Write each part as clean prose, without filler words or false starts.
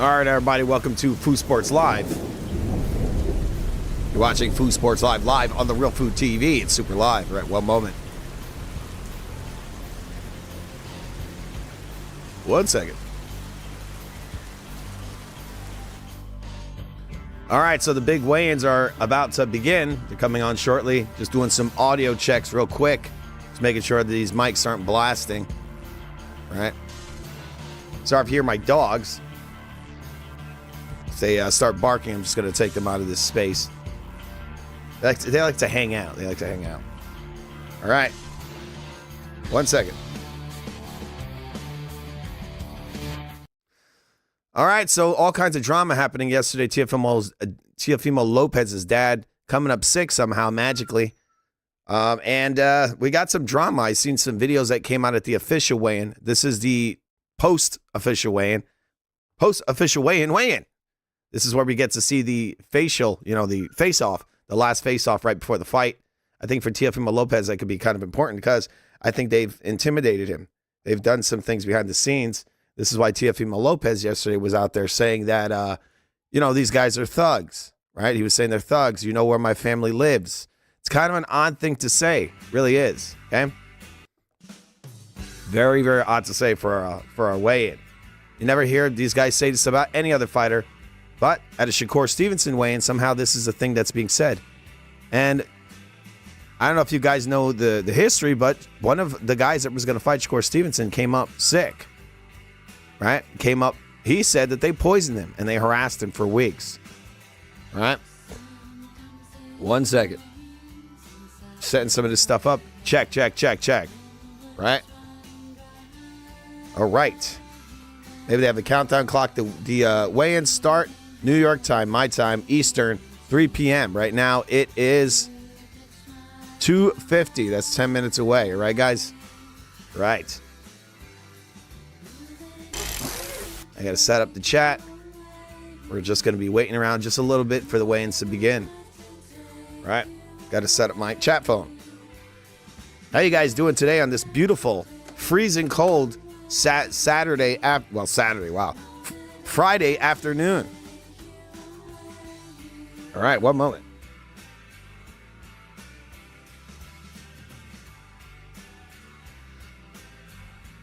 All right, everybody, welcome to Food Sports Live. You're watching Food Sports live on the Real Food TV. It's super live. All right, one moment. 1 second. All right, so the big weigh-ins are about to begin. They're coming on shortly. Just doing some audio checks real quick. Just making sure that these mics aren't blasting. All right. Sorry if you hear my dogs. If they start barking, I'm just going to take them out of this space. They like to hang out. All right. 1 second. All right, so all kinds of drama happening yesterday. Teofimo Lopez's dad coming up sick somehow, magically. And we got some drama. I seen some videos that came out at the official weigh-in. This is the post-official weigh-in. Post-official weigh-in. This is where we get to see the facial, the face-off, the last face-off right before the fight. I think for Teofimo Lopez, that could be kind of important because I think they've intimidated him. They've done some things behind the scenes. This is why Teofimo Lopez yesterday was out there saying that, these guys are thugs, right? He was saying they're thugs. You know where my family lives. It's kind of an odd thing to say. Really is, okay? Very, very odd to say for a weigh-in. You never hear these guys say this about any other fighter. But at a Shakur Stevenson weigh-in, somehow this is a thing that's being said. And I don't know if you guys know the history, but one of the guys that was going to fight Shakur Stevenson came up sick. Right? He said that they poisoned him and they harassed him for weeks. Right? 1 second. Setting some of this stuff up. Check. Right? All right. Maybe they have a countdown clock. The weigh-ins start New York time, my time, Eastern, 3 p.m. Right now it is 2:50. That's 10 minutes away. All right, guys? Right. I got to set up the chat. We're just going to be waiting around just a little bit for the weigh-ins to begin. All right. Got to set up my chat phone. How you guys doing today on this beautiful, freezing cold Friday afternoon? All right, one moment.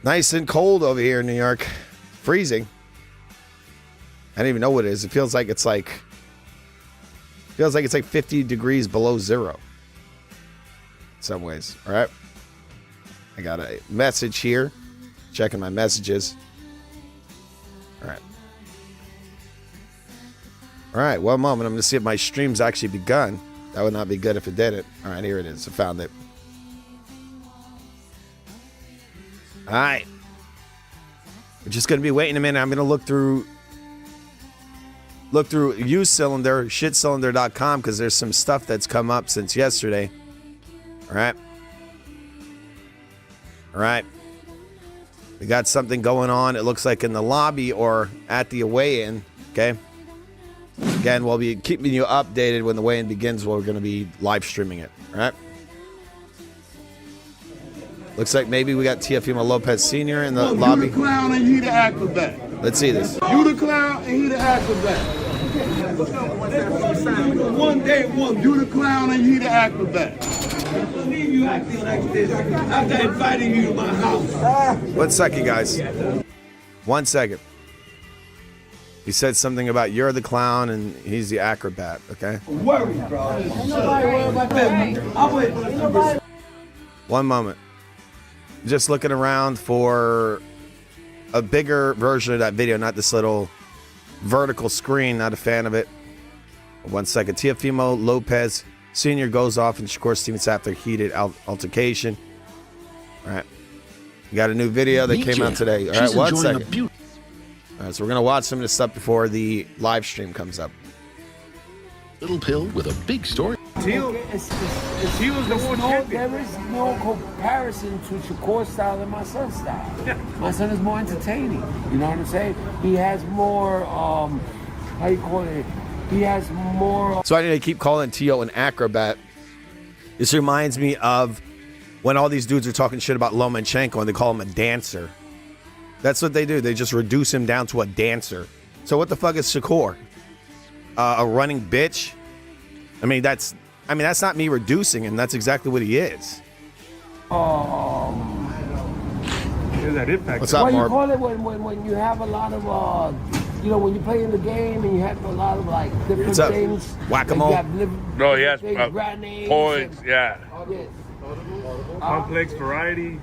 Nice and cold over here in New York. Freezing. I don't even know what it is. It feels like it's like 50 degrees below zero. In some ways. All right. I got a message here. Checking my messages. All right. All right, one moment. I'm going to see if my stream's actually begun. That would not be good if it didn't. All right, here it is. I found it. All right. We're just going to be waiting a minute. I'm going to look through uCylinder, shitcylinder.com, because there's some stuff that's come up since yesterday. All right. All right. We got something going on, it looks like in the lobby or at the weigh-in, okay? Again, we'll be keeping you updated when the weigh-in begins. We're going to be live streaming it, all right? Looks like maybe we got Teofimo Lopez Sr. in the lobby. You the clown and he the acrobat. Let's see this. You the clown and he the acrobat. One day, you the clown and he the acrobat. I believe you acting like this after inviting you to my house. 1 second, guys. 1 second. He said something about you're the clown and he's the acrobat, okay? Worry, bro. Nobody worry about that. 1 moment. Just looking around for a bigger version of that video, not this little vertical screen. Not a fan of it. 1 second. Teofimo Lopez Sr. goes off and Shakur Stevenson after heated altercation. All right. We got a new video that came out today. All right, 1 second. All right, so we're going to watch some of this stuff before the live stream comes up. Little pill with a big story. There is no comparison to Shakur's style and my son's style. My son is more entertaining. You know what I'm saying? He has more, how you call it? He has more. So I need to keep calling Teo an acrobat. This reminds me of when all these dudes are talking shit about Lomachenko and they call him a dancer. That's what they do. They just reduce him down to a dancer. So what the fuck is Shakur? A running bitch? I mean, that's not me reducing him. That's exactly what he is. That impact. What's up, What you Mark? call it when you have a lot of when you play in the game and you have a lot of like different What's up? things. Whack-a-mole? No, yes, things, brand names, points, and- yeah. Yes. Complex variety.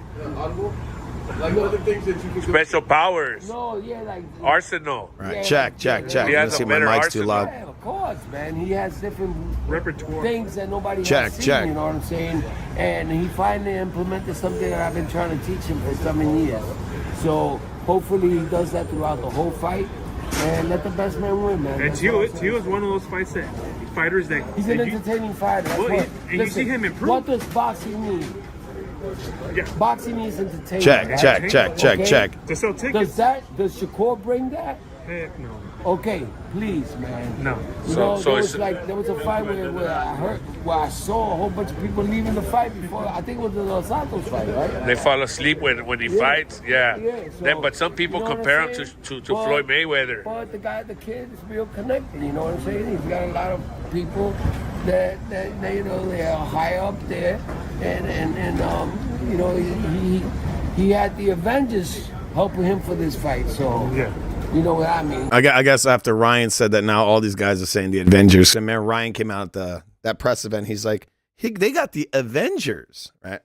Like other things that you can Special powers. No, yeah, like Arsenal. All right, Yeah, check. He You has see a my better mic's too arsenal. loud. yeah, of course, man. He has different Repertoire. things that nobody Check, has seen, check. you know what I'm saying? And he finally implemented something that I've been trying to teach him for so many years. So hopefully he does that throughout the whole fight and let the best man win, man. And That's all I'm saying. Tio is one of those fighters that He's an that you- entertaining fighter. That's Well, what, and you see him improve. What does boxing mean? yeah, Boxing means entertainment. Check. Okay. to sell tickets. Does Shakur bring that? Heck no. Okay, please, man. No. You So- know, so there was it's- there was a fight where I saw a whole bunch of people leaving the fight before. I think it was the Los Santos fight, right? They fall asleep when he Yeah. fights. Yeah. Yeah, so, But some people you know what compare I'm him saying? to But- Floyd Mayweather. But the kid is real connected. You know what I'm saying? He's got a lot of people that they are high up there, and he had the Avengers helping him for this fight. So Yeah. you know what I mean. I guess after Ryan said that, now all these guys are saying the Avengers. And man, Ryan came out at that press event. He's like, they got the Avengers, right?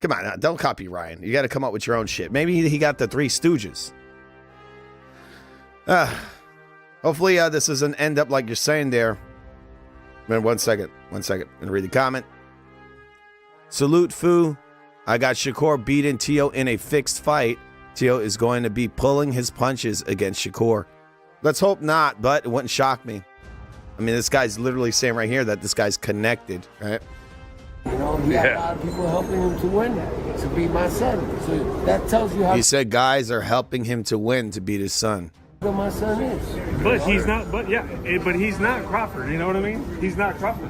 Come on, now, don't copy Ryan. You got to come up with your own shit. Maybe he got the Three Stooges. Hopefully this doesn't end up like you're saying there. Man, one second. I'm gonna read the comment. Salute Fu. I got Shakur beating Tio in a fixed fight. Tio is going to be pulling his punches against Shakur. Let's hope not, but it wouldn't shock me. I mean, this guy's literally saying right here that this guy's connected, right? You know, he had a lot of people helping him to win, to beat my son. So that tells you how He said guys are helping him to win to beat his son. good my son is. But he's not. But he's not Crawford. You know what I mean? He's not Crawford.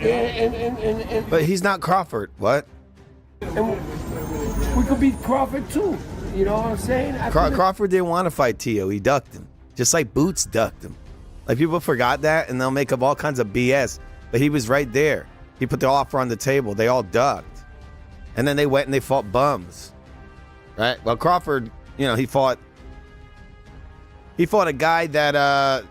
And But he's not Crawford. What? we could beat Crawford too. You know what I'm saying? Crawford didn't want to fight Tio. He ducked him. Just like Boots ducked him. Like people forgot that and they'll make up all kinds of BS. But he was right there. He put the offer on the table. They all ducked. And then they went and they fought bums. Right? Well, Crawford, he fought a guy that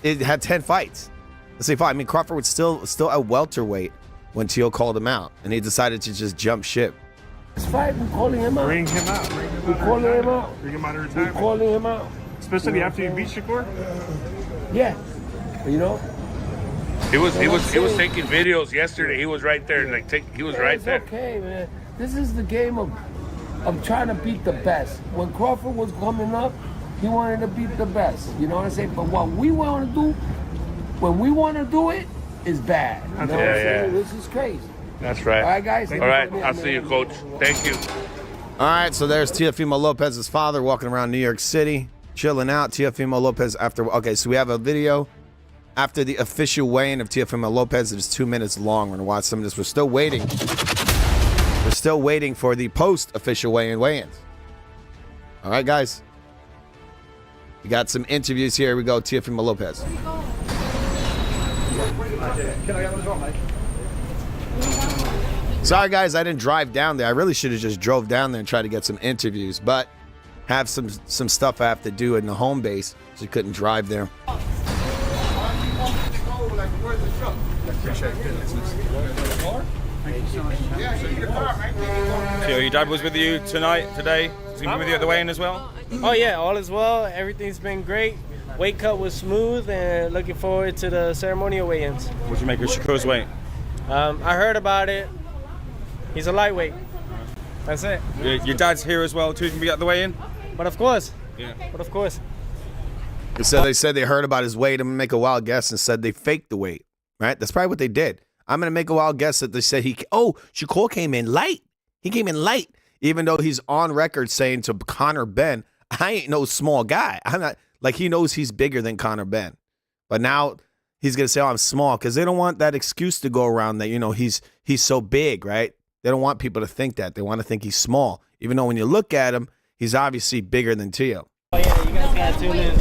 it had 10 fights. Let's say 5. I mean, Crawford was still a welterweight when Tio called him out. And he decided to just jump ship. This fight, we're calling him out. Bring him out. We're calling him out. Bring him out of We're retirement. calling him out. Especially after you beat Shakur. Yeah. You know? He was taking videos yesterday. He was right there. He was right It's there. okay, man. This is the game of trying to beat the best. When Crawford was coming up, he wanted to beat the best. You know what I'm saying? But what we want to do, when we want to do it, is bad. You know what I'm saying? This is crazy. That's right. All right, guys. All right. I'll see you, Coach. Thank you. All right, so there's Teofimo Lopez's father walking around New York City, chilling out. Teofimo Lopez okay, so we have a video after the official weigh-in of Teofimo Lopez. It is 2 minutes long. We're going to watch some of this. We're still waiting. We're still waiting for the post-official weigh-ins. All right, guys. We got some interviews here. Here we go, Teofimo Lopez. Sorry, guys, I didn't drive down there. I really should have just drove down there and tried to get some interviews, but have some stuff I have to do in the home base, so I couldn't drive there. So your dad was with you today? Is he with you at the weigh-in as well? Oh yeah, all is well. Everything's been great. Weight cut was smooth, and looking forward to the ceremonial weigh-ins. What do you make of Shakur's weight? I heard about it. He's a lightweight. That's it. Your dad's here as well too. Can we get the weigh-in? But of course. Yeah. But of course. They said they heard about his weight. I'm going to make a wild guess and said they faked the weight, right? That's probably what they did. I'm going to make a wild guess that they said Shakur came in light. He came in light, even though he's on record saying to Conor Ben, I ain't no small guy. I'm not, like, he knows he's bigger than Conor Ben. But now he's going to say, I'm small, because they don't want that excuse to go around that, he's so big, right? They don't want people to think that. They want to think he's small, even though when you look at him, he's obviously bigger than Tio. Oh yeah, you guys gotta tune in.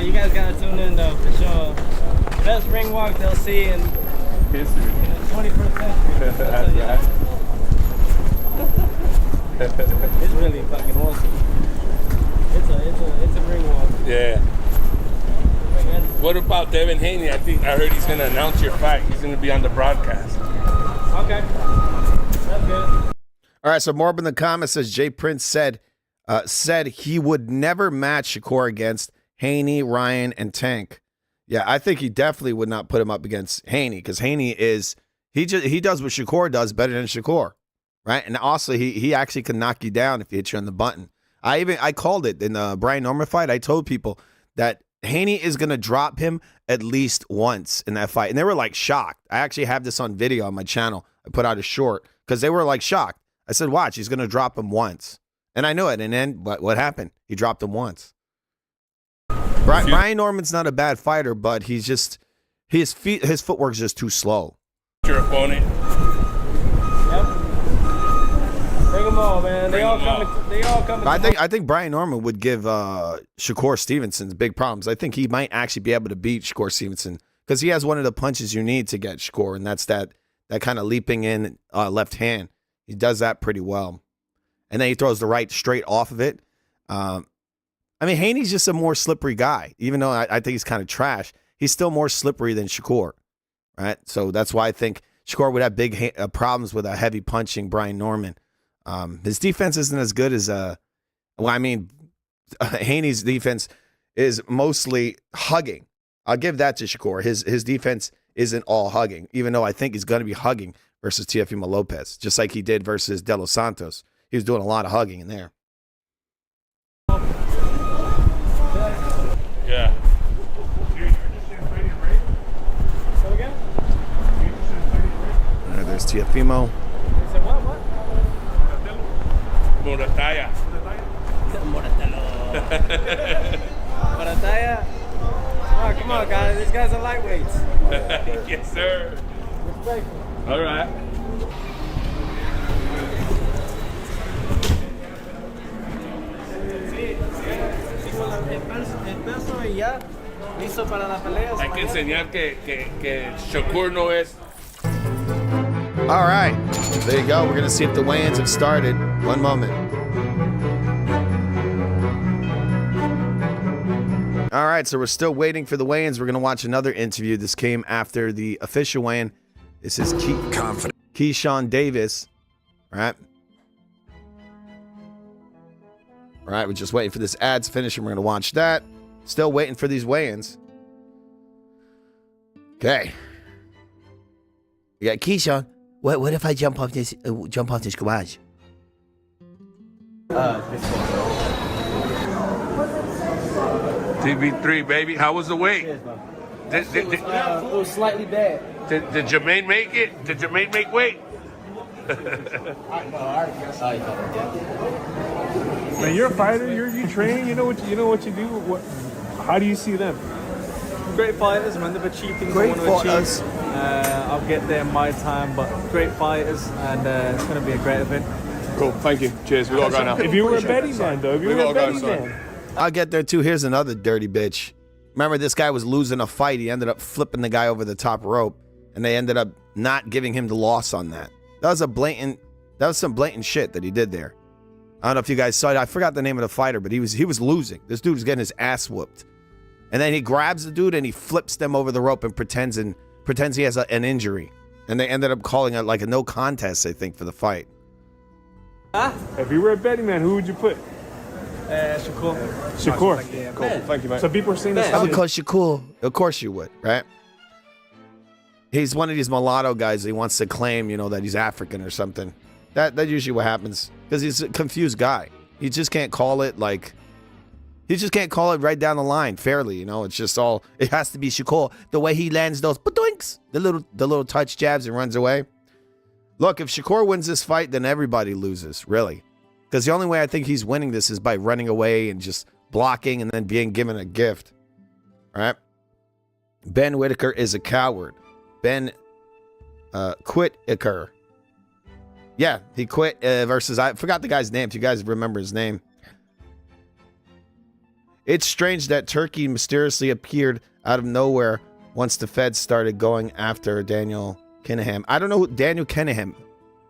You guys gotta tune in though, for sure. Best ring walk they'll see in History. the 21st century. I'll tell you. It's really fucking awesome. It's a ring walk. Yeah. What about Devin Haney? I heard he's gonna announce your fight. He's gonna be on the broadcast. Okay. That's good. All right, so Morb in the comments says Jay Prince said he would never match Shakur against Haney, Ryan, and Tank. Yeah, I think he definitely would not put him up against Haney because Haney he does what Shakur does better than Shakur, right? And also he actually can knock you down if he hits you on the button. I called it in the Brian Norman fight. I told people that Haney is gonna drop him at least once in that fight, and they were like shocked. I actually have this on video on my channel. I put out a short because they were like shocked. I said, "Watch, he's gonna drop him once," and I knew it. And then what happened? He dropped him once. Brian Norman's not a bad fighter, but he's just his footwork's just too slow. Your opponent. Yep. Bring them all, man. They all come. I think Brian Norman would give Shakur Stevenson big problems. I think he might actually be able to beat Shakur Stevenson because he has one of the punches you need to get Shakur, and that's that kind of leaping in left hand. He does that pretty well, and then he throws the right straight off of it. I mean, Haney's just a more slippery guy. Even though I think he's kind of trash, he's still more slippery than Shakur, right? So that's why I think Shakur would have big problems with a heavy punching Brian Norman. His defense isn't as good as Haney's defense is mostly hugging. I'll give that to Shakur. His defense isn't all hugging, even though I think he's going to be hugging versus Teofimo Lopez, just like he did versus De Los Santos. He was doing a lot of hugging in there. Yeah. There's Teofimo. Morataya. Morataya. Oh, come on, guys. These guys are lightweights. Yes, sir. All right. Hay que enseñar que Shakur no es. All right, there you go. We're gonna see if the weigh-ins have started. One moment. All right, so we're still waiting for the weigh-ins. We're gonna watch another interview. This came after the official weigh-in. This is Keyshawn Davis, right? All right, we're just waiting for this ad to finish, and we're gonna watch that. Still waiting for these weigh-ins. Okay. We got Keyshawn. What if I jump off this garage? TV3, baby. How was the weight? it was slightly bad. Did Jermaine make it? Did Jermaine make weight? Man, you're a fighter. You train. You know what you do. How do you see them? Great fighters, man. They've achieved things Great I want to fighters. achieve. I'll get there in my time, but great fighters, and it's going to be a great event. Cool. Thank you. Cheers. We all go now. If you were a betting man, though, if you were a betting man. I'll get there too. Here's another dirty bitch. Remember, this guy was losing a fight. He ended up flipping the guy over the top rope, and they ended up not giving him the loss on that. That was some blatant shit that he did there. I don't know if you guys saw it. I forgot the name of the fighter, but he was losing. This dude was getting his ass whooped. And then he grabs the dude and he flips them over the rope and pretends he has an injury. And they ended up calling it like a no contest, I think, for the fight. If you were a betting man, who would you put? Shakur. Shakur. Yeah, Cool. Thank you, mate. So people are saying this. I would call Shakur. Of course you would, right? He's one of these mulatto guys. He wants to claim, that he's African or something. That usually what happens because he's a confused guy. He just can't call it right down the line fairly. It's just all. It has to be Shakur. The way he lands those doinks, the little touch jabs and runs away. Look, if Shakur wins this fight, then everybody loses, really. Because the only way I think he's winning this is by running away and just blocking and then being given a gift. All right. Ben Whitaker is a coward. Ben quit Yeah, he quit versus, I forgot the guy's name. If you guys remember his name. It's strange that Turkey mysteriously appeared out of nowhere once the feds started going after Daniel Kinahan. I don't know who Daniel Kinahan.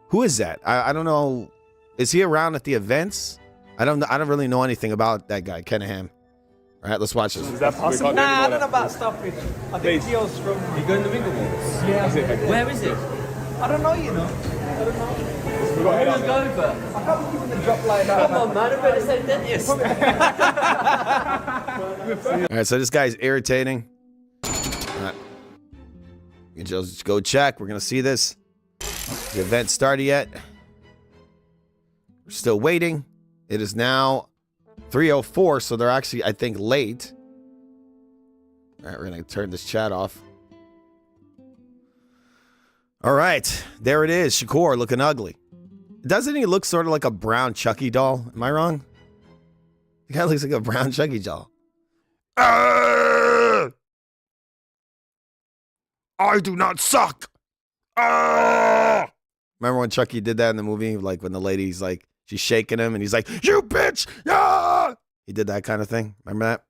Who is that? I don't know. Is he around at the events? I don't really know anything about that guy, Kinahan. All right, let's watch this. Is that possible? Nah, I don't know about stoppage. I think Teo's from. You going to Bingo Balls? Yeah. Where is it? I don't know, you know. I don't know. We got Let's go over. I can't be giving the drop like that. Come on, man. I better say dentist. All right, so this guy's irritating. All right. You just go check. We're going to see this. The event started yet. We're still waiting. It is now 3:04, so they're actually, I think, late. All right, we're going to turn this chat off. All right, there it is. Shakur looking ugly. Doesn't he look sort of like a brown Chucky doll? Am I wrong? The guy looks like a brown Chucky doll. I do not suck. Remember when Chucky did that in the movie? Like when the lady's like, she's shaking him and he's like, you bitch. Yeah. He did that kind of thing. Remember that?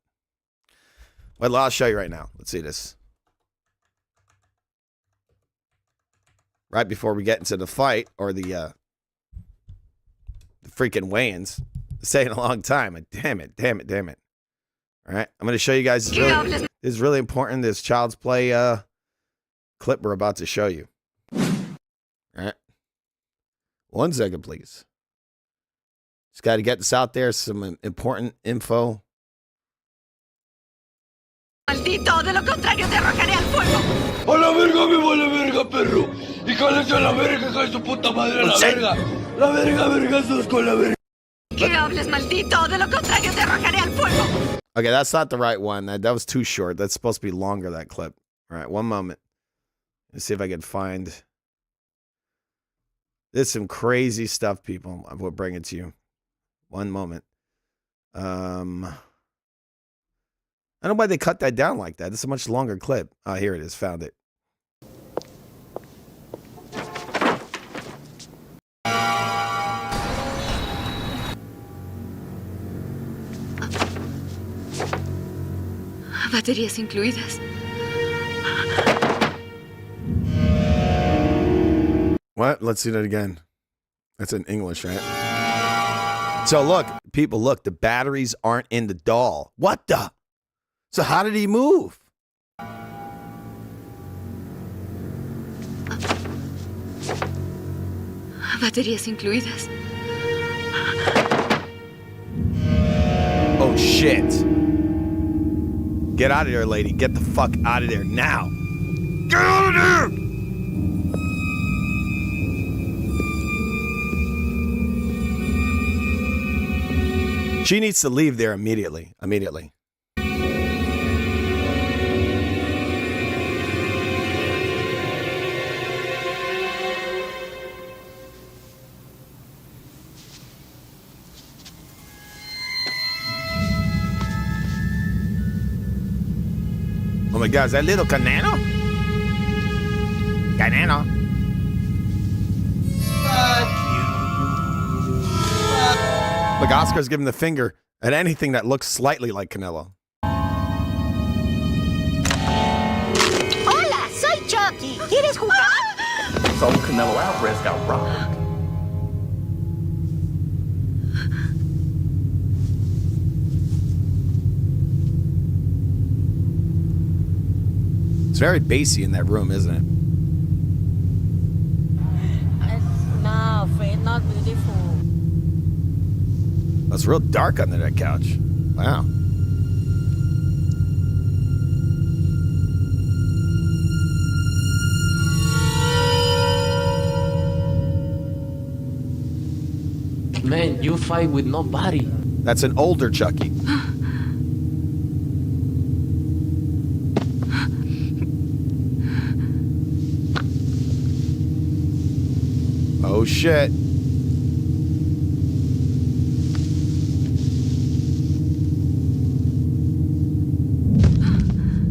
Well, I'll show you right now. Let's see this. Right before we get into the fight or the freaking weigh-ins. It's taking a long time. Damn it. All right. I'm going to show you guys. This is really important. This Child's Play clip we're about to show you. All right. 1 second, please. Just got to get this out there. Some important info. Maldito, de lo contrario te arrojaré al fuego. A la verga, me vale verga, perro. Y cállate a la verga, hija de su puta madre, a la verga. La verga, sos con la verga. Que hables, maldito, de lo contrario te arrojaré al fuego. Okay, that's not the right one. That was too short. That's supposed to be longer, that clip. All right, one moment. Let's see if I can find. There's some crazy stuff, people. I will bring it to you. One moment. I don't know why they cut that down like that. It's a much longer clip. Oh, here it is. Found it. Baterías incluidas. What? Let's see that again. That's in English, right? So look, people, look, the batteries aren't in the doll. What the? So how did he move? Baterías incluidas. Oh, shit. Get out of there, lady. Get the fuck out of there now. Get out of there! She needs to leave there immediately. Immediately. Oh my God, is that little Canano? Canano. Look, Oscar's giving the finger at anything that looks slightly like Canelo. Hola, soy Chucky. ¿Quieres jugar? Some Canelo Alvarez got robbed. It's very bassy in that room, isn't it? No, Fred, not beautiful. It's real dark under that couch. Wow. Man, you fight with nobody. That's an older Chucky. Oh, shit.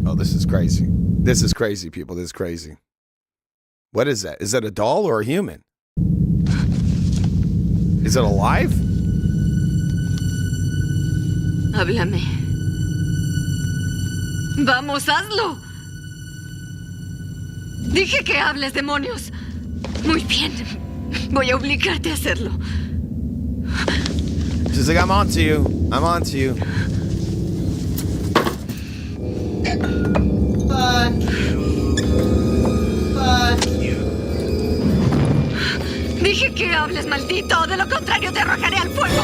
Oh, this is crazy. This is crazy, people. This is crazy. What is that? Is that a doll or a human? Is it alive? Háblame. Vamos, hazlo. Dije que hables, demonios. Muy bien. Voy a obligarte a hacerlo. She's like, I'm on to you. I'm on to you. Fuck you. Fuck you. Dije que hables, maldito. De lo contrario, te arrojaré al fuego.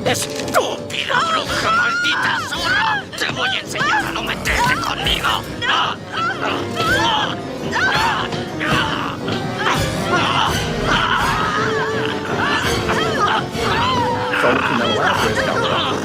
¡Estúpida bruja, maldita zorra! ¡Te voy a enseñar a no meterte conmigo! So Canelo Alvarez got rocked.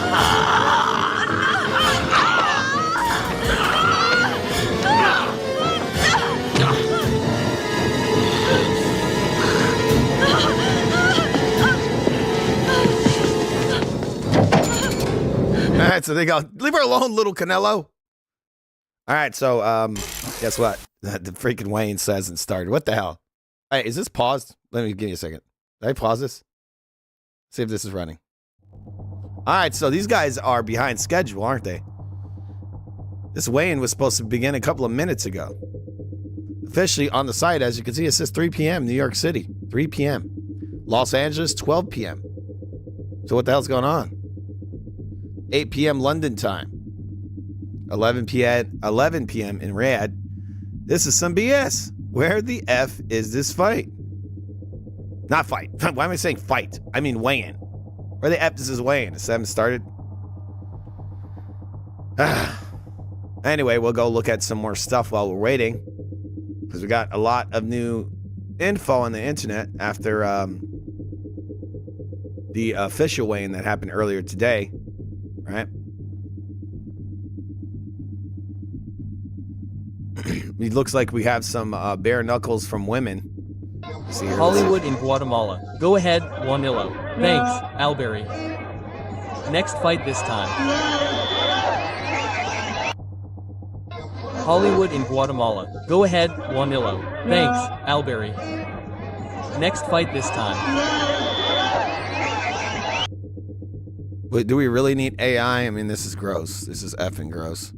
All right, so they go, leave her alone, little Canelo. All right, so guess what? The freaking Wayne says and started. What the hell? Hey, is this paused? Let me give you a second. Did I pause this? See if this is running. All right, so these guys are behind schedule, aren't they? This weigh-in was supposed to begin a couple of minutes ago. Officially on the site, as you can see, it says 3 p.m. New York City, 3 p.m. Los Angeles, 12 p.m. So what the hell's going on? 8 p.m. London time. 11 p.m. in Riyadh. This is some BS. Where the F is this fight? Not fight. Why am I saying fight? I mean weigh-in. Where the F is this weigh-in? Has haven't started? Anyway, we'll go look at some more stuff while we're waiting. Because we got a lot of new info on the internet after the official weigh-in that happened earlier today. Right? It looks like we have some bare knuckles from women. See here. Hollywood in Guatemala. Go ahead, 1-0. Thanks, Alberry. Next fight this time. Hollywood in Guatemala. Go ahead, 1-0. Thanks, Alberry. Next fight this time. But do we really need AI? I mean, this is gross. This is effing gross.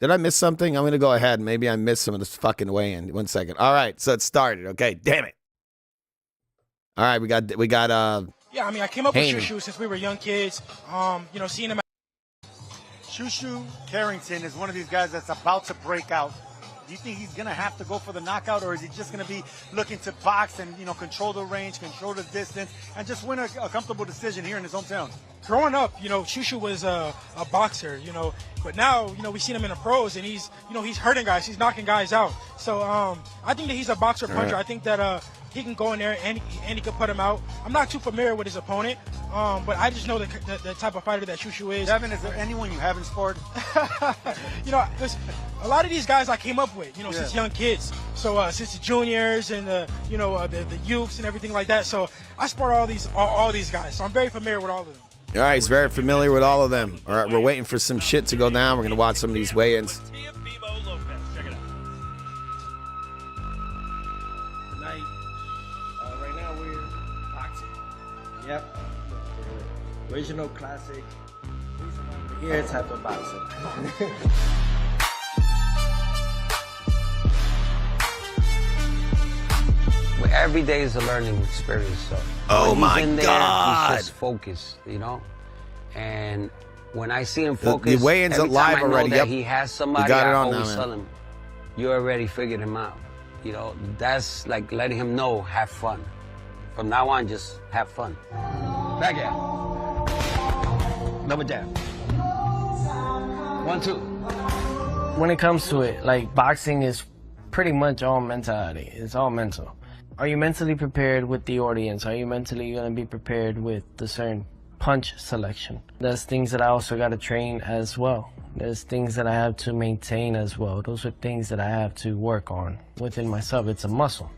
Did I miss something? I'm going to go ahead. Maybe I missed some of this fucking weigh-in. 1 second. All right, so it started. Okay, damn it. All right, we got yeah, I mean, I came up Haney. with Shushu since we were young kids. You know, seeing him. Shushu Carrington is one of these guys that's about to break out. Do you think he's going to have to go for the knockout, or is he just going to be looking to box and, you know, control the range, control the distance, and just win a comfortable decision here in his hometown? Growing up, you know, Shushu was a boxer, you know, but now, you know, we've seen him in the pros, and he's, you know, he's hurting guys, he's knocking guys out. So I think that he's a boxer puncher. Right. I think that he can go in there and he can put him out. I'm not too familiar with his opponent, but I just know the type of fighter that Shushu is. Devin, is there anyone you haven't sparred? You know, a lot of these guys I came up with, you know, since young kids. So since the juniors and you know, the youths and everything like that. So I sparred all these guys. So I'm very familiar with all of them. All right, he's very familiar with all of them. All right, we're waiting for some shit to go down. We're going to watch some of these weigh-ins. Teofimo Lopez. Check it out. Tonight, right now we're boxing. Yep. Original classic. Here type of boxing. Every day is a learning experience. So Oh my in there, God! He's just focused, you know. And when I see him focus, the weigh-ins every are live time I know already. that Yep. he has somebody, You got it I on always now, tell man. him, "You already figured him out." You know, that's like letting him know, have fun. From now on, just have fun. Back out. Double jab. 1, 2. When it comes to it, like boxing is pretty much all mentality. It's all mental. Are you mentally prepared with the audience? Are you mentally going to be prepared with the certain punch selection? There's things that I also got to train as well. There's things that I have to maintain as well. Those are things that I have to work on within myself. It's a muscle.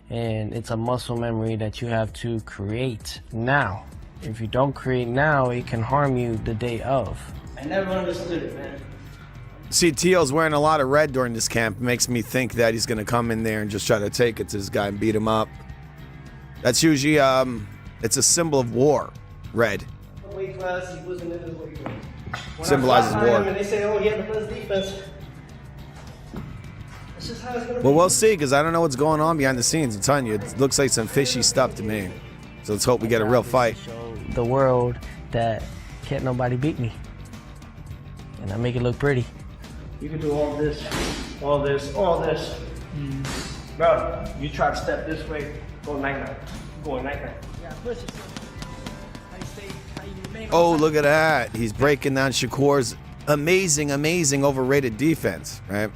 And it's a muscle memory that you have to create now. If you don't create now, it can harm you the day of. I never understood it, man. See, Teo's wearing a lot of red during this camp. Makes me think that he's going to come in there and just try to take it to this guy and beat him up. That's usually, it's a symbol of war, red. Weight class, he wasn't in his weight class. Symbolizes war. They say, oh, he had the best defense. That's just how it's gonna Well, be. we'll see, because I don't know what's going on behind the scenes. I'm telling you, it looks like some fishy stuff to me. So let's hope we get a real fight. The world that can't nobody beat me. And I make it look pretty. You can do all this, all this, all this. Bro, you try to step this way, go night-night. Go night-night. Yeah, push it. Oh, look at that. He's breaking down Shakur's amazing, overrated defense, right?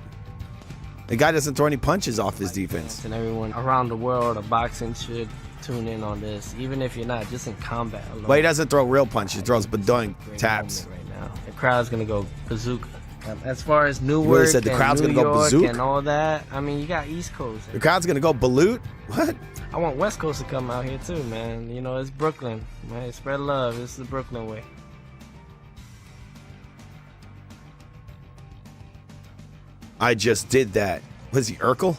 The guy doesn't throw any punches off his defense. And everyone around the world of boxing should tune in on this, even if you're not, just in combat alone. Well, he doesn't throw real punches. He throws badoing taps. Right now. The crowd's going to go bazooka. As far as really Newark said the crowd's and gonna New go York bazooka? and all that, I mean, you got East Coast. The crowd's going to go balut? What? I want West Coast to come out here too, man. You know, it's Brooklyn. Man, spread love. This is the Brooklyn way. I just did that. Was he Urkel?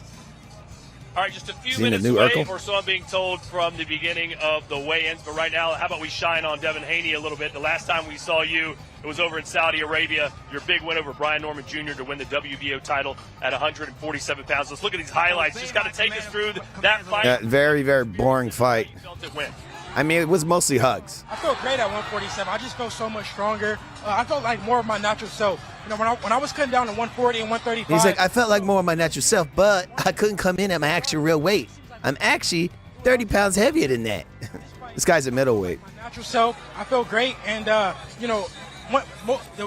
All right, just a few Seen the minutes new away, Urkel? or so I'm being told, from the beginning of the weigh-ins. But right now, how about we shine on Devin Haney a little bit? The last time we saw you, it was over in Saudi Arabia. Your big win over Brian Norman Jr. to win the WBO title at 147 pounds. Let's look at these highlights. Just got to take us through that fight. Yeah, very, very boring fight. It win. I mean, it was mostly hugs. I felt great at 147. I just felt so much stronger. I felt like more of my natural self. You know, when I was cutting down to 140 and 135. He's like, I felt like more of my natural self, but I couldn't come in at my actual real weight. I'm actually 30 pounds heavier than that. This guy's a middleweight. Natural self. I felt great, and you know,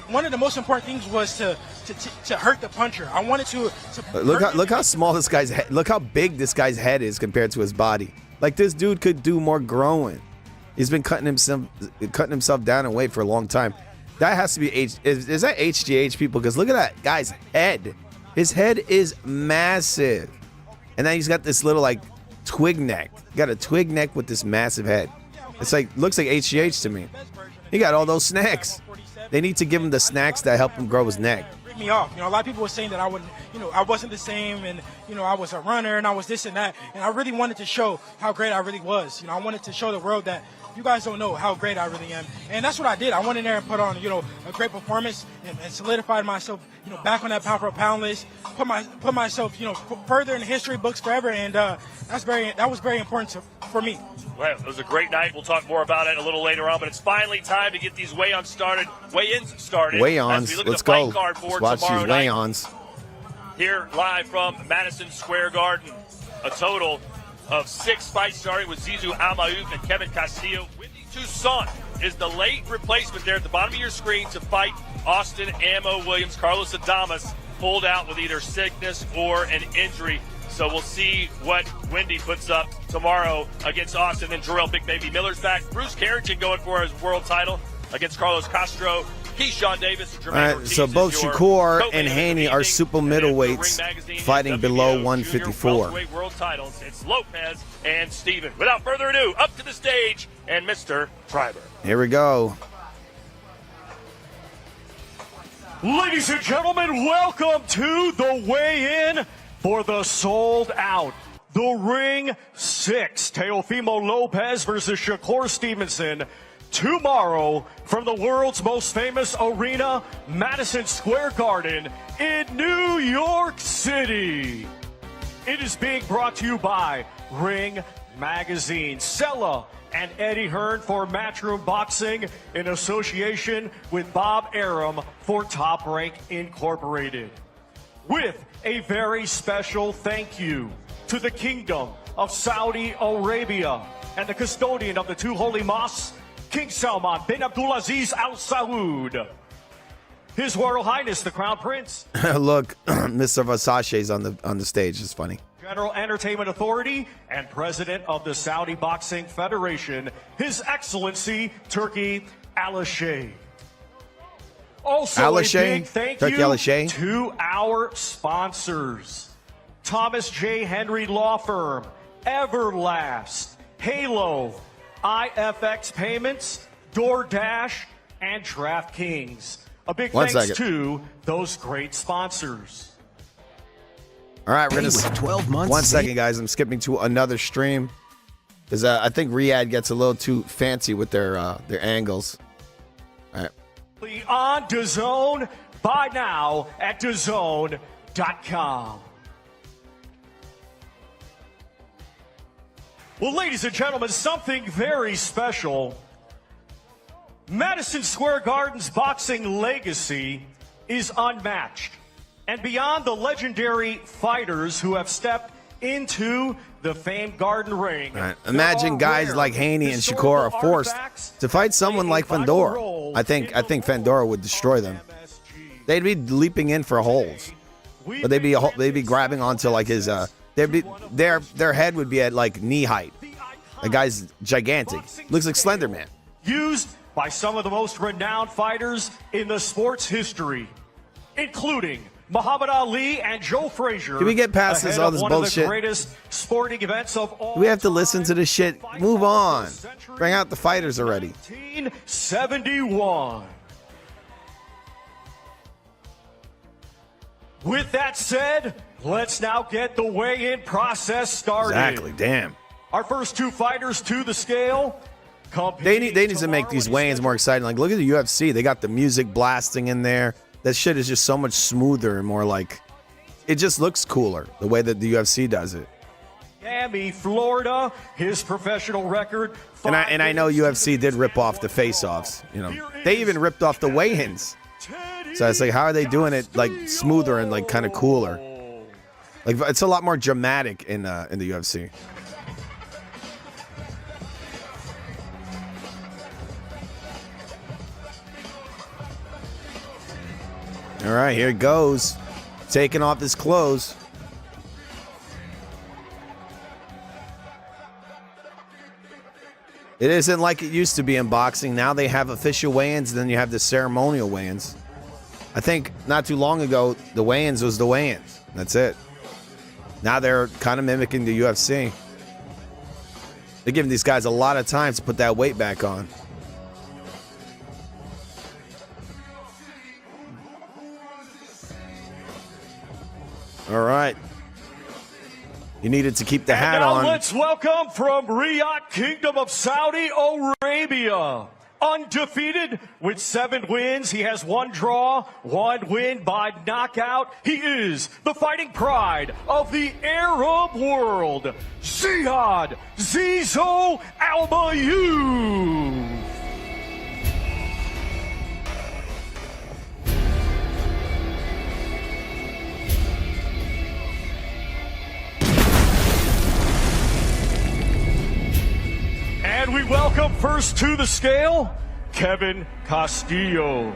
one of the most important things was to hurt the puncher. I wanted to Look how small this guy's head. Look how big this guy's head is compared to his body. Like, this dude could do more growing. He's been cutting himself down in weight for a long time. That has to be is that HGH, people? Because look at that guy's head. His head is massive, and then he's got this little like twig neck. He got a twig neck with this massive head. It's like, looks like HGH to me. He got all those snacks. They need to give him the snacks that help him grow his neck. me off. You know, a lot of people were saying that I wouldn't, you know, I wasn't the same, and you know, I was a runner and I was this and that, and I really wanted to show how great I really was. You know, I wanted to show the world that you guys don't know how great I really am, and that's what I did. I went in there and put on, you know, a great performance and solidified myself, you know, back on that pound for pound list. Put myself, you know, further in the history books forever, and that was very important for me. Well, it was a great night. We'll talk more about it a little later on, but it's finally time to get these weigh-ins started. Weigh-ons. Let's go. Let's watch these weigh-ons. Here live from Madison Square Garden. A total of 6 fights starting with Zizou Amaouf and Kevin Castillo. Wendy Toussaint is the late replacement there at the bottom of your screen to fight Austin Ammo Williams. Carlos Adames pulled out with either sickness or an injury. So we'll see what Wendy puts up tomorrow against Austin. Then Jarrell Big Baby Miller's back. Bruce Carrington going for his world title against Carlos Castro. Keyshawn Davis and Jermaine Ortiz. So both Shakur and Haney are super middleweights fighting below 154. World titles. It's Lopez and Steven. Without further ado, up to the stage and Mr. Treiber. Here we go. Ladies and gentlemen, welcome to the weigh-in for the sold out The Ring 6. Teofimo Lopez versus Shakur Stevenson. Tomorrow from the world's most famous arena, Madison Square Garden in New York City. It is being brought to you by Ring Magazine, Sella and Eddie Hearn for Matchroom Boxing in association with Bob Arum for Top Rank Incorporated. With a very special thank you to the Kingdom of Saudi Arabia and the custodian of the two holy mosques, King Salman bin Abdulaziz Al Saud. His Royal Highness, the Crown Prince. Look, Mr. Versace's on the stage. It's funny. General Entertainment Authority and President of the Saudi Boxing Federation, His Excellency Turki Al-Sheikh. Also, Al-Sheikh? a big thank Turki you Al-Sheikh? to our sponsors. Thomas J. Henry Law Firm, Everlast, Halo, IFX Payments, DoorDash, and DraftKings. A big One thanks second. to those great sponsors. All right, we're Hey, gonna. with 12 months, One second, guys. I'm skipping to another stream because I think Riyadh gets a little too fancy with their angles. All right. on DAZN. Buy now at DAZN.com. Well, ladies and gentlemen, something very special. Madison Square Garden's boxing legacy is unmatched. And beyond the legendary fighters who have stepped into the famed Garden Ring. Right. Imagine guys like Haney and Shakur are forced to fight someone like Fandora. I think Fandora would destroy them. They'd be leaping in for holes, but they'd be grabbing onto like his their head would be at like knee height. The guy's gigantic. Looks like Slender Man. Used by some of the most renowned fighters in the sport's history, including Muhammad Ali and Joe Frazier. Can we get past this all this one bullshit? Of the greatest sporting events of all. Do we have to listen to this shit? Move on. Bring out the fighters already. 1971. With that said, let's now get the weigh-in process started. Exactly. Damn. Our first two fighters to the scale. They need to make these weigh-ins more exciting. Like, look at the UFC. They got the music blasting in there. That shit is just so much smoother and more like, it just looks cooler the way that the UFC does it. Miami, Florida, his professional record. And I know UFC did rip off the face-offs. You know, they even ripped off the weigh-ins. So it's like, how are they doing it like smoother and like kind of cooler? Like, it's a lot more dramatic in the UFC. All right, here it goes. Taking off his clothes. It isn't like it used to be in boxing. Now they have official weigh-ins, then you have the ceremonial weigh-ins. I think not too long ago, the weigh-ins was the weigh-ins. That's it. Now they're kind of mimicking the UFC. They're giving these guys a lot of time to put that weight back on. All right. You needed to keep the hat now on. Let's welcome from Riyadh, Kingdom of Saudi Arabia. Undefeated with 7 wins. He has 1 draw, 1 win by knockout. He is the fighting pride of the Arab world, Ziad Zizo Al-Mayouf. And we welcome first to the scale, Kevin Castillo.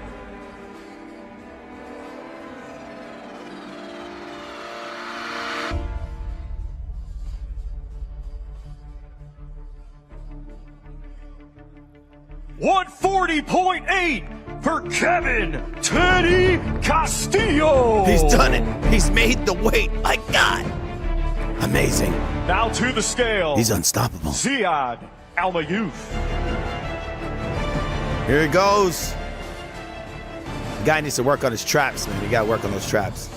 $140.8 for Kevin Teddy Castillo. He's done it. He's made the weight. My God. Amazing. Now to the scale. He's unstoppable. Ziad Al-Mayouf. Here he goes. The guy needs to work on his traps, man. You got to work on those traps.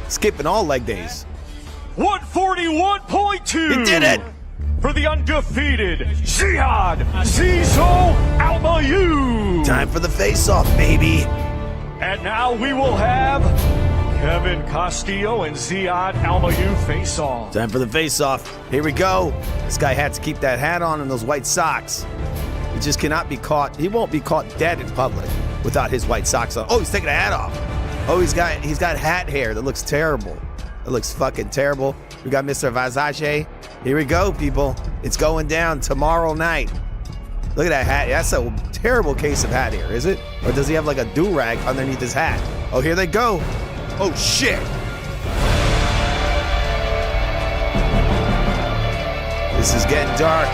Skipping all leg days. 141.2. He did it. For the undefeated Ziad Zizo Al-Mayouf. Time for the face-off, baby. And now we will have Kevin Castillo and Ziad Al-Mayouf face off. Time for the face-off. Here we go. This guy had to keep that hat on and those white socks. He just cannot be caught. He won't be caught dead in public without his white socks on. Oh, he's taking the hat off. Oh, he's got hat hair that looks terrible. It looks fucking terrible. We got Mr. Vazache. Here we go, people. It's going down tomorrow night. Look at that hat. That's a terrible case of hat hair, is it? Or does he have like a do-rag underneath his hat? Oh, here they go. Oh, shit. This is getting dark.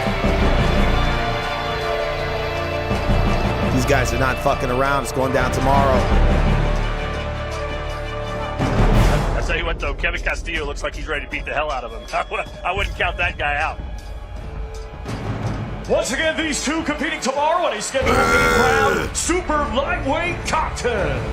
These guys are not fucking around. It's going down tomorrow. I tell you what, though, Kevin Castillo looks like he's ready to beat the hell out of him. I wouldn't count that guy out. Once again, these two competing tomorrow in a scheduled 8-round super lightweight contest.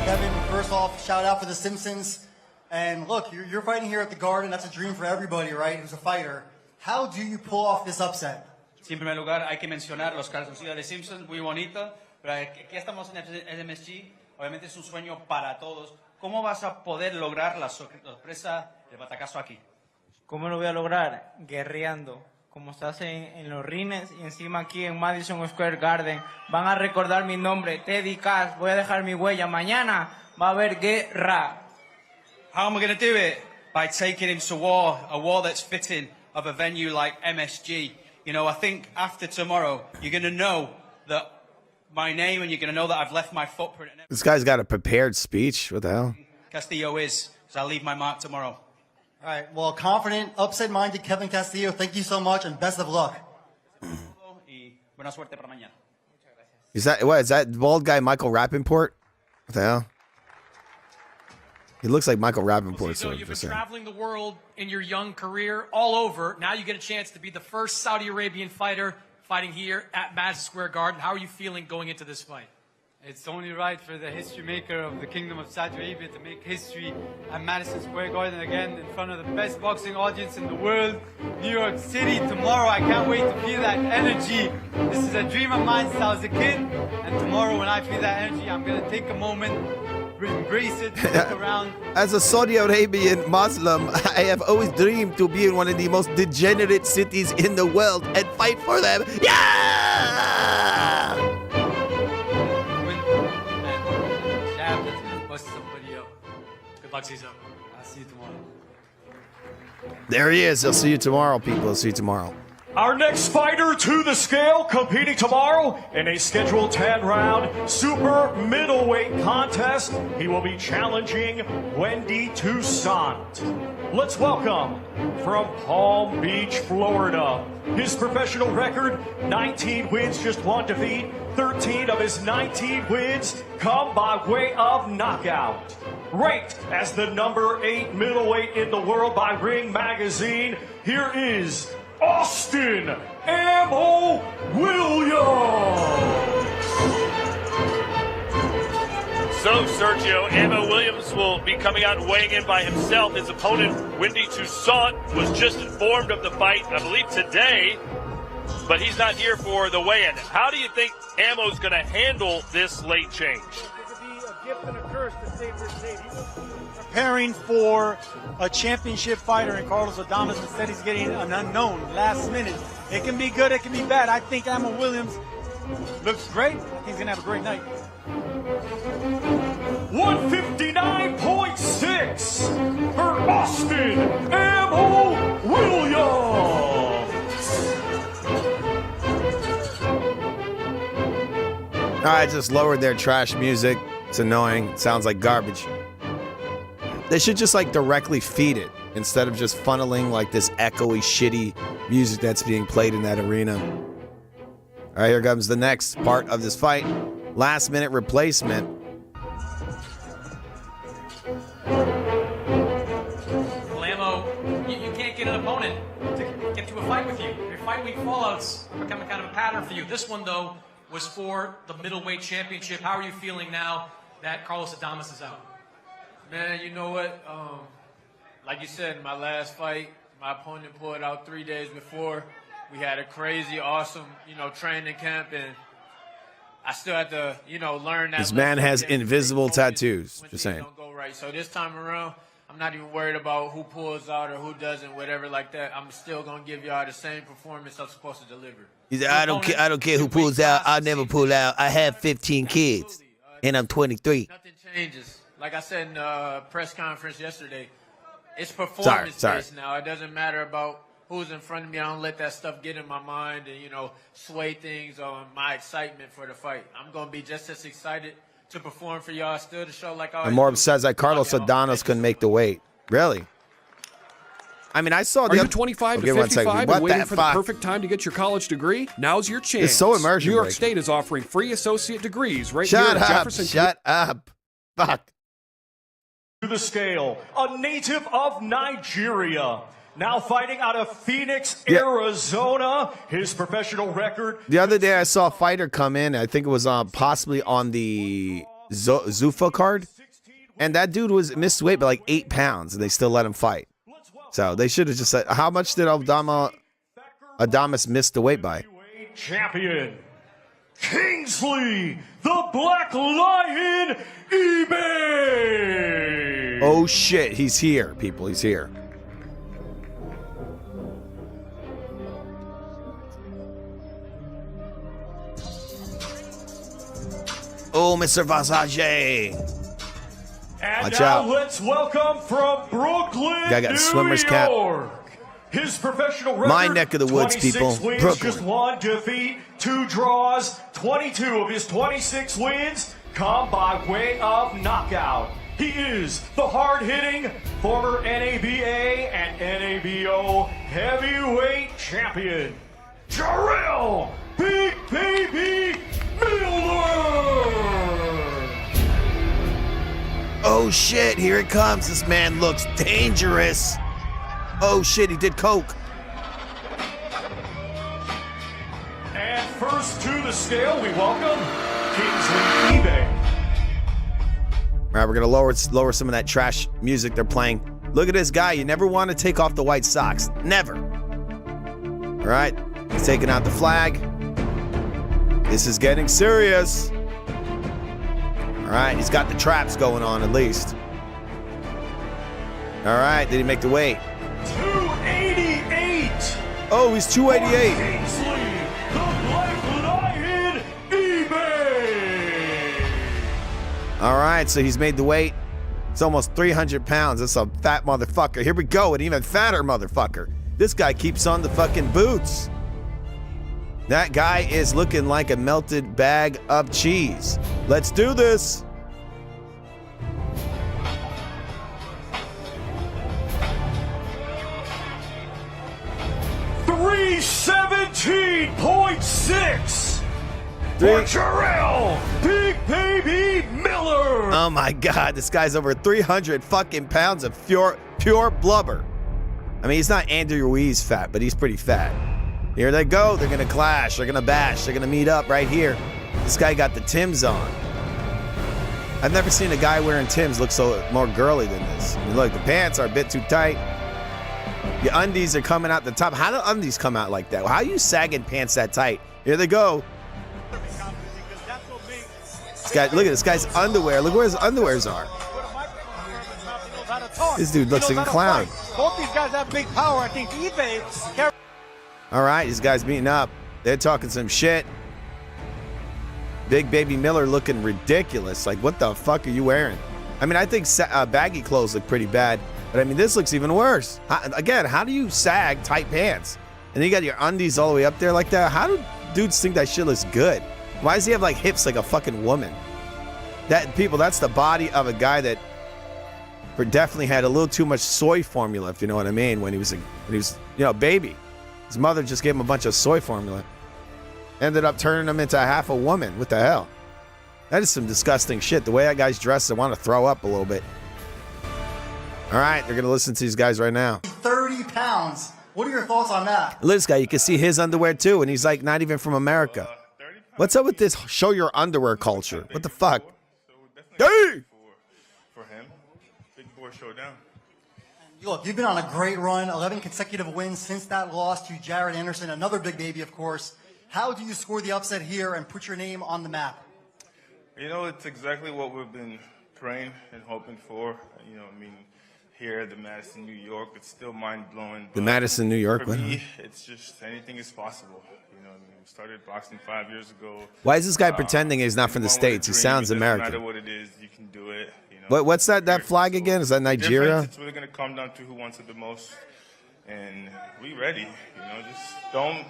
Kevin, first off, shout out for the Simpsons. And look, you're fighting here at the Garden. That's a dream for everybody, right? Who's a fighter. How do you pull off this upset? Sí, en primer lugar, hay que mencionar los calzoncillos de Simpsons, muy bonito. Pero aquí estamos en el MSG. Obviamente es un sueño para todos. ¿Cómo vas a poder lograr la sorpresa del batacazo aquí? ¿Cómo lo voy a lograr? Guerreando. Como se hace en los rines y encima aquí en Madison Square Garden. Van a recordar mi nombre, Teddy Cash. Voy a dejar mi huella. Mañana va a haber guerra. How am I going to do it? By taking him to war, a war that's fitting of a venue like MSG. You know, I think after tomorrow, you're going to know that my name and you're going to know that I've left my footprint. This guy's got a prepared speech. What the hell? Castillo is, so I'll leave my mark tomorrow. All right, well, confident, upset-minded Kevin Castillo, thank you so much and best of luck. Y buena suerte para mañana. Is that bald guy Michael Rappaport? What the hell? He looks like Michael Rappaport. So you've been traveling the world in your young career, all over. Now you get a chance to be the first Saudi Arabian fighter fighting here at Madison Square Garden. How are you feeling going into this fight? It's only right for the history maker of the Kingdom of Saudi Arabia to make history at Madison Square Garden again in front of the best boxing audience in the world, New York City. Tomorrow, I can't wait to feel that energy. This is a dream of mine since I was a kid, and tomorrow when I feel that energy, I'm going to take a moment, embrace it, look around. As a Saudi Arabian Muslim, I have always dreamed to be in one of the most degenerate cities in the world and fight for them. Yeah! Good luck, Cesar. I'll see you tomorrow. There he is. I'll see you tomorrow, people. I'll see you tomorrow. Our next fighter to the scale, competing tomorrow in a scheduled 10-round super middleweight contest. He will be challenging Wendy Toussaint. Let's welcome from Palm Beach, Florida. His professional record, 19 wins, just 1 defeat. 13 of his 19 wins come by way of knockout. Ranked as the number 8 middleweight in the world by Ring Magazine, here is Austin Ammo Williams. So Sergio Ammo Williams will be coming out and weighing in by himself. His opponent, Wendy Toussaint, was just informed of the fight, I believe today, but he's not here for the weigh-in. How do you think Ammo's going to handle this late change? It could be a gift and a curse to save this lady. Preparing for a championship fighter in Carlos Adames. Instead, he's getting an unknown last minute. It can be good, it can be bad. I think Ammo Williams looks great. I think he's going to have a great night. 159.6 for Austin Ammo Williams. I just lowered their trash music. It's annoying. It sounds like garbage. They should just like directly feed it instead of just funneling like this echoey, shitty music that's being played in that arena. All right, here comes the next part of this fight. Last minute replacement. Well, Ammo, you can't get an opponent to get to a fight with you. Your fight week fallouts become a kind of a pattern for you. This one, though, was for the middleweight championship. How are you feeling now that Carlos Adames is out? Man, you know what? Like you said, in my last fight, my opponent pulled out 3 days before. We had a crazy, awesome, training camp, and I still had to, learn that. This man has invisible tattoos. Just saying. Don't go right. So this time around, I'm not even worried about who pulls out or who doesn't, whatever like that. I'm still gonna give y'all the same performance I'm supposed to deliver. He said, I don't care who pulls out. I'll never pull out. I have 15 kids, and I'm 23. Nothing changes. Like I said in the press conference yesterday, it's performance-based now. It doesn't matter about who's in front of me. I don't let that stuff get in my mind and, sway things on my excitement for the fight. I'm going to be just as excited to perform for y'all, still to show like I And Morb says that Carlos Adames couldn't make the weight. Really? I mean, I saw the. Are you 25 to 55 and waiting for the perfect time to get your college degree? Now's your chance. It's so immersion. New York State is offering free associate degrees right Shut here at up, Jefferson. Shut up. Fuck. To the scale, a native of Nigeria, now fighting out of Phoenix, Arizona. His professional record. The other day I saw a fighter come in. I think it was possibly on the Zuffa card, and that dude was missed weight by like 8 pounds, and they still let him fight. So they should have just said, how much did Adames miss the weight by? Champion Kingsley, the Black Lion, eBay. Oh shit, he's here, people. He's here. Oh, Mr. Vasage. And Watch now out. let's welcome from Brooklyn, Guy got a swimmer's cap. His professional record, My neck of the woods, 26 people. wins, Brooklyn. just 1 defeat, 2 draws. 22 of his 26 wins come by way of knockout. He is the hard-hitting former NABA and NABO heavyweight champion, Jarrell Big Baby Miller. Oh shit, here it comes. This man looks dangerous. Oh shit, he did coke. And first to the scale, we welcome Kingsley eBay. All right, we're gonna lower some of that trash music they're playing. Look at this guy. You never want to take off the white socks. Never. All right, he's taking out the flag. This is getting serious. All right, he's got the traps going on at least. All right, did he make the weight? 288. Oh, he's 288. Kingsley, the Black Lion eBay. All right, so he's made the weight. It's almost 300 pounds. That's a fat motherfucker. Here we go, an even fatter motherfucker. This guy keeps on the fucking boots. That guy is looking like a melted bag of cheese. Let's do this. $317.6 for Jarrell Big Baby Miller. Oh my God, this guy's over 300 fucking pounds of pure blubber. I mean, he's not Andy Ruiz fat, but he's pretty fat. Here they go. They're gonna clash. They're gonna bash. They're gonna meet up right here. This guy got the Timbs on. I've never seen a guy wearing Timbs look so more girly than this. I mean, look, the pants are a bit too tight. The undies are coming out the top. How do undies come out like that? How are you sagging pants that tight? Here they go. This guy, look at this guy's underwear. Look where his underwears are. This dude looks like a clown. Both these guys have big power. I think eBay. All right, these guys meeting up. They're talking some shit. Big Baby Miller looking ridiculous. Like, what the fuck are you wearing? I mean, I think baggy clothes look pretty bad, but I mean, this looks even worse. Again, how do you sag tight pants? And then you got your undies all the way up there like that? How do dudes think that shit looks good? Why does he have like hips like a fucking woman? That's the body of a guy that definitely had a little too much soy formula, if you know what I mean, when he was a baby. His mother just gave him a bunch of soy formula. Ended up turning him into half a woman. What the hell? That is some disgusting shit. The way that guy's dressed, I want to throw up a little bit. All right, they're going to listen to these guys right now. 30 pounds. What are your thoughts on that? Look at this guy. You can see his underwear too, and he's like not even from America. What's up with this show your underwear culture? What the fuck? Hey! For him, big boy showdown. Look, you've been on a great run, 11 consecutive wins since that loss to Jared Anderson, another big baby, of course. How do you score the upset here and put your name on the map? You know, it's exactly what we've been praying and hoping for. You know, I mean, here, the Madison, New York, it's still mind-blowing. The Madison, New York. For me, it's just anything is possible. You know, I mean, we started boxing 5 years ago. Why is this guy pretending he's not from the States? He sounds American. No matter what it is, you can do it. You know, What's that flag again? Is that Nigeria? It's really going to come down to who wants it the most. And we ready, you know, just don't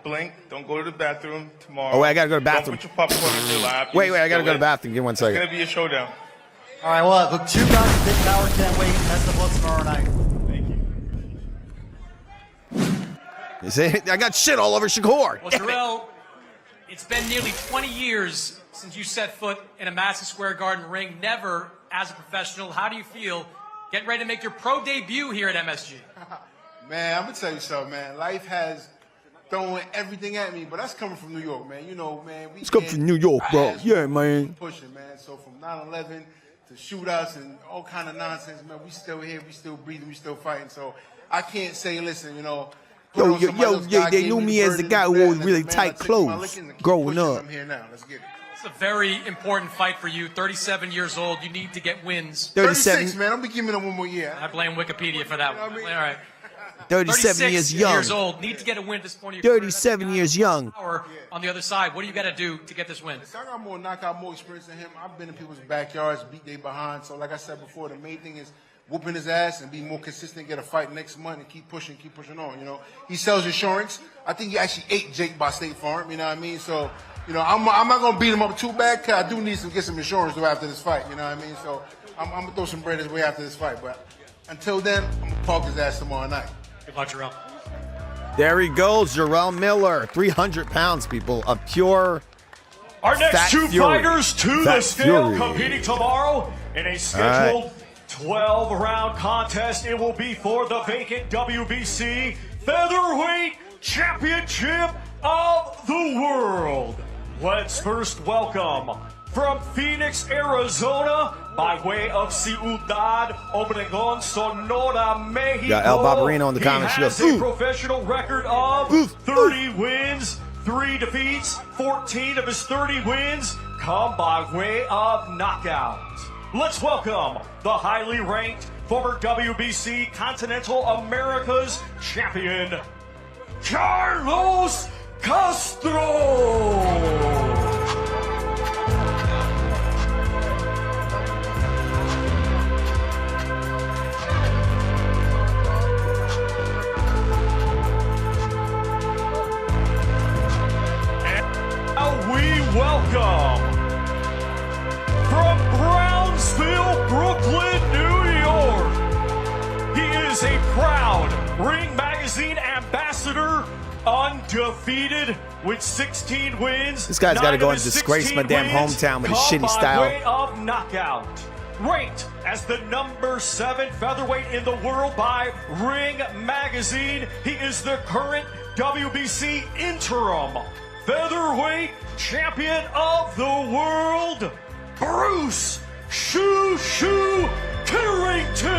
blink, don't go to the bathroom tomorrow. Oh, wait, I gotta go to the bathroom. Don't put your popcorn in your lap. Wait, I gotta go to the bathroom. Give me 1 second. It's gonna be a showdown. All right, well, look, 2 guys with big power, can't wait. That's the book tomorrow night. You see, I got shit all over Shakur. Well, Jarrell, it's been nearly 20 years since you set foot in a Madison Square Garden ring, never as a professional. How do you feel getting ready to make your pro debut here at MSG? Man, I'm gonna tell you something, man. Life has throwing everything at me, but that's coming from New York, man. You know, man. Let's go from New York, bro. Yeah, man. Pushing, man. So from 9/11 to shootouts and all kind of nonsense, man. We still here, we still breathing, we still fighting. So I can't say, listen, you know. They knew me as the guy who wore really tight clothes growing up. I'm here now. Let's get it. It's a very important fight for you. 37 years old. You need to get wins. 36, man. I'm gonna give me one more year. I blame Wikipedia for that one. All right. 37 years young. Years old. Need to get a win at this point of your 37 years young. On the other side, what do you got to do to get this win? I got more knockout, more experience than him. I've been in people's backyards, beat they behind. So like I said before, the main thing is whooping his ass and be more consistent, get a fight next month, and keep pushing on. You know, he sells insurance. I think he actually ate Jake by State Farm. You know what I mean? So, you know, I'm not gonna beat him up too bad, cause I do need to get some insurance though after this fight. You know what I mean? So I'm gonna throw some bread his way after this fight. But until then, I'm gonna park his ass tomorrow night. Good luck, Jarrell. There he goes, Jarrell Miller, 300 pounds, people, of pure. Our next two fighters to the scale fury. competing tomorrow in a scheduled 12-round contest. It will be for the vacant WBC Featherweight Championship of the World. Let's first welcome from Phoenix, Arizona, by way of Ciudad Obregón, Sonora, Mexico. Got El Barbarino in the comments. He has a professional record of 30 wins, 3 defeats. 14 of his 30 wins come by way of knockout. Let's welcome the highly ranked former WBC Continental Americas champion, Carlos Castro. Welcome from Brownsville, Brooklyn, New York. He is a proud Ring Magazine ambassador, undefeated with 16 wins. This guy's got to go and disgrace my damn hometown with his shitty style. Way of knockout. Ranked as the #7 featherweight in the world by Ring Magazine, he is the current WBC interim featherweight champion of the world, Bruce Shoo Shoo Carrington.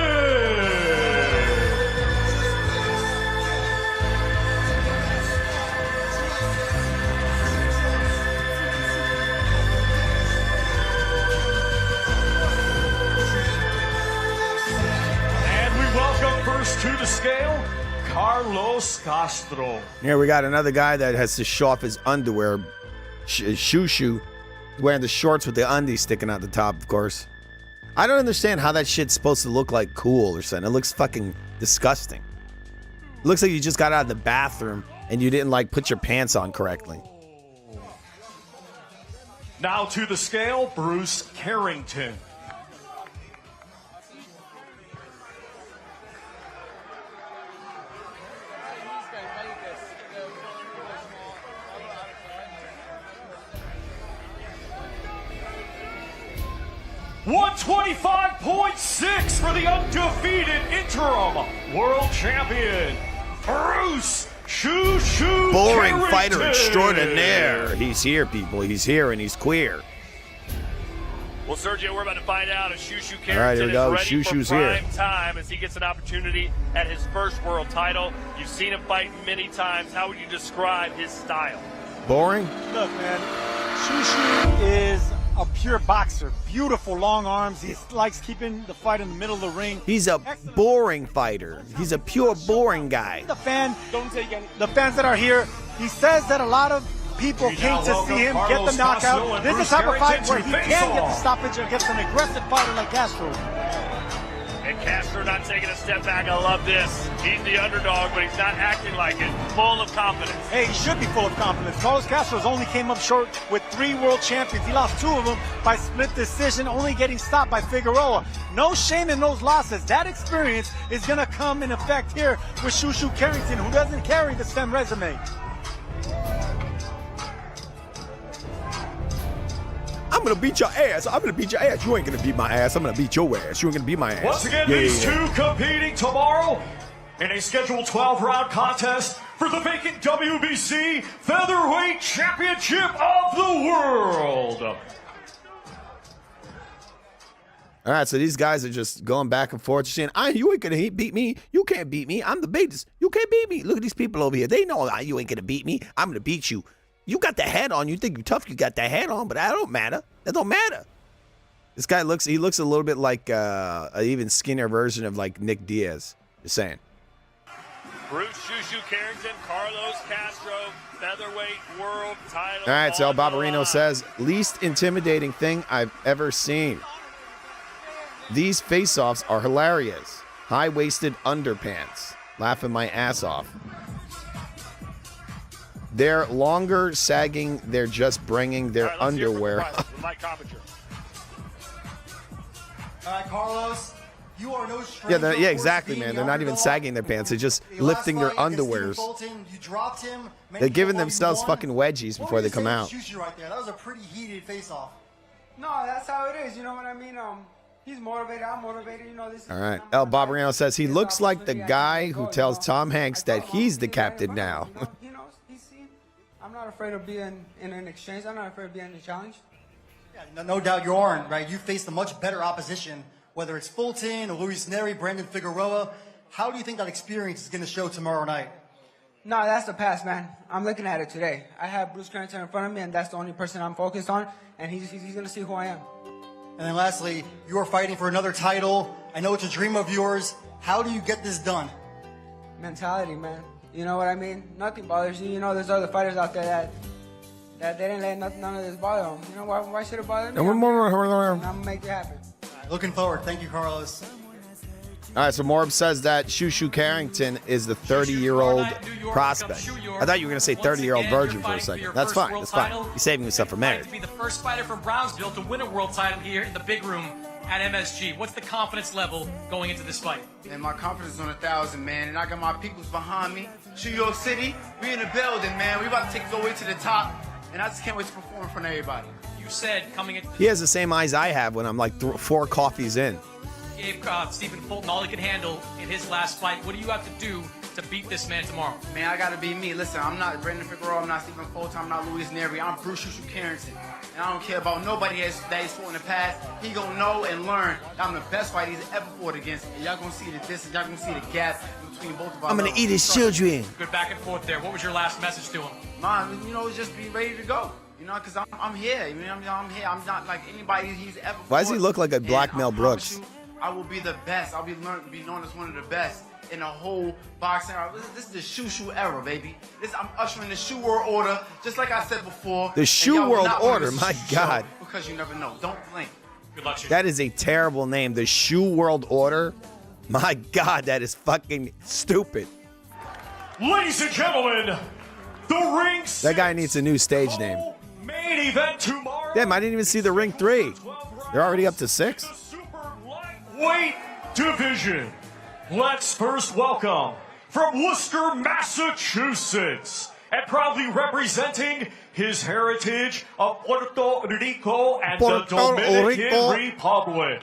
And we welcome first to the scale, Carlos Castro. Here we got another guy that has to show off his underwear. Shoo wearing the shorts with the undies sticking out the top, of course. I don't understand how that shit's supposed to look like cool or something. It looks fucking disgusting. It looks like you just got out of the bathroom and you didn't like put your pants on correctly. Now to the scale, Bruce Carrington. $125.6 for the undefeated interim world champion, Bruce Shoo Shoo Boring Carrington. fighter extraordinaire. He's here, people. He's here and he's queer. Well, Sergio, we're about to find out if Shoo Shoo All right, here Carrington we go. is ready Shoo-Shoo's for here. prime time as he gets an opportunity at his first world title. You've seen him fight many times. How would you describe his style? Boring? Look, man, Shoo Shoo is a pure boxer. Beautiful long arms. He likes keeping the fight in the middle of the ring. He's a boring fighter. He's a pure boring guy. The fans that are here, he says that a lot of people came to see him get the knockout. This is the type of fight where he can get the stoppage against an aggressive fighter like Castro. And Castro not taking a step back. I love this. He's the underdog, but he's not acting like it. Full of confidence. Hey, he should be full of confidence. Carlos Castro's only came up short with 3 world champions. He lost 2 of them by split decision, only getting stopped by Figueroa. No shame in those losses. That experience is going to come in effect here with Shoo Shoo Carrington, who doesn't carry the STEM resume. I'm gonna beat your ass. I'm gonna beat your ass. You ain't gonna beat my ass. I'm gonna beat your ass. You ain't gonna beat my ass. Once again, these two competing tomorrow in a scheduled 12-round contest for the vacant WBC Featherweight Championship of the World. All right, so these guys are just going back and forth, saying, you ain't gonna beat me. You can't beat me. I'm the biggest. You can't beat me. Look at these people over here. They know you ain't gonna beat me. I'm gonna beat you. You got the head on. You think you're tough. You got the head on, but that don't matter. That don't matter. This guy looks a little bit like an even skinnier version of like Nick Diaz. Just saying. Bruce Shushu Carrington, Carlos Castro, featherweight world title. All right, so El Barbarino says, least intimidating thing I've ever seen. These face-offs are hilarious. High-waisted underpants. Laughing my ass off. They're longer, sagging. They're just bringing their underwear. All right, Carlos, you are no stranger. Yeah, exactly, man. They're not even sagging their pants. They're just lifting their underwears. You dropped him. They're giving themselves fucking wedgies before they come out. Right there. That was a pretty heated face-off. No, that's how it is. You know what I mean? He's motivated. I'm motivated. You know this. All right. El Barbarino says he looks like the guy who tells Tom Hanks that he's the captain now. He knows. He's seen. I'm not afraid of being in an exchange. I'm not afraid of being in a challenge. Yeah, no doubt you aren't, right? You faced a much better opposition, whether it's Fulton, or Luis Neri, Brandon Figueroa. How do you think that experience is going to show tomorrow night? No, that's the past, man. I'm looking at it today. I have Bruce Carrington in front of me, and that's the only person I'm focused on, and he's going to see who I am. And then lastly, you are fighting for another title. I know it's a dream of yours. How do you get this done? Mentality, man. You know what I mean? Nothing bothers you. You know, there's other fighters out there that they didn't let none of this bother them. You know, why should it bother me? I'm going to make it happen. Looking forward. Thank you, Carlos. All right, so Morb says that Shushu Carrington is the 30-year-old prospect. I thought you were going to say 30-year-old virgin for a second. That's fine. That's fine. He's saving himself for marriage. To be the first fighter from Brownsville to win a world title here in the big room at MSG. What's the confidence level going into this fight? And my confidence is on 1,000, man. And I got my peoples behind me. New York City, we in the building, man. We about to take it all the way to the top. And I just can't wait to perform in front of everybody. You said coming in. He has the same eyes I have when I'm like 4 coffees in. Gave Stephen Fulton all he could handle in his last fight. What do you have to do to beat this man tomorrow? Man, I gotta be me. Listen, I'm not Brandon Figueroa, I'm not Stephen Fulton, I'm not Luis Neri, I'm Bruce Shushu Carrington. And I don't care about nobody that he's fought in the past. He gonna know and learn that I'm the best fighter he's ever fought against. And y'all gonna see the distance, y'all gonna see the gap between both of us. I'm gonna eat his children. Good back and forth there. What was your last message to him? Man, you know, just be ready to go. You know, because I'm here. You know, I'm here. I'm not like anybody he's ever fought. Why does he look like a black Mel Brooks? I will be the best. I'll be known as one of the best in the whole boxing. This is the Shushu era, baby. I'm ushering the shoe world order, just like I said before. The shoe world order, my God. Because you never know. Don't blink. Good luck, that is a terrible name. The shoe world order. My God, that is fucking stupid. Ladies and gentlemen, the ring. That guy needs a new stage name. Main event tomorrow. Damn, I didn't even see the ring 3. They're already up to 6. Weight division. Let's first welcome from Worcester, Massachusetts, and proudly representing his heritage of Puerto Rico and the Dominican Republic.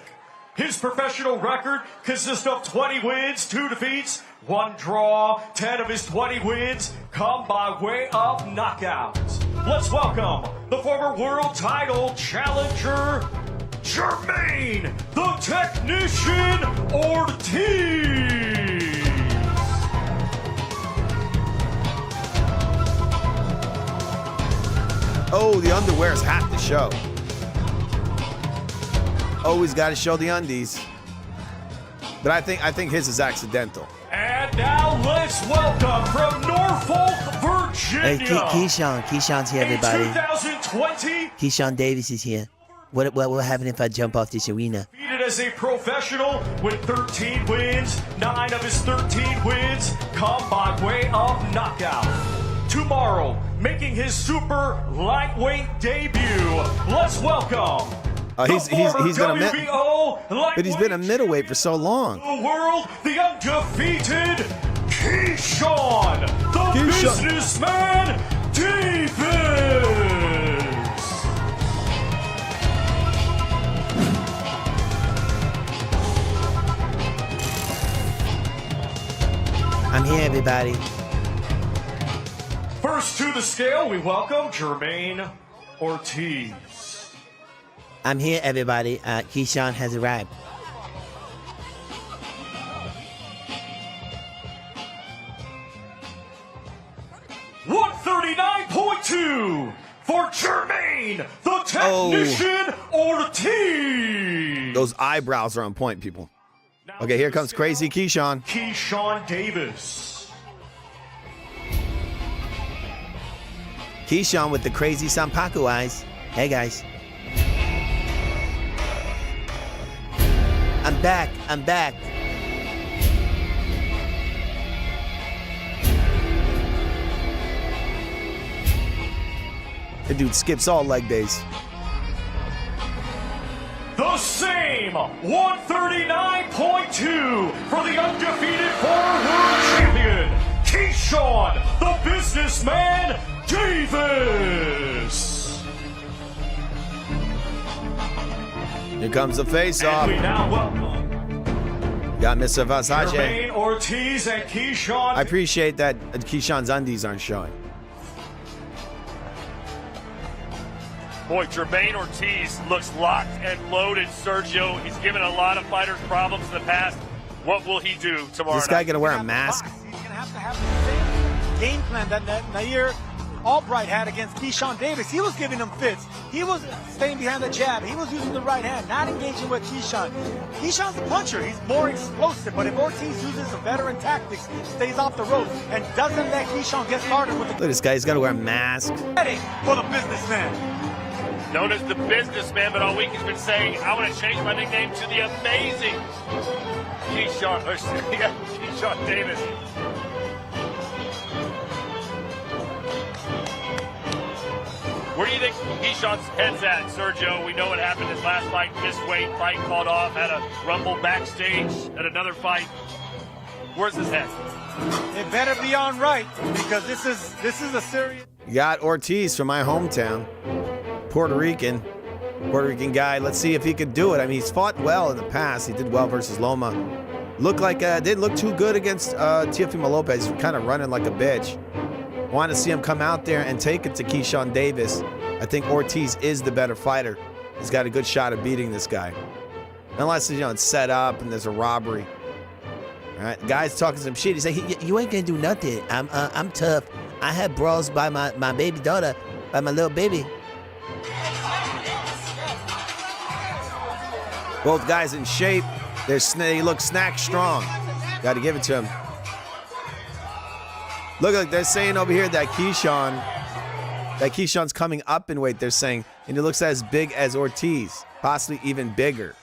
His professional record consists of 20 wins, 2 defeats, 1 draw. 10 of his 20 wins come by way of knockout. Let's welcome the former world title challenger, Jermaine, the Technician Ortiz. Oh, the underwear's half the show. Always got to show the undies. But I think his is accidental. And now let's welcome from Norfolk, Virginia. Hey, Keyshawn's here, everybody. 2020. Keyshawn Davis is here. What will happen if I jump off this arena? Defeated as a professional with 13 wins. 9 of his 13 wins come by way of knockout. Tomorrow, making his super lightweight debut, let's welcome. He's gonna but he's been a middleweight for so long. The world, the undefeated Keyshawn, the businessman Davis. I'm here, everybody. First to the scale, we welcome Jermaine Ortiz. I'm here, everybody. Keyshawn has arrived. $139.2 for Jermaine, the Technician Ortiz. Those eyebrows are on point, people. Okay, here comes crazy Keyshawn. Keyshawn Davis. Keyshawn with the crazy Sampaku eyes. Hey, guys. I'm back. I'm back. The dude skips all leg days. The same 139.2 for the undefeated former world champion, Keyshawn, the businessman, Davis. Here comes the face-off. We now welcome Got Mr. Versace. Jermaine Ortiz and Keyshawn. I appreciate that Keyshawn's undies aren't showing. Boy, Jermaine Ortiz looks locked and loaded, Sergio. He's given a lot of fighters problems in the past. What will he do tomorrow Is this guy night? going to wear a mask? He's going to have the same game plan that Nair Albright had against Keyshawn Davis. He was giving him fits. He was staying behind the jab. He was using the right hand, not engaging with Keyshawn. Keyshawn's a puncher. He's more explosive. But if Ortiz uses the veteran tactics, stays off the rope, and doesn't let Keyshawn get started with the Look at this guy. He's got to wear a mask. headache for the businessman. Known as the businessman, but all week he's been saying, I want to change my nickname to the amazing Keyshawn Davis. Where do you think Keyshawn's head's at, Sergio? We know what happened his last fight, missed weight, fight called off, had a rumble backstage at another fight. Where's his head? It better be on right, because this is a serious. You got Ortiz from my hometown. Puerto Rican guy. Let's see if he could do it. I mean, he's fought well in the past. He did well versus Loma. Looked like didn't look too good against Teofimo Lopez. Kind of running like a bitch. Want to see him come out there and take it to Keyshawn Davis. I think Ortiz is the better fighter. He's got a good shot of beating this guy, unless it's set up and there's a robbery. All right, guy's talking some shit. He's like, You ain't gonna do nothing. I'm tough. I had brawls by my baby daughter, by my little baby. Both guys in shape. They look snack strong. Got to give it to him. Look, like they're saying over here that Keyshawn's coming up in weight. They're saying, and he looks as big as Ortiz, possibly even bigger.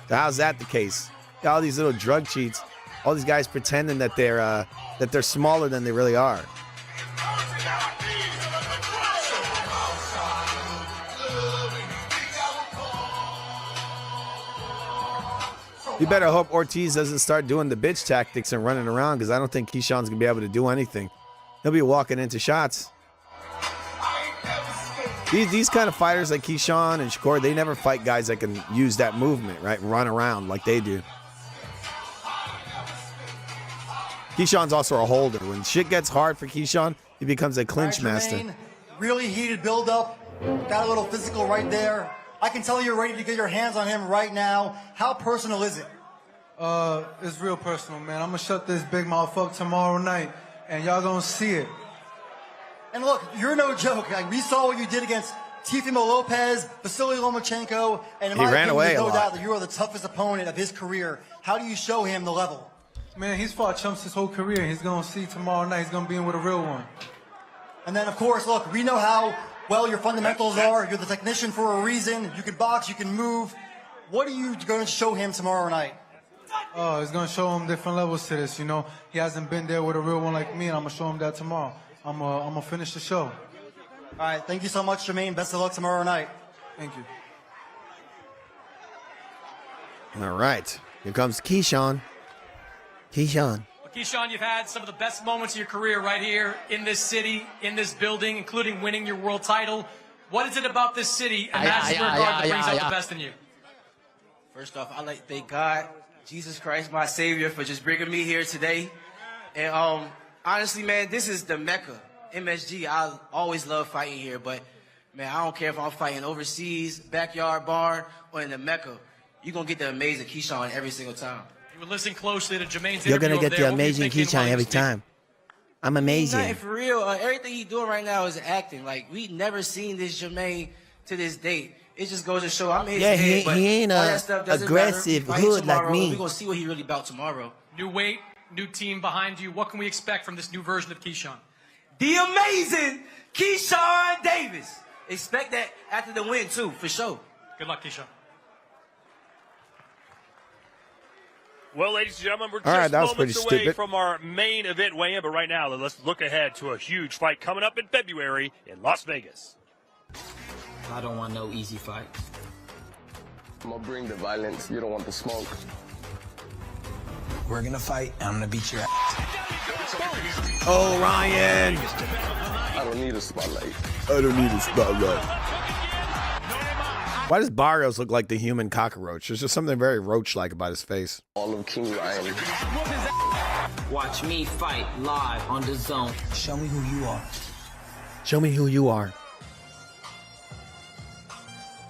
So how's that the case? Got all these little drug cheats. All these guys pretending that they're smaller than they really are. You better hope Ortiz doesn't start doing the bitch tactics and running around, because I don't think Keyshawn's going to be able to do anything. He'll be walking into shots. These kind of fighters like Keyshawn and Shakur, they never fight guys that can use that movement, right? Run around like they do. Keyshawn's also a holder. When shit gets hard for Keyshawn, he becomes a clinch master. Really heated build-up. Got a little physical right there. I can tell you're ready to get your hands on him right now. How personal is it? It's real personal, man. I'm gonna shut this big mouth up tomorrow night, and y'all gonna see it. And look, you're no joke. Like, we saw what you did against Teofimo Lopez, Vasily Lomachenko, and in my opinion, there's no doubt that you are the toughest opponent of his career. How do you show him the level? Man, he's fought chumps his whole career. He's gonna see tomorrow night. He's gonna be in with a real one. And then, of course, look, we know how well your fundamentals are. You're the technician for a reason. You can box, you can move. What are you going to show him tomorrow night? Oh, he's going to show him different levels to this, you know. He hasn't been there with a real one like me, and I'm going to show him that tomorrow. I'm going to finish the show. All right, thank you so much, Jermaine. Best of luck tomorrow night. Thank you. All right, here comes Keyshawn. Keyshawn. Well, Keyshawn, you've had some of the best moments of your career right here in this city, in this building, including winning your world title. What is it about this city and Madison Square Garden that brings out the best in you? First off, I'd like to thank God, Jesus Christ, my Savior, for just bringing me here today. And honestly, man, this is the Mecca. MSG, I always love fighting here, but man, I don't care if I'm fighting overseas, backyard barn, or in the Mecca. You're going to get the amazing Keyshawn every single time. You were listening closely to Jermaine's You're interview gonna get over the there. What were you amazing thinking while Keyshawn you every were speaking? time. I'm Nothing amazing. for real. Everything he's doing right now is acting. Like, we never seen this Jermaine to this date. It just goes to show I'm in his Yeah, head, but he ain't all that stuff doesn't aggressive matter. We fight hood like tomorrow, me. We're going to see what he really about tomorrow. New weight, new team behind you. What can we expect from this new version of Keyshawn? The amazing Keyshawn Davis. Expect that after the win, too, for sure. Good luck, Keyshawn. Well, ladies and gentlemen, we're All right, just that was pretty moments away stupid. from our main event weigh-in, but right now, let's look ahead to a huge fight coming up in February in Las Vegas. I don't want no easy fight. I'm gonna bring the violence. You don't want the smoke. We're gonna fight, and I'm gonna beat your ass. Oh, Ryan. I don't need a spotlight. I don't need a spotlight. Why does Barrios look like the human cockroach? There's just something very roach-like about his face. All of King Ryan. Watch me fight live on the zone. Show me who you are. Show me who you are.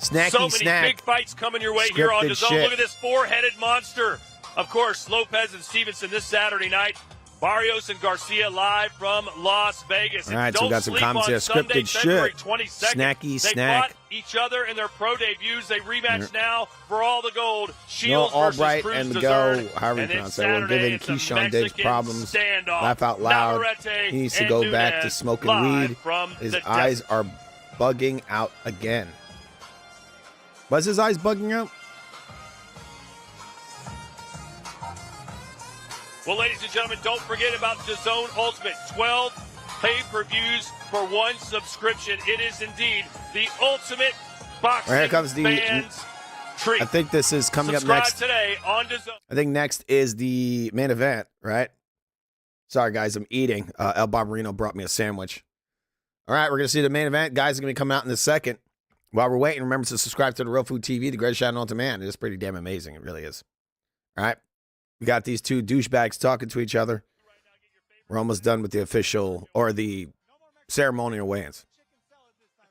Snacky So many snack. big fights coming your way here on Scripted DAZN. shit. Look at this four-headed monster. Of course, Lopez and Stevenson this Saturday night. Barrios and Garcia live from Las Vegas. All right, so Don't we got some sleep comments on here. Sunday, Scripted February shit. 22nd. Snacky they snack. fought each other in their pro debuts. They rematch Yeah. now for all the gold. No, Shields versus Albright Cruz and Dessert. Miguel, however you And then pronounce that. We're Saturday, giving it's a Keyshawn Davis Mexican problems. standoff. Laugh out loud. Navarrete He needs to and go back to Nunez smoking live weed. from His the eyes desert. are bugging out again. Was his eyes bugging out? Well, ladies and gentlemen, don't forget about DAZN Ultimate. 12 pay-per-views for one subscription. It is indeed the ultimate boxing Well, here comes the- fans treat. I think this is coming Subscribe up next. today on DAZN. I think next is the main event, right? Sorry, guys, I'm eating. El Barbarino brought me a sandwich. All right, we're going to see the main event. Guys are going to be coming out in a second. While we're waiting, remember to subscribe to the Real Food TV, the greatest channel on demand. It is pretty damn amazing. It really is. All right. We got these two douchebags talking to each other. We're almost done with the official or the ceremonial weigh-ins.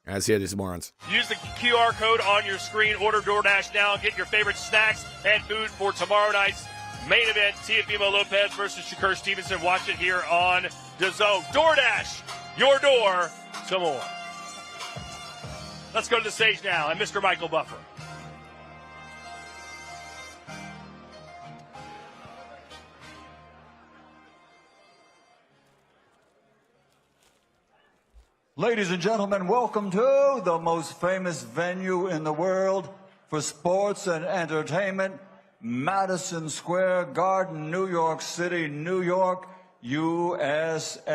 Let's hear these morons. Use the QR code on your screen. Order DoorDash now and get your favorite snacks and food for tomorrow night's main event. Teofimo Lopez versus Shakur Stevenson. Watch it here on DAZN. DoorDash, your door to more. Let's go to the stage now and Mr. Michael Buffer. Ladies and gentlemen, welcome to the most famous venue in the world for sports and entertainment, Madison Square Garden, New York City, New York, USA.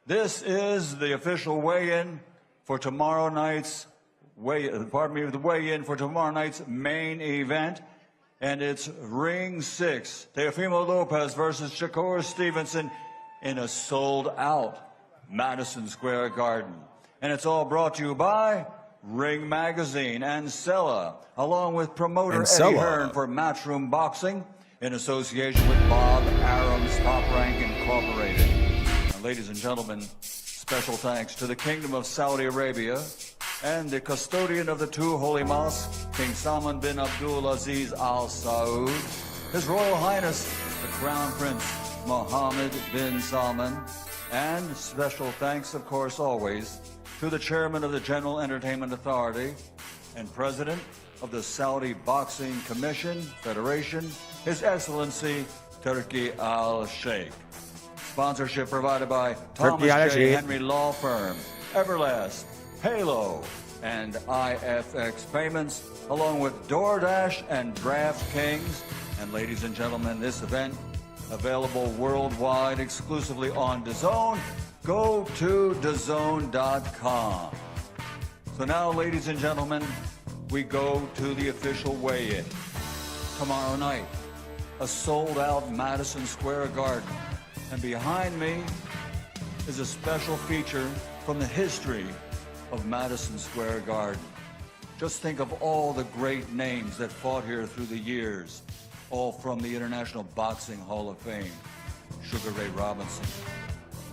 This is the official weigh-in for tomorrow night's the weigh-in for tomorrow night's main event, and it's Ring 6, Teofimo Lopez versus Shakur Stevenson in a sold-out Madison Square Garden. And it's all brought to you by Ring Magazine and Sella, along with promoter Eddie Hearn for Matchroom Boxing, in association with Bob Arum's Top Rank Incorporated. And ladies and gentlemen, special thanks to the Kingdom of Saudi Arabia and the custodian of the two holy mosques, King Salman bin Abdul Aziz Al Saud, His Royal Highness, the Crown Prince Mohammed bin Salman, and special thanks, of course, always, to the chairman of the General Entertainment Authority and president of the Saudi Boxing Commission Federation, His Excellency Turki Al-Sheikh. Sponsorship provided by Thomas J. Henry Law Firm, Everlast, Halo, and IFX Payments, along with DoorDash and DraftKings. And ladies and gentlemen, this event available worldwide exclusively on DAZN. Go to DAZN.com. So now, ladies and gentlemen, we go to the official weigh-in. Tomorrow night, a sold-out Madison Square Garden. And behind me is a special feature from the history of Madison Square Garden. Just think of all the great names that fought here through the years, all from the International Boxing Hall of Fame. Sugar Ray Robinson,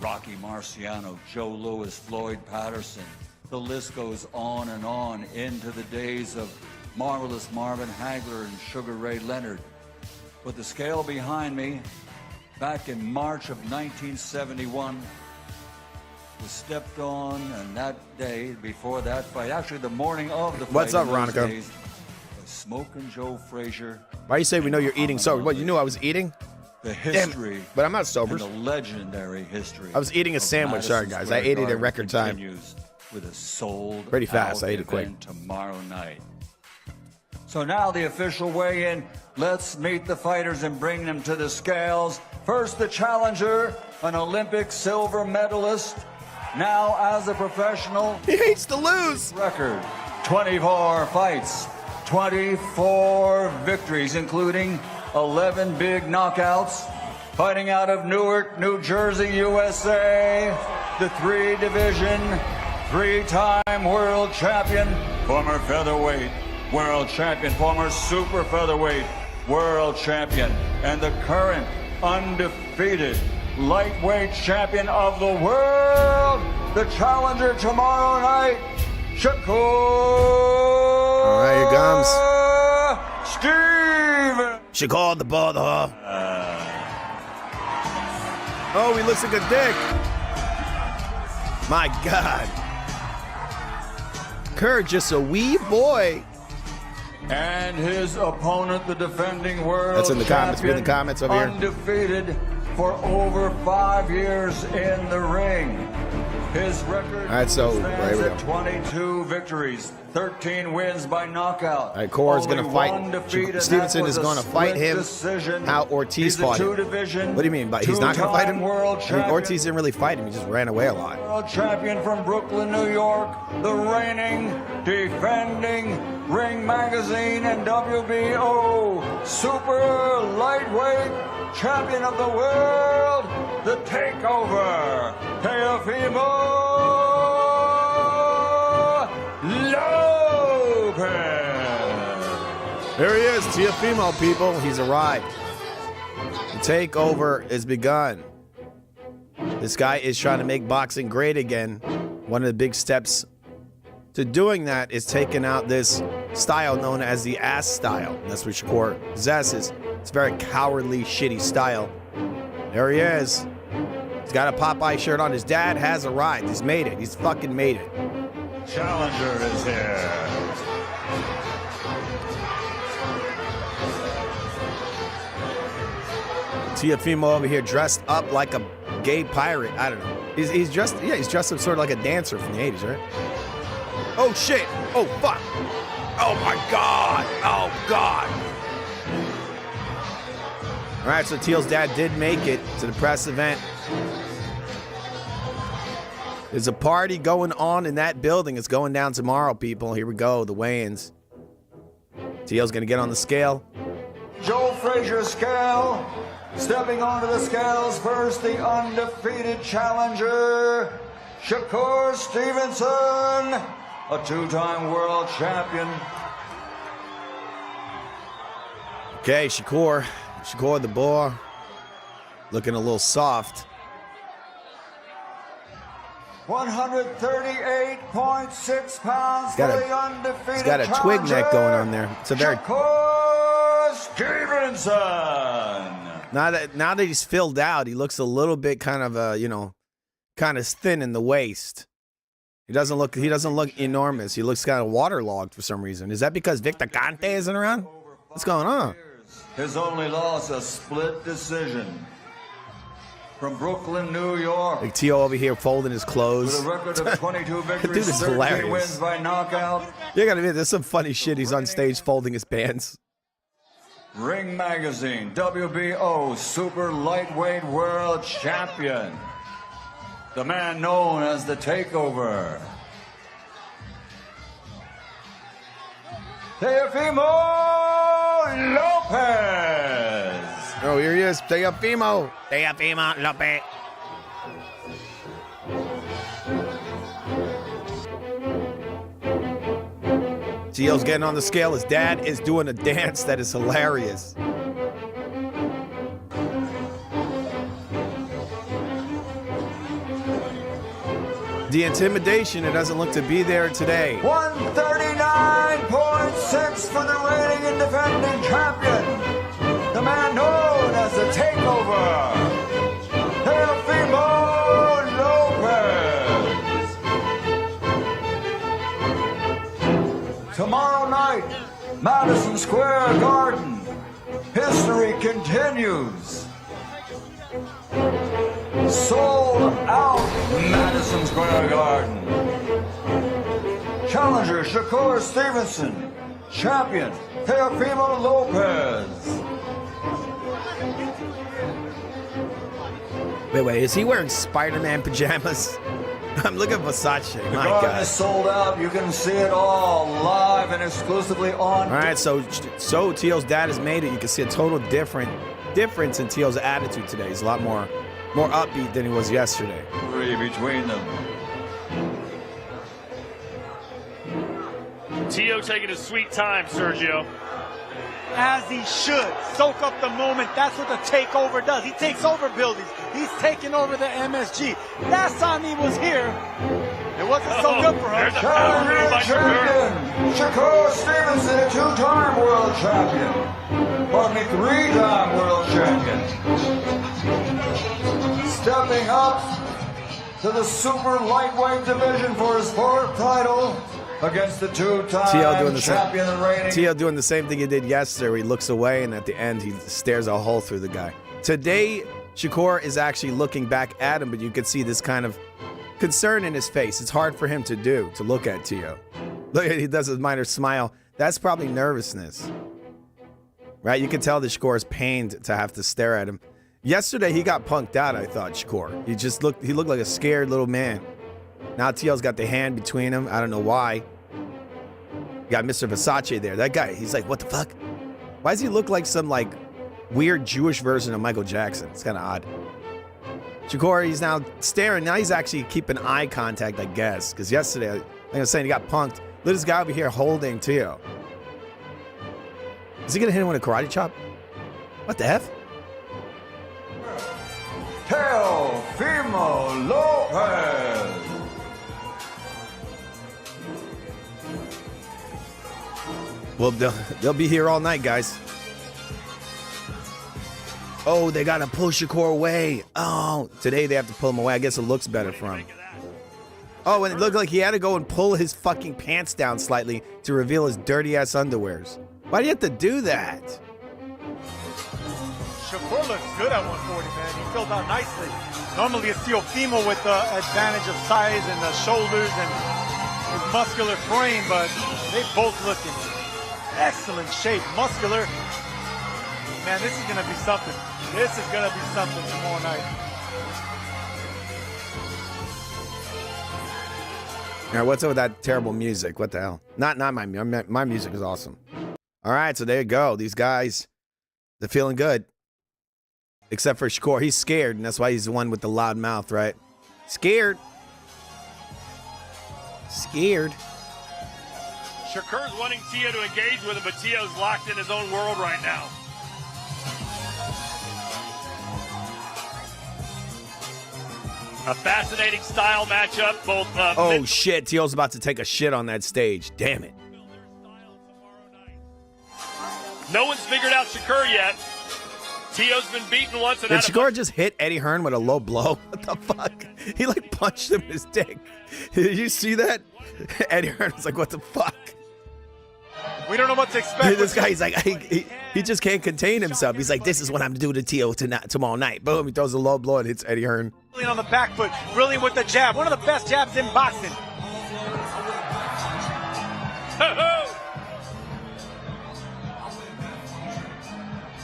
Rocky Marciano, Joe Louis, Floyd Patterson. The list goes on and on into the days of marvelous Marvin Hagler and Sugar Ray Leonard. But the scale behind me, back in March of 1971, was stepped on, and that day, before that fight, actually the morning of the fight. What's up, in those Veronica? days, was Smokin' Joe Frazier. Why you say we know you're eating sober? What, you knew I was eating? The history, but I'm not sober. And the legendary history. I was eating a sandwich. Sorry, guys. I ate it in record time. With a sold pretty fast. I ate it quick. Tomorrow night. So now the official weigh-in. Let's meet the fighters and bring them to the scales. First, the challenger, an Olympic silver medalist. Now, as a professional, he hates to lose. Record: 24 fights, 24 victories, including 11 big knockouts. Fighting out of Newark, New Jersey, USA, the 3-division, 3-time world champion, former featherweight world champion, former super featherweight world champion, and the current undefeated lightweight champion of the world, the challenger tomorrow night, Shakur. All right, here comes Stevenson. Shakur the brother. Oh, he looks like a dick. My God. Kerr, just a wee boy. And his opponent, the defending world That's in the comments. Be in the champion, comments over here. undefeated for over 5 years in the ring. His record All right, so stands right, at 22 victories, 13 wins by knockout. All right, Kerr is going to Only fight. one defeat, and Stevenson that was is a going to fight split him decision. how Ortiz He's a fought him. two-division, What do you mean? But he's not going to fight him? two-time world I mean, champion. Ortiz didn't really fight him. He just ran away a lot. World champion from Brooklyn, New York, the reigning, defending Ring Magazine and WBO super lightweight champion of the world, the Takeover, Teofimo Lopez. Here he is, Teofimo, people. He's arrived. The takeover has begun. This guy is trying to make boxing great again. One of the big steps to doing that is taking out this style known as the ass style. That's what Shakur possesses. It's a very cowardly, shitty style. There he is. He's got a Popeye shirt on. His dad has arrived. He's made it. He's fucking made it. Challenger is here. Teofimo over here dressed up like a gay pirate. I don't know. He's dressed up sort of like a dancer from the 80s, right? Oh shit! Oh fuck! Oh my God! Oh God! All right, so Teal's dad did make it to the press event. There's a party going on in that building. It's going down tomorrow, people. Here we go, the weigh-ins. Teal's gonna get on the scale. Joe Frazier scale. Stepping onto the scales first, the undefeated challenger, Shakur Stevenson, a 2-time world champion. Okay, Shakur the boy, looking a little soft. 138.6 pounds for the undefeated He's got a twig neck going on there. It's a very Shakur Stevenson. Now that he's filled out, he looks a little bit kind of kind of thin in the waist. He doesn't look enormous. He looks kind of waterlogged for some reason. Is that because Victor Conte isn't around? What's going on? His only loss, a split decision. From Brooklyn, New York. Like Tio over here folding his clothes. With a record of 22 victories, Dude, it's 13 hilarious. wins by knockout. You gotta admit, there's some funny shit. He's on stage folding his pants. Ring Magazine, WBO Super Lightweight World Champion. The man known as the Takeover. Teofimo Lopez. Oh, here he is, Teofimo Lopez. Gio's getting on the scale. His dad is doing a dance that is hilarious. The intimidation, it doesn't look to be there today. 139.6 for the reigning and defending champion, the man known as the Takeover, Teofimo Lopez. Tomorrow night, Madison Square Garden, history continues. Sold out Madison Square Garden. Challenger Shakur Stevenson. Champion Teofimo Lopez. Wait, is he wearing Spider-Man pajamas? I'm looking at Versace. The My garden God. is sold out. You can see it all live and exclusively on. All right, so Teo's dad has made it. You can see a total difference in Teo's attitude today. He's a lot more upbeat than he was yesterday. Three between them. Teo taking his sweet time, Sergio. As he should. Soak up the moment. That's what the takeover does. He takes over buildings. He's taking over the MSG. Last time he was here, it wasn't so good for him. Challenger champion, Shakur Stevenson, a two-time world champion. Pardon me, three-time world champion. Stepping up to the super lightweight division for his fourth title against the two-time champion and reigning. Teo doing the same thing he did yesterday, where he looks away and at the end he stares a hole through the guy. Today, Shakur is actually looking back at him, but you can see this kind of concern in his face. It's hard for him to look at Teo. Look at he does his minor smile. That's probably nervousness. Right? You can tell that Shakur is pained to have to stare at him. Yesterday he got punked out, I thought, Shakur. He looked like a scared little man. Now Teo's got the hand between him. I don't know why. You got Mr. Versace there. That guy, he's like, what the fuck? Why does he look like some like weird Jewish version of Michael Jackson? It's kind of odd. Shakur, he's now staring. Now he's actually keeping eye contact, I guess. Because yesterday, like I was saying, he got punked. Look at this guy over here holding Teo. Is he going to hit him with a karate chop? What the F? Teofimo Lopez. Well, they'll be here all night, guys. Oh, they got to pull Shakur away. Oh, today they have to pull him away. I guess it looks better for him. Oh, and it looked like he had to go and pull his fucking pants down slightly to reveal his dirty-ass underwears. Why do you have to do that? Shakur looks good at 140, man. He filled out nicely. Normally it's Teofimo with the advantage of size and the shoulders and his muscular frame, but they both look in excellent shape. Muscular. Man, this is going to be something. This is going to be something tomorrow night. Now, what's up with that terrible music? What the hell? Not my music is awesome. All right, so there you go. These guys, they're feeling good. Except for Shakur. He's scared, and that's why he's the one with the loud mouth, right? Scared. Scared. Shakur's wanting Teo to engage with him, but Teo's locked in his own world right now. A fascinating style matchup. Both. Oh, shit. Teo's about to take a shit on that stage. Damn it. No one's figured out Shakur yet. Teo's been beaten once. Did Shakur just hit Eddie Hearn with a low blow? What the fuck? He like punched him in his dick. Did you see that? Eddie Hearn was like, what the fuck? We don't know what to expect. This guy, he's like, he just can't contain himself. He's like, this is what I'm going to do to Teo tomorrow night. Boom, he throws a low blow and hits Eddie Hearn. On the back foot, brilliant with the jab. One of the best jabs in boxing.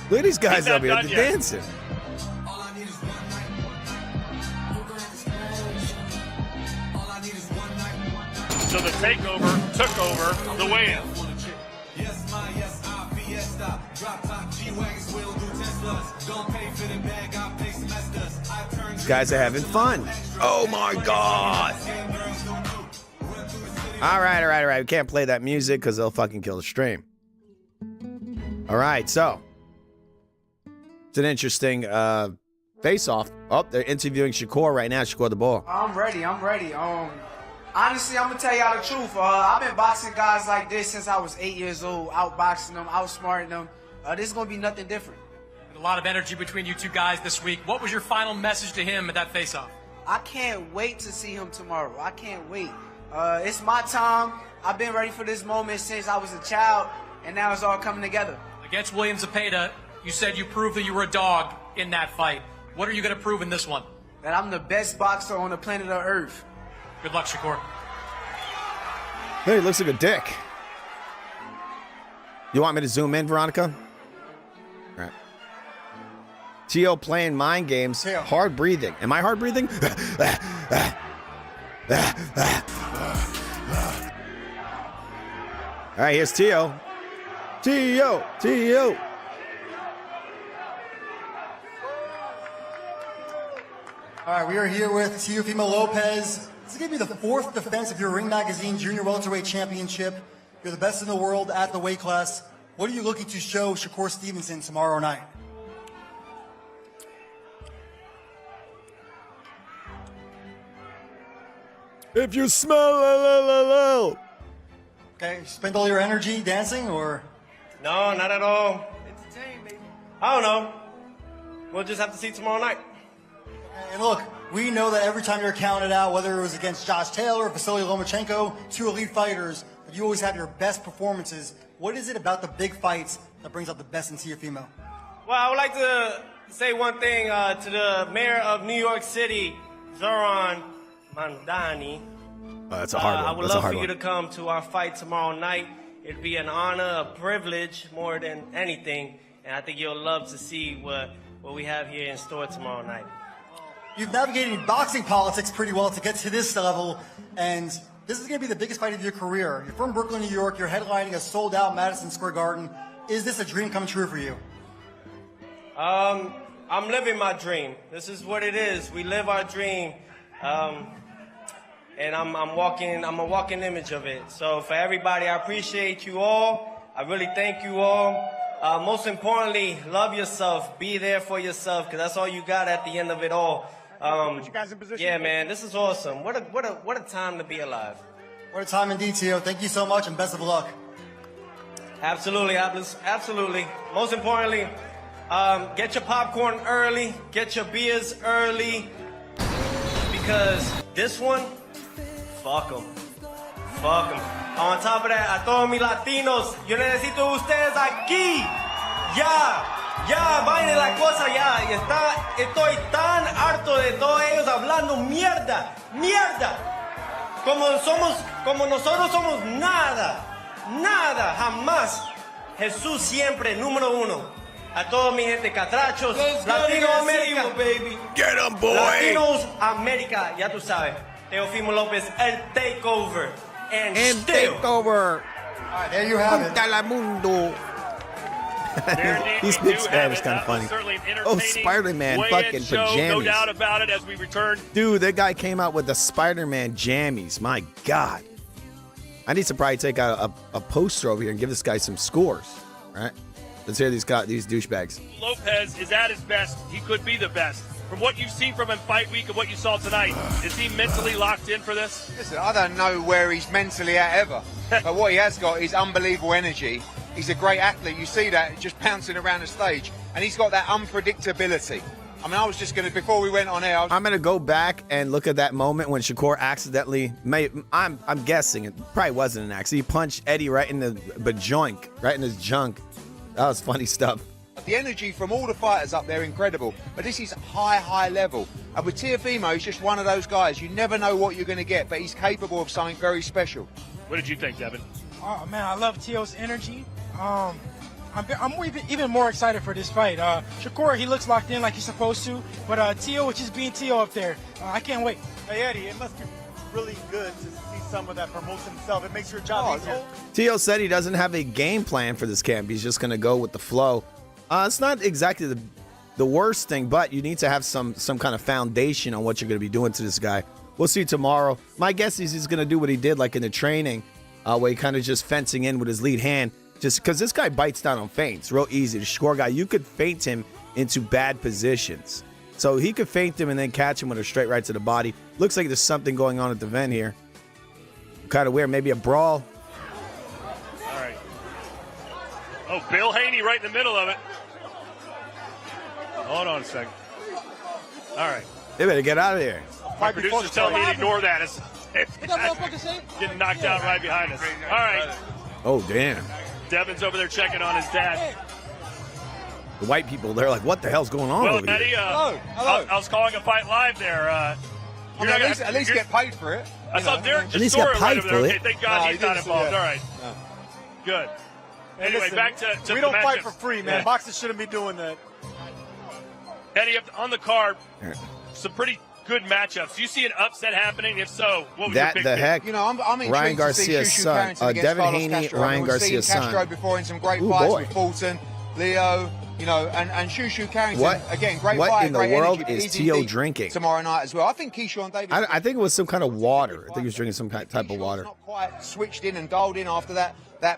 Look at these guys up here dancing. So the takeover took over the weigh-in. These guys are having fun. Oh my God. All right. We can't play that music because they'll fucking kill the stream. All right, so it's an interesting face-off. Oh, they're interviewing Shakur right now. Shakur the ball. I'm ready. Honestly, I'm gonna tell y'all the truth. I've been boxing guys like this since I was 8 years old, outboxing them, outsmarting them. This is gonna be nothing different. A lot of energy between you two guys this week. What was your final message to him at that face-off? I can't wait to see him tomorrow. I can't wait. It's my time. I've been ready for this moment since I was a child, and now it's all coming together. Against William Zepeda, you said you proved that you were a dog in that fight. What are you going to prove in this one? That I'm the best boxer on the planet of Earth. Good luck, Shakur. Hey, he looks like a dick. You want me to zoom in, Veronica? All right. Teo playing mind games. Hard breathing. Am I hard breathing? All right, here's Teo. Teo. All right, we are here with Teofimo Lopez. This is going to be the 4th defense of your Ring Magazine Junior Welterweight Championship. You're the best in the world at the weight class. What are you looking to show Shakur Stevenson tomorrow night? If you smell, Okay, spend all your energy dancing, or? No, not at all. Entertain, baby. I don't know. We'll just have to see tomorrow night. And look, we know that every time you're counted out, whether it was against Josh Taylor or Vasily Lomachenko, 2 elite fighters, you always have your best performances. What is it about the big fights that brings out the best in Teofimo? Well, I would like to say one thing to the mayor of New York City, Zoran Mandani. That's a hard one. I would love for you to come to our fight tomorrow night. It'd be an honor, a privilege more than anything, and I think you'll love to see what we have here in store tomorrow night. You've navigated boxing politics pretty well to get to this level, and this is going to be the biggest fight of your career. You're from Brooklyn, New York. You're headlining a sold-out Madison Square Garden. Is this a dream come true for you? I'm living my dream. This is what it is. We live our dream, and I'm a walking image of it. So for everybody, I appreciate you all. I really thank you all. Most importantly, love yourself. Be there for yourself, because that's all you got at the end of it all. Put you guys in position. Yeah, man, this is awesome. What a time to be alive. What a time indeed, Teo. Thank you so much, and best of luck. Absolutely, absolutely. Most importantly, get your popcorn early, get your beers early, because this one, fuck them. On top of that, a todos mis latinos, yo necesito ustedes aquí. Ya, vayan la cosa ya. Estoy tan harto de todos ellos hablando mierda. Como nosotros somos nada, jamás. Jesús siempre, número uno. A todos mi gente, catrachos, Latinoamérica, baby. Get 'em, boy. Latinos América, ya tú sabes. Teofimo Lopez, el takeover. And takeover. All right, there you have it. Mundo. He speaks Spanish, kind of funny. Oh, Spider-Man fucking pajamas. No doubt about it as we return. Dude, that guy came out with the Spider-Man jammies. My God. I need to probably take out a poster over here and give this guy some scores. All right? Let's hear these douchebags. Lopez is at his best. He could be the best. From what you've seen from him fight week and what you saw tonight, is he mentally locked in for this? Listen, I don't know where he's mentally at ever. But what he has got is unbelievable energy. He's a great athlete. You see that just pouncing around the stage. And he's got that unpredictability. I mean, I was just going to, before we went on air, I'm going to go back and look at that moment when Shakur accidentally I'm guessing it probably wasn't an accident. He punched Eddie right in the bajoink, right in his junk. That was funny stuff. The energy from all the fighters up there, incredible. But this is high level. And with Teofimo, he's just one of those guys. You never know what you're going to get, but he's capable of something very special. What did you think, Devin? Oh, man, I love Teo's energy. I'm even more excited for this fight. Shakur, he looks locked in like he's supposed to. But Teo, which is being Teo up there, I can't wait. Hey, Eddie, it must be really good to see some of that promotion himself. It makes your job easier. Teo said he doesn't have a game plan for this camp. He's just going to go with the flow. It's not exactly the worst thing, but you need to have some kind of foundation on what you're going to be doing to this guy. We'll see tomorrow. My guess is he's going to do what he did like in the training, where he kind of just fencing in with his lead hand. Just because this guy bites down on feints real easy. The Shakur guy, you could feint him into bad positions. So he could feint him and then catch him with a straight right to the body. Looks like there's something going on at the vent here. Kind of weird. Maybe a brawl. All right. Oh, Bill Haney right in the middle of it. Hold on a second. All right. They better get out of here. My producer's telling me to ignore that. It's getting knocked out right behind us. All right. Oh, damn. Devin's over there checking on his dad. The white people, they're like, what the hell's going on Well, over Eddie, here? Hello. I was calling a fight live there. You're not at least get paid for it. I saw Derek At least get Chisora right paid over for there. it. Okay, thank God he's not involved. All right. Good. Anyway, Listen, back to we the don't fight matchups. for free, man. Yeah. Boxers shouldn't be doing that. Eddie, on the card, some pretty good matchups. Do you see an upset happening? If so, what was your pick? Heck? You know, I'm intrigued Ryan to see Garcia's Shushu son. Carrington against Devin Carlos Haney, Castro. Ryan We've seen Garcia's Castro son. before in some great Ooh, fights boy. with Fulton, Leo, you know, and Shushu Carrington. What? Again, great What fight, in the great world energy, is easy Teo beat drinking? tomorrow night as well? I think Keyshawn Davis. I think it was some kind of water. I think he was drinking some type of water. Not quite switched in and dialed in after that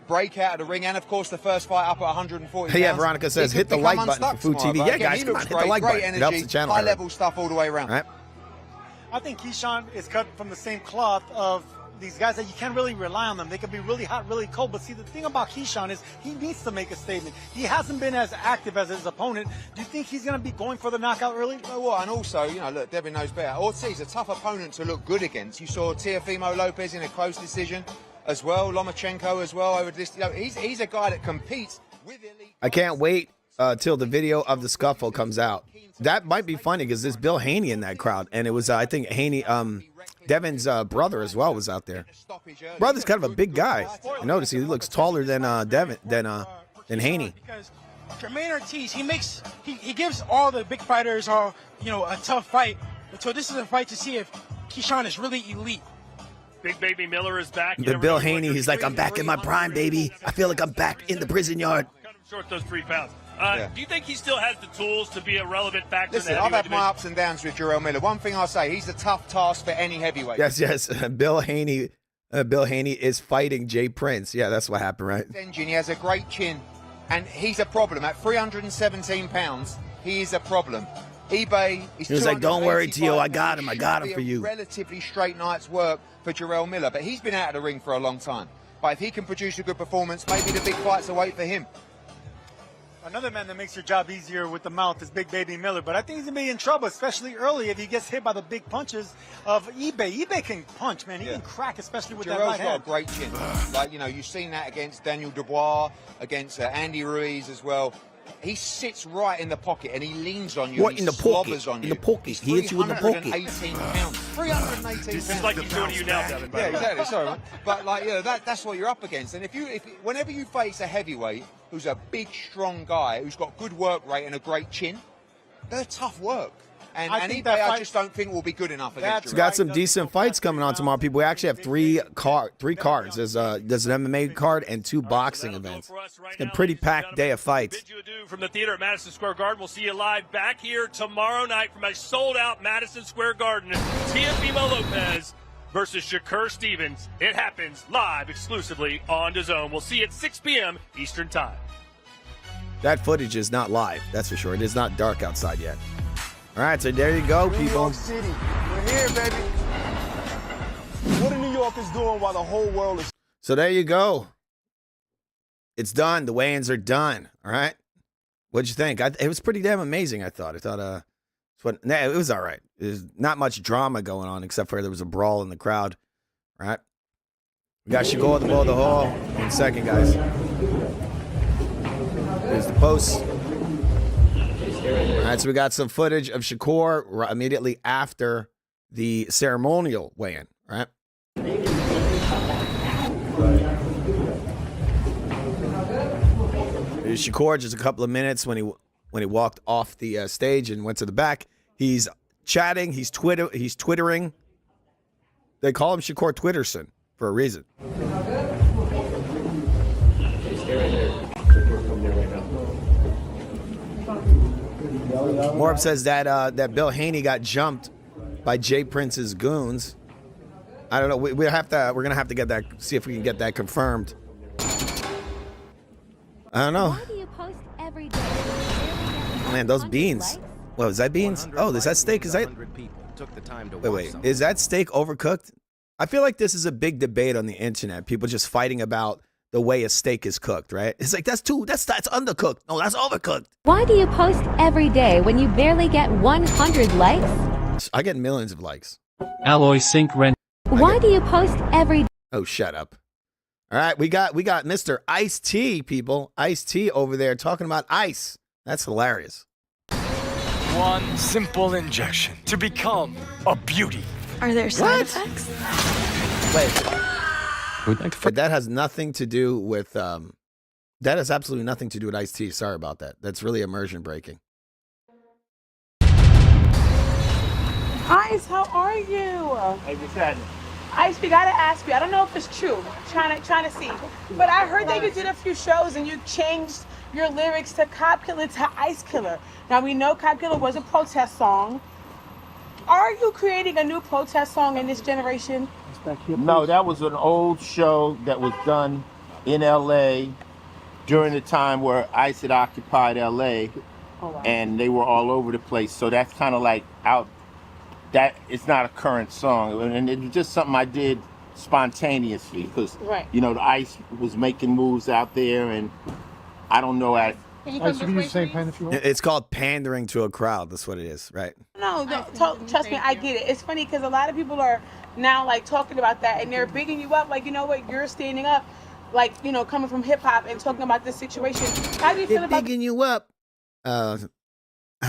breakout of the ring, and of course the first fight up at 140 pounds. Yeah, Veronica says, He hit the could like become button for unstuck Food tomorrow, TV. but Yeah, again, guys, he come on, looks hit the great, like great button. It energy, helps the channel. high level stuff all the way around. All right. I think Keyshawn is cut from the same cloth of these guys that you can't really rely on them. They can be really hot, really cold. But see, the thing about Keyshawn is he needs to make a statement. He hasn't been as active as his opponent. Do you think he's going to be going for the knockout early? You know what? And also, you know, look, Devin knows better. Ortiz, a tough opponent to look good against. You saw Teofimo Lopez in a close decision as well. Lomachenko as well over this. You know, he's a guy that competes with elite. I can't wait till the video of the scuffle comes out. That might be funny because there's Bill Haney in that crowd, and it was I think Haney, Devin's brother as well was out there. Brother's kind of a big guy. I noticed he looks taller than Devin than Haney. Because Jermaine Ortiz, he gives all the big fighters a tough fight. So this is a fight to see if Keyshawn is really elite. Big Baby Miller is back. The Bill Haney, he's like, I'm back in my prime, baby. I feel like I'm back in the prison yard. Cut him short those 3 pounds. Do you think he still has the tools to be a relevant factor? Listen, in the I've had heavyweight my ups and downs with Jarrell Miller. One thing I'll say, he's a tough task for any heavyweight. Yes. Bill Haney is fighting Jay Prince. Yeah, that's what happened, right? Engine, he has a great chin, and he's a problem. At 317 pounds, he is a problem. eBay is. He was like, "Don't worry, Tio, I got him for you." Relatively straight night's work for Jarrell Miller, but he's been out of the ring for a long time. But if he can produce a good performance, maybe the big fights await for him. Another man that makes your job easier with the mouth is Big Baby Miller, but I think he's going to be in trouble, especially early if he gets hit by the big punches of eBay. eBay can punch, man. He can crack, especially with that right hand. Jarrell's got a great chin. Like, you know, you've seen that against Daniel Dubois, against Andy Ruiz as well. He sits right in the pocket and he leans on you. What, in the pocket? On in you. the pocket. He hits you in the pocket. 318 pounds. 318 pounds. This is like he's doing to you now, Devin. Yeah, exactly. Sorry, man. But like, you know, that's what you're up against. And whenever you face a heavyweight who's a big, strong guy who's got good work rate and a great chin, they're tough work. And eBay, I just don't think will be good enough against It's got some decent fights coming on tomorrow, people. We actually have three cards. There's an MMA card and 2 boxing events. It's a pretty packed day of fights. Bid you adieu from the theater at Madison Square Garden. We'll see you live back here tomorrow night from a sold-out Madison Square Garden. Teofimo Lopez versus Shakur Stevens. It happens live exclusively on DAZN. We'll see you at 6 p.m. Eastern Time. That footage is not live, that's for sure. It is not dark outside yet. All right, so there you go, people. New York City. We're here, baby. What are New Yorkers doing while the whole world is... So there you go. It's done. The weigh-ins are done. All right. What'd you think? It was pretty damn amazing, I thought. It was all right. There's not much drama going on except for there was a brawl in the crowd. All right. We got Shakur at the ball of the hall. 1 second, guys. There's the post. All right, so we got some footage of Shakur immediately after the ceremonial weigh-in, right? There's Shakur just a couple of minutes when he walked off the stage and went to the back. He's chatting, he's twittering. They call him Shakur Twitterson for a reason. Morb says that Bill Haney got jumped by Jay Prince's goons. I don't know. We're gonna have to get that. See if we can get that confirmed. I don't know. Why do you post every day? Man, those beans. What was that beans? Oh, is that steak? Is that? Wait. Is that steak overcooked? I feel like this is a big debate on the internet. People just fighting about the way a steak is cooked, right? It's like that's undercooked. No, that's overcooked. Why do you post every day when you barely get 100 likes? I get millions of likes. Alloy Sync Rent. Why do you post every? Oh, shut up. All right, we got Mr. Ice-T, people. Ice-T over there talking about ice. That's hilarious. One simple injection to become a beauty. Are there side effects? But that has nothing to do with that has absolutely nothing to do with Ice-T. Sorry about that. That's really immersion breaking. Ice, how are you? Like you said. Ice, we gotta ask you. I don't know if it's true. Trying to see. But I heard that you did a few shows and you changed your lyrics to Cop Killer to Ice Killer. Now we know Cop Killer was a protest song. Are you creating a new protest song in this generation? No, that was an old show that was done in LA during the time where ICE had occupied LA. Oh, wow. And they were all over the place. So that's kind of like out. That it's not a current song, and it was just something I did spontaneously because you know the ICE was making moves out there, and I don't know at. It's called pandering to a crowd. That's what it is, right? No, trust me, I get it. It's funny because a lot of people are now like talking about that, and they're bigging you up. Like, you know what, you're standing up, like, you know, coming from hip hop and talking about this situation. How do you feel about bigging you up? I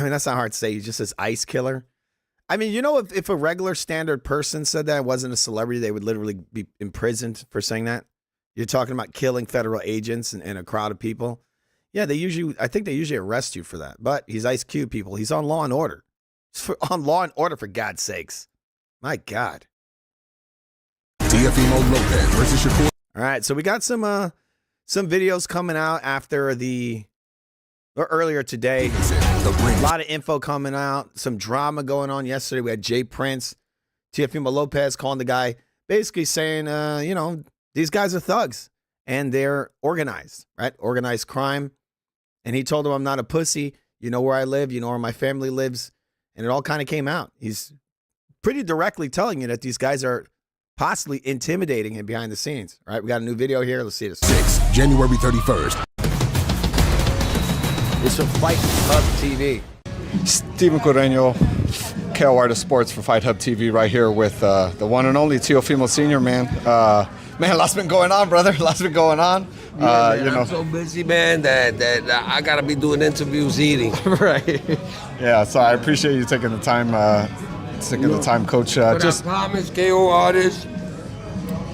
mean, that's not hard to say. He just says Ice Killer. I mean, you know, if a regular standard person said that, wasn't a celebrity, they would literally be imprisoned for saying that. You're talking about killing federal agents and a crowd of people. Yeah, I think they usually arrest you for that. But he's Ice Cube, people. He's on Law and Order. On Law and Order, for God's sakes. My God. Teofimo Lopez versus Shakur. All right, so we got some videos coming out earlier today. A lot of info coming out. Some drama going on yesterday. We had Jay Prince, Teofimo Lopez calling the guy, basically saying, you know, these guys are thugs and they're organized, right? Organized crime. And he told him, I'm not a pussy. You know where I live. You know where my family lives. And it all kind of came out. He's pretty directly telling you that these guys are possibly intimidating him behind the scenes. All right, we got a new video here. Let's see this. January 31st. It's from Fight Hub TV. Steven Correño, KO Artist Sports for Fight Hub TV, right here with the one and only Teofimo Sr., man. Man, lots been going on, brother. Lots been going on. Yeah, man, you know. I'm so busy, man, that I gotta be doing interviews eating. Right. Yeah, so I appreciate you taking the time, Coach. But I promise, KO Artist,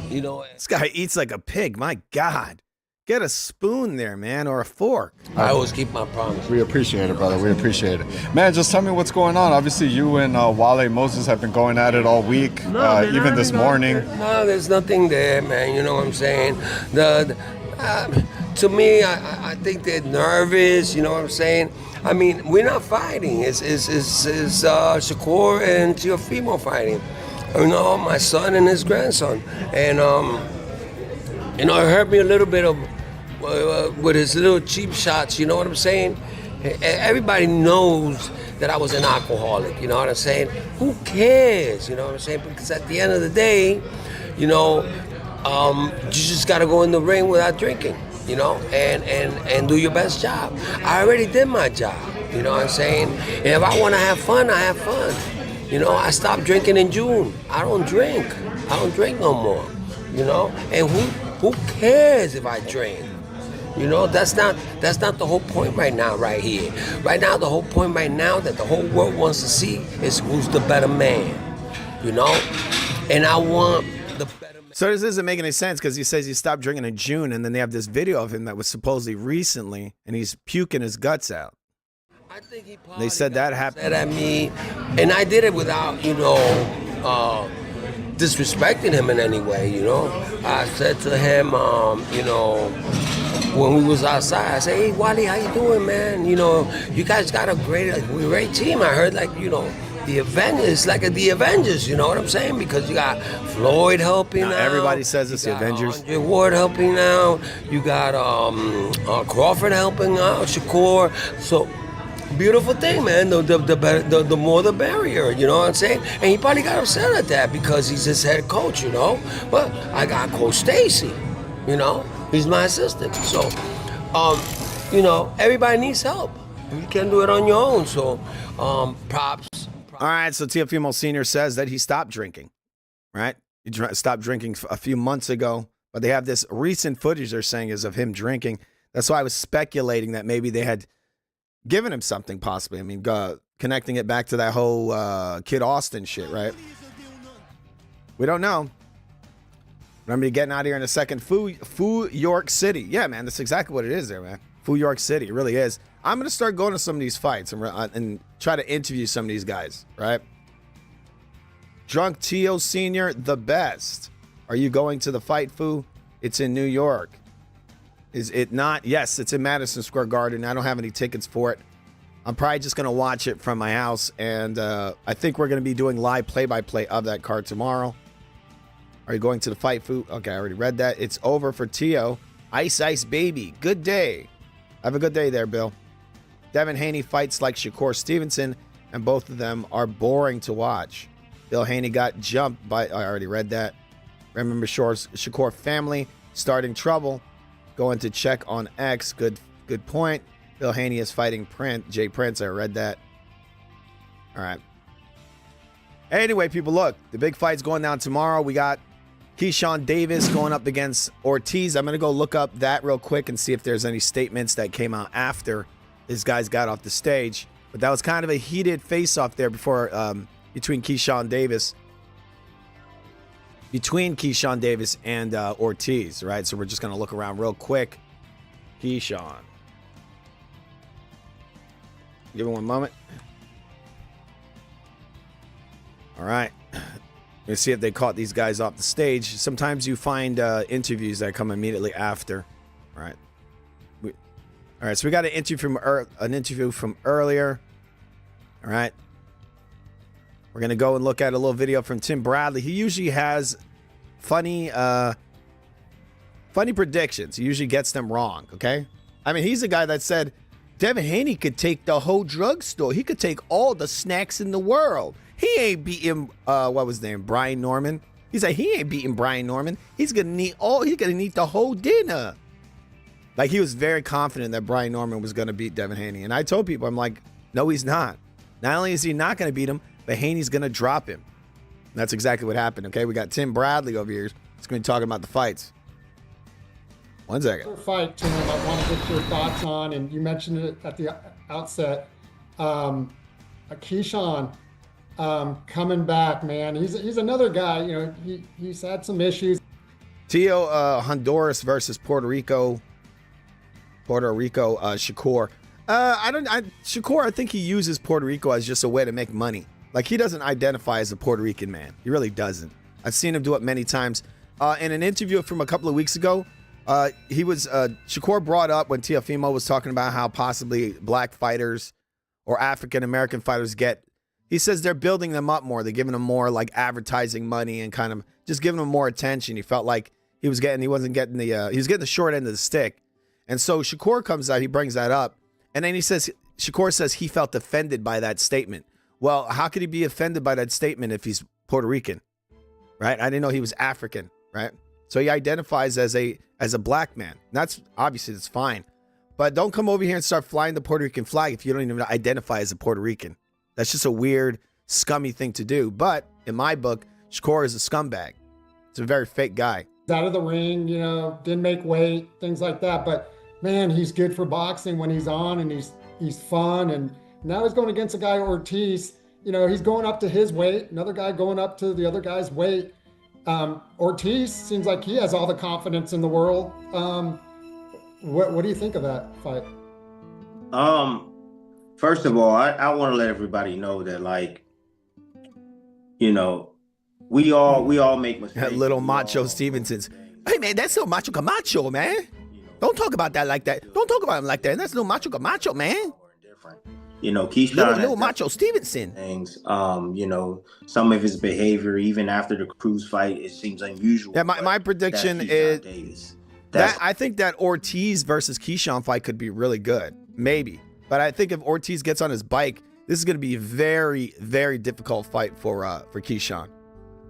you know. This guy eats like a pig. My God. Get a spoon there, man, or a fork. I always keep my promise. We appreciate it, brother. We appreciate it. Man, just tell me what's going on. Obviously, you and Wale Moses have been going at it all week, even this morning. No, there's nothing there, man. You know what I'm saying? To me, I think they're nervous. You know what I'm saying? I mean, we're not fighting. It's Shakur and Teofimo fighting. You know, my son and his grandson. And, you know, it hurt me a little bit of with his little cheap shots, you know what I'm saying? Everybody knows that I was an alcoholic, you know what I'm saying? Who cares, you know what I'm saying? Because at the end of the day, you know, you just gotta go in the ring without drinking, you know, and do your best job. I already did my job, you know what I'm saying? And if I wanna have fun, I have fun. You know, I stopped drinking in June. I don't drink no more, you know? And who cares if I drink? You know, that's not the whole point right now, right here. Right now, the whole point right now that the whole world wants to see is who's the better man, you know? And I want the better man. So this isn't making any sense because he says he stopped drinking in June, and then they have this video of him that was supposedly recently, and he's puking his guts out. I think he they said that happened. Said at me, and I did it without, you know, disrespecting him in any way, you know. I said to him, you know, when we was outside, I said, hey, Wally, how you doing, man? You know, you guys got a great team. I heard, like, you know, the Avengers, like the Avengers, you know what I'm saying? Because you got Floyd helping out. Everybody says it's the Avengers. Andre Ward helping out. You got Crawford helping out, Shakur. So beautiful thing, man. The more the barrier, you know what I'm saying? And he probably got upset at that because he's his head coach, you know? But I got Coach Stacy, you know? He's my assistant. So, you know, everybody needs help. You can't do it on your own, so props. All right, so Teofimo Sr. says that he stopped drinking, right? He stopped drinking a few months ago, but they have this recent footage they're saying is of him drinking. That's why I was speculating that maybe they had given him something possibly. I mean, connecting it back to that whole Kid Austin shit, right? We don't know. Remember, you're getting out of here in a second. Foo York City. Yeah, man, that's exactly what it is there, man. Foo York City. It really is. I'm going to start going to some of these fights and try to interview some of these guys, right? Drunk Tio Sr., the best. Are you going to the fight, Foo? It's in New York. Is it not? Yes, it's in Madison Square Garden. I don't have any tickets for it. I'm probably just going to watch it from my house, and I think we're going to be doing live play-by-play of that card tomorrow. Are you going to the fight, Foo? Okay, I already read that. It's over for Tio. Ice Ice Baby. Good day. Have a good day there, Bill. Devin Haney fights like Shakur Stevenson, and both of them are boring to watch. Bill Haney got jumped by... I already read that. Remember Shakur family starting trouble. Going to check on X. Good point. Bill Haney is fighting Jay Prince. I read that. All right. Anyway, people, look. The big fight's going down tomorrow. We got Keyshawn Davis going up against Ortiz. I'm going to go look up that real quick and see if there's any statements that came out after these guys got off the stage. But that was kind of a heated face-off there before between Keyshawn Davis and Ortiz, right? So we're just going to look around real quick. Keyshawn. Give me one moment. All right. Let's see if they caught these guys off the stage. Sometimes you find interviews that come immediately after. All right. All right, so we got an interview from earlier. All right. We're going to go and look at a little video from Tim Bradley. He usually has funny predictions. He usually gets them wrong, okay? I mean, he's the guy that said Devin Haney could take the whole drugstore. He could take all the snacks in the world. He ain't beating, what was his name, Brian Norman. He said he ain't beating Brian Norman. He's going to need the whole dinner. Like, he was very confident that Brian Norman was going to beat Devin Haney. And I told people, I'm like, no, he's not. Not only is he not going to beat him, but Haney's going to drop him. And that's exactly what happened, okay? We got Tim Bradley over here. He's going to be talking about the fights. 1 second. Fight, Tim, I want to get your thoughts on, and you mentioned it at the outset. Keyshawn coming back, man. He's another guy, you know, he's had some issues. Tio, Honduras versus Puerto Rico, Shakur. Shakur, I think he uses Puerto Rico as just a way to make money. Like, he doesn't identify as a Puerto Rican man. He really doesn't. I've seen him do it many times. In an interview from a couple of weeks ago, Shakur brought up when Teofimo was talking about how possibly black fighters or African-American fighters he says they're building them up more. They're giving them more like advertising money and kind of just giving them more attention. He felt like he was getting the short end of the stick. And so Shakur comes out, he brings that up. And then Shakur says he felt offended by that statement. Well, how could he be offended by that statement if he's Puerto Rican, right? I didn't know he was African, right? So he identifies as a black man. That's fine. But don't come over here and start flying the Puerto Rican flag if you don't even identify as a Puerto Rican. That's just a weird, scummy thing to do. But in my book, Shakur is a scumbag. It's a very fake guy. Out of the ring, you know, didn't make weight, things like that. But man, he's good for boxing when he's on, and he's fun. And now he's going against a guy, Ortiz. You know, he's going up to his weight. Another guy going up to the other guy's weight. Ortiz seems like he has all the confidence in the world. What do you think of that fight? First of all, I want to let everybody know that, like, you know, we all make mistakes. That little macho Stevenson's. Hey man, that's no macho Camacho, man. Don't talk about that like that. Don't talk about him like that. That's no macho Camacho, man. You know, Keyshawn little macho Stevenson. Things. You know, some of his behavior, even after the Cruz fight, it seems unusual. Yeah, my prediction is that I think that Ortiz versus Keyshawn fight could be really good. Maybe. But I think if Ortiz gets on his bike, this is going to be a very, very difficult fight for Keyshawn.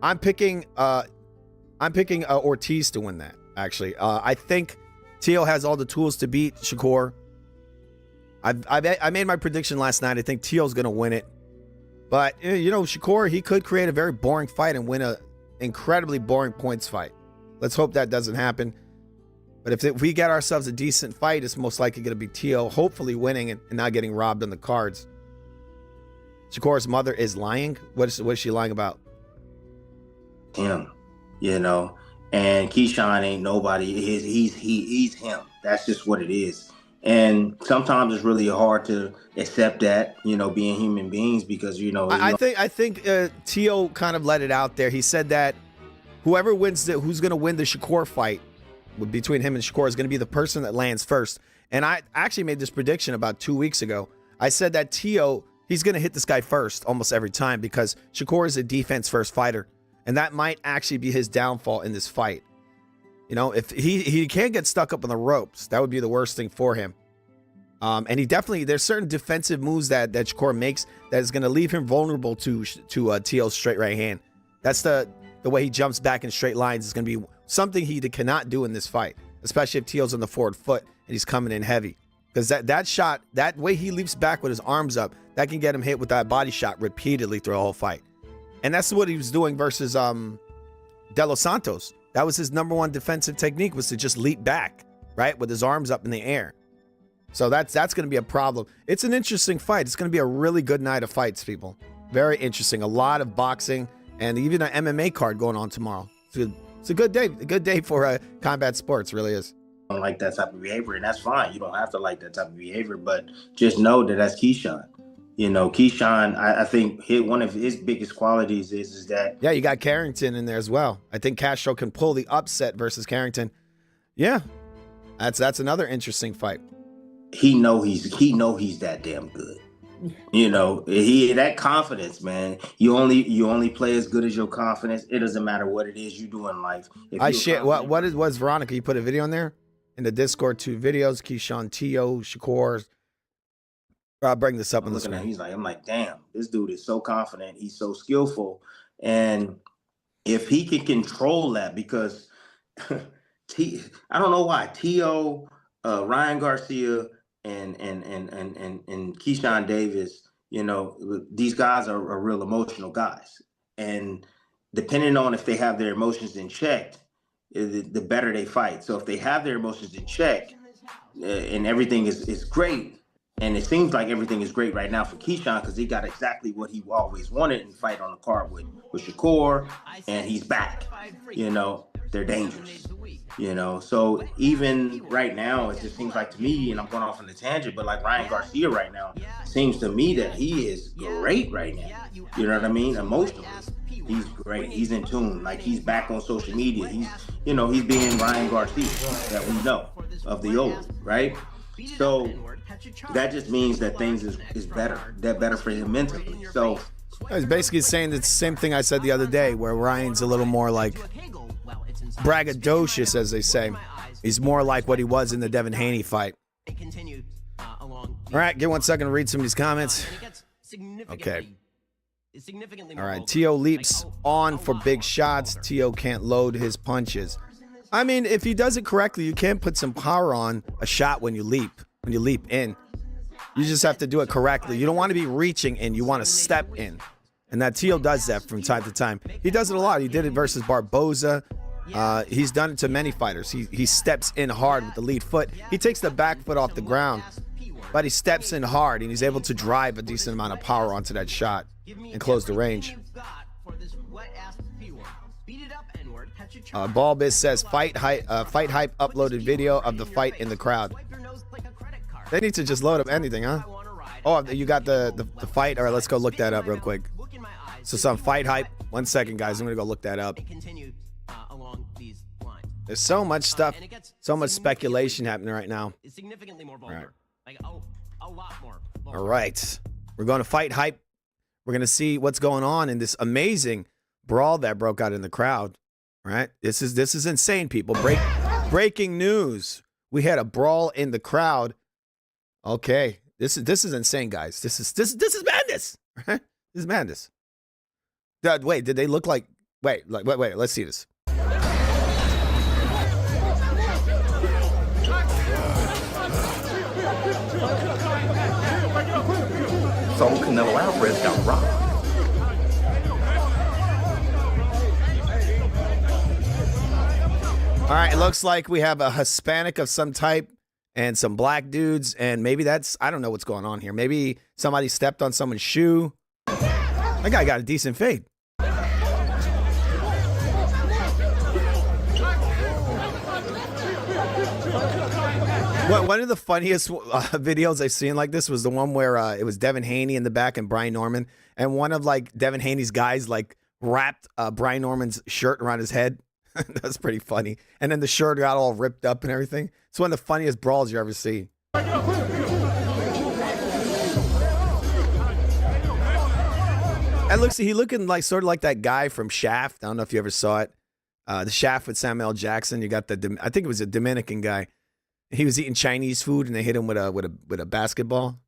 I'm picking Ortiz to win that. Actually, I think Teo has all the tools to beat Shakur. I made my prediction last night. I think Teo's going to win it. But Shakur, he could create a very boring fight and win a incredibly boring points fight. Let's hope that doesn't happen. But if we get ourselves a decent fight, it's most likely going to be Teo, hopefully winning and not getting robbed on the cards. Shakur's mother is lying. What is she lying about? Him, and Keyshawn ain't nobody. He's him. That's just what it is. And sometimes it's really hard to accept that, being human beings, because I think Teo kind of let it out there. He said that whoever wins who's going to win the Shakur fight between him and Shakur is going to be the person that lands first. And I actually made this prediction about 2 weeks ago. I said that Teo, he's going to hit this guy first almost every time because Shakur is a defense first fighter. And that might actually be his downfall in this fight. If he can't get stuck up on the ropes, that would be the worst thing for him. And there's certain defensive moves that Shakur makes that is going to leave him vulnerable to Teo's straight right hand. That's the way he jumps back in straight lines is going to be something he cannot do in this fight, especially if Teo's on the forward foot and he's coming in heavy. Because that shot, that way he leaps back with his arms up, that can get him hit with that body shot repeatedly through the whole fight. And that's what he was doing versus De Los Santos. That was his number one defensive technique, was to just leap back, right, with his arms up in the air. So that's going to be a problem. It's an interesting fight. It's going to be a really good night of fights, people. Very interesting. A lot of boxing and even an MMA card going on tomorrow. It's a good day. A good day for combat sports, really is. I don't like that type of behavior, and that's fine. You don't have to like that type of behavior, but just know that that's Keyshawn. Keyshawn, I think one of his biggest qualities is that... Yeah, you got Carrington in there as well. I think Castro can pull the upset versus Carrington. Yeah, that's another interesting fight. He know he's that damn good. That confidence, man. You only play as good as your confidence. It doesn't matter what it is you do in life. What's Veronica? You put a video in there in the Discord, 2 videos. Keyshawn, Teo, Shakur. I'll bring this up on the screen. I'm like, damn, this dude is so confident. He's so skillful, and if he can control that, because I don't know why Teo, Ryan Garcia, and Keyshawn Davis, these guys are real emotional guys, and depending on if they have their emotions in check, the better they fight. So if they have their emotions in check, and everything is great. And it seems like everything is great right now for Keyshawn, because he got exactly what he always wanted in fight on the card with Shakur, and he's back. They're dangerous. So even right now, it just seems like to me, and I'm going off on a tangent, but like Ryan Garcia right now, seems to me that he is great right now. You know what I mean? Emotionally, he's great. He's in tune. Like, he's back on social media. He's being Ryan Garcia that we know of the old, right? So that just means that things is better. They're better for him mentally. So he's basically saying the same thing I said the other day, where Ryan's a little more like braggadocious, as they say. He's more like what he was in the Devin Haney fight. All right, give 1 second to read some of these comments. Okay. All right, Teo leaps on for big shots. Teo can't load his punches. I mean, if he does it correctly, you can put some power on a shot when you leap in. You just have to do it correctly. You don't want to be reaching in. You want to step in. And that Teo does that from time to time. He does it a lot. He did it versus Barboza. He's done it to many fighters. He steps in hard with the lead foot. He takes the back foot off the ground, but he steps in hard, and he's able to drive a decent amount of power onto that shot and close the range. Balbiz says, Fight Hype uploaded video of the fight in the crowd. They need to just load up anything, huh? Oh, you got the fight? All right, let's go look that up real quick. So some Fight Hype. 1 second, guys. I'm going to go look that up. There's so much stuff, so much speculation happening right now. All right. We're going to Fight Hype. We're going to see what's going on in this amazing brawl that broke out in the crowd. Right? This is insane, people. Breaking news. We had a brawl in the crowd. Okay. This is insane, guys. This is madness. This is madness. Wait, did they look like? Wait. Let's see this. So Canelo Alvarez got robbed. All right, it looks like we have a Hispanic of some type and some black dudes, and maybe that's, I don't know what's going on here. Maybe somebody stepped on someone's shoe. That guy got a decent fade. One of the funniest videos I've seen like this was the one where it was Devin Haney in the back and Brian Norman, and one of like Devin Haney's guys like wrapped Brian Norman's shirt around his head. That's pretty funny. And then the shirt got all ripped up and everything. It's one of the funniest brawls you ever see. And he looking like sort of like that guy from Shaft. I don't know if you ever saw it. The Shaft with Samuel L. Jackson. You got I think it was a Dominican guy. He was eating Chinese food and they hit him with a basketball.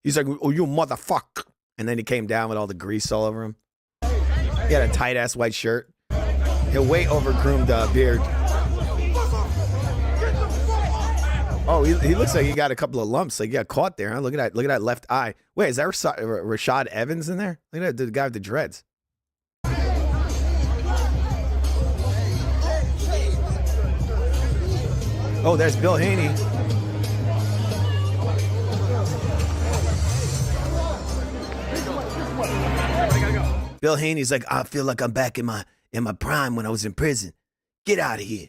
He's like, "Oh, you motherfucker!" And then he came down with all the grease all over him. He had a tight ass white shirt. A way over-groomed beard. Oh, he looks like he got a couple of lumps. Like he got caught there, huh? Look at that left eye. Wait, is that Rashad Evans in there? Look at that, the guy with the dreads. Oh, there's Bill Haney. Bill Haney's like, I feel like I'm back in my prime when I was in prison. Get out of here.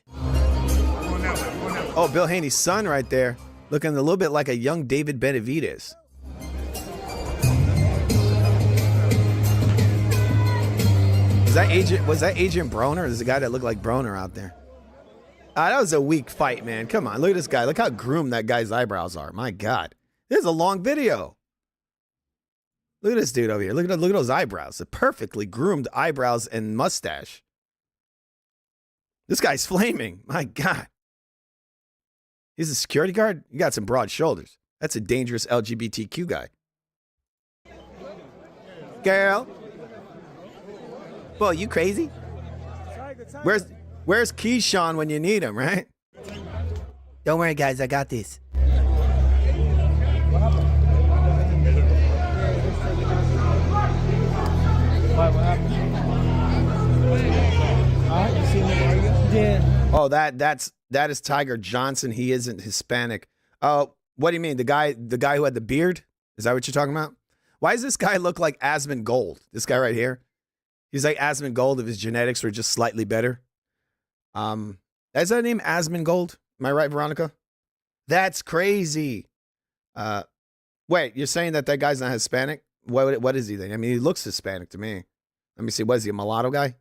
Oh, Bill Haney's son right there, looking a little bit like a young David Benavidez. Was that Agent Broner? There's a guy that looked like Broner out there. That was a weak fight, man. Come on, look at this guy. Look how groomed that guy's eyebrows are. My God. This is a long video. Look at this dude over here. Look at those eyebrows. The perfectly groomed eyebrows and mustache. This guy's flaming. My God. He's a security guard? You got some broad shoulders. That's a dangerous LGBTQ guy. Girl. Boy, you crazy? Where's Keyshawn when you need him, right? Don't worry, guys. I got this. Oh, that is Tiger Johnson. He isn't Hispanic. Oh, what do you mean? The guy who had the beard? Is that what you're talking about? Why does this guy look like Asmund Gold? This guy right here. He's like Asmund Gold if his genetics were just slightly better. Is that name Asmund Gold? Am I right, Veronica? That's crazy. Wait, you're saying that guy's not Hispanic? What is he then? I mean, he looks Hispanic to me. Let me see. What is he, a mulatto guy?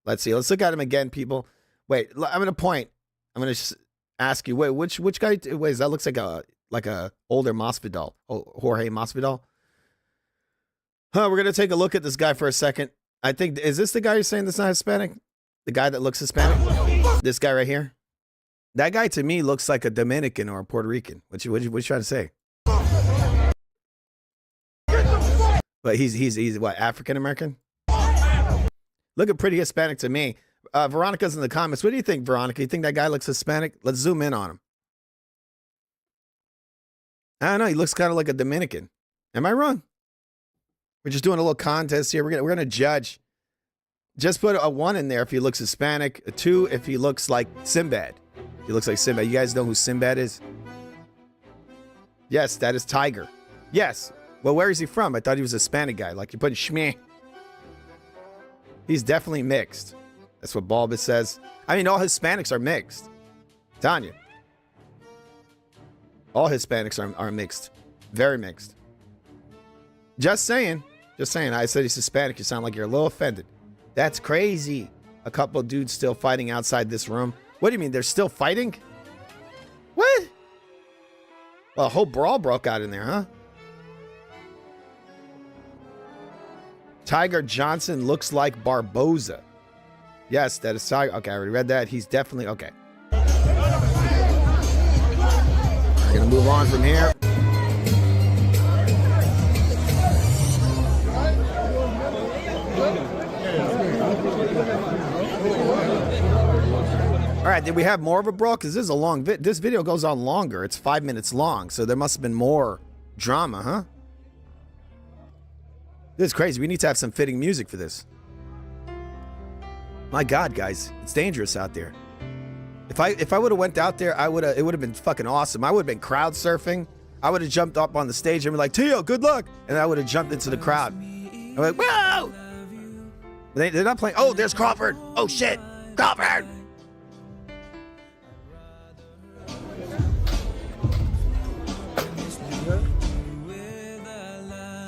Let's see. Let's look at him again, people. Wait, I'm going to point. I'm going to ask you, wait, which guy? Wait, that looks like a older Masvidal. Oh, Jorge Masvidal. We're going to take a look at this guy for a second. I think, is this the guy you're saying that's not Hispanic? The guy that looks Hispanic? This guy right here? That guy to me looks like a Dominican or a Puerto Rican. What you trying to say? But he's what, African American? Looking pretty Hispanic to me. Veronica's in the comments. What do you think, Veronica? You think that guy looks Hispanic? Let's zoom in on him. I don't know. He looks kind of like a Dominican. Am I wrong? We're just doing a little contest here. We're gonna judge. Just put a 1 in there if he looks Hispanic. A 2 if he looks like Sinbad. He looks like Sinbad. You guys know who Sinbad is? Yes, that is Tiger. Yes. Well, where is he from? I thought he was a Hispanic guy. Like you put Shmeh. He's definitely mixed. That's what Bulbous says. I mean, all Hispanics are mixed. Tanya. All Hispanics are mixed. Very mixed. Just saying. Just saying. I said he's Hispanic. You sound like you're a little offended. That's crazy. A couple of dudes still fighting outside this room. What do you mean? They're still fighting? What? Well, a whole brawl broke out in there, huh? Tiger Johnson looks like Barboza. Yes, that is Tiger. Okay, I already read that. He's definitely... Okay. We're going to move on from here. All right, did we have more of a brawl? Because this is a long this video goes on longer. It's 5 minutes long, so there must have been more drama, huh? This is crazy. We need to have some fitting music for this. My God, guys, it's dangerous out there. If I would have went out there, it would have been fucking awesome. I would have been crowd surfing. I would have jumped up on the stage and been like, Tio, good luck. And I would have jumped into the crowd. I'm like, whoa! They're not playing. Oh, there's Crawford. Oh, shit. Crawford!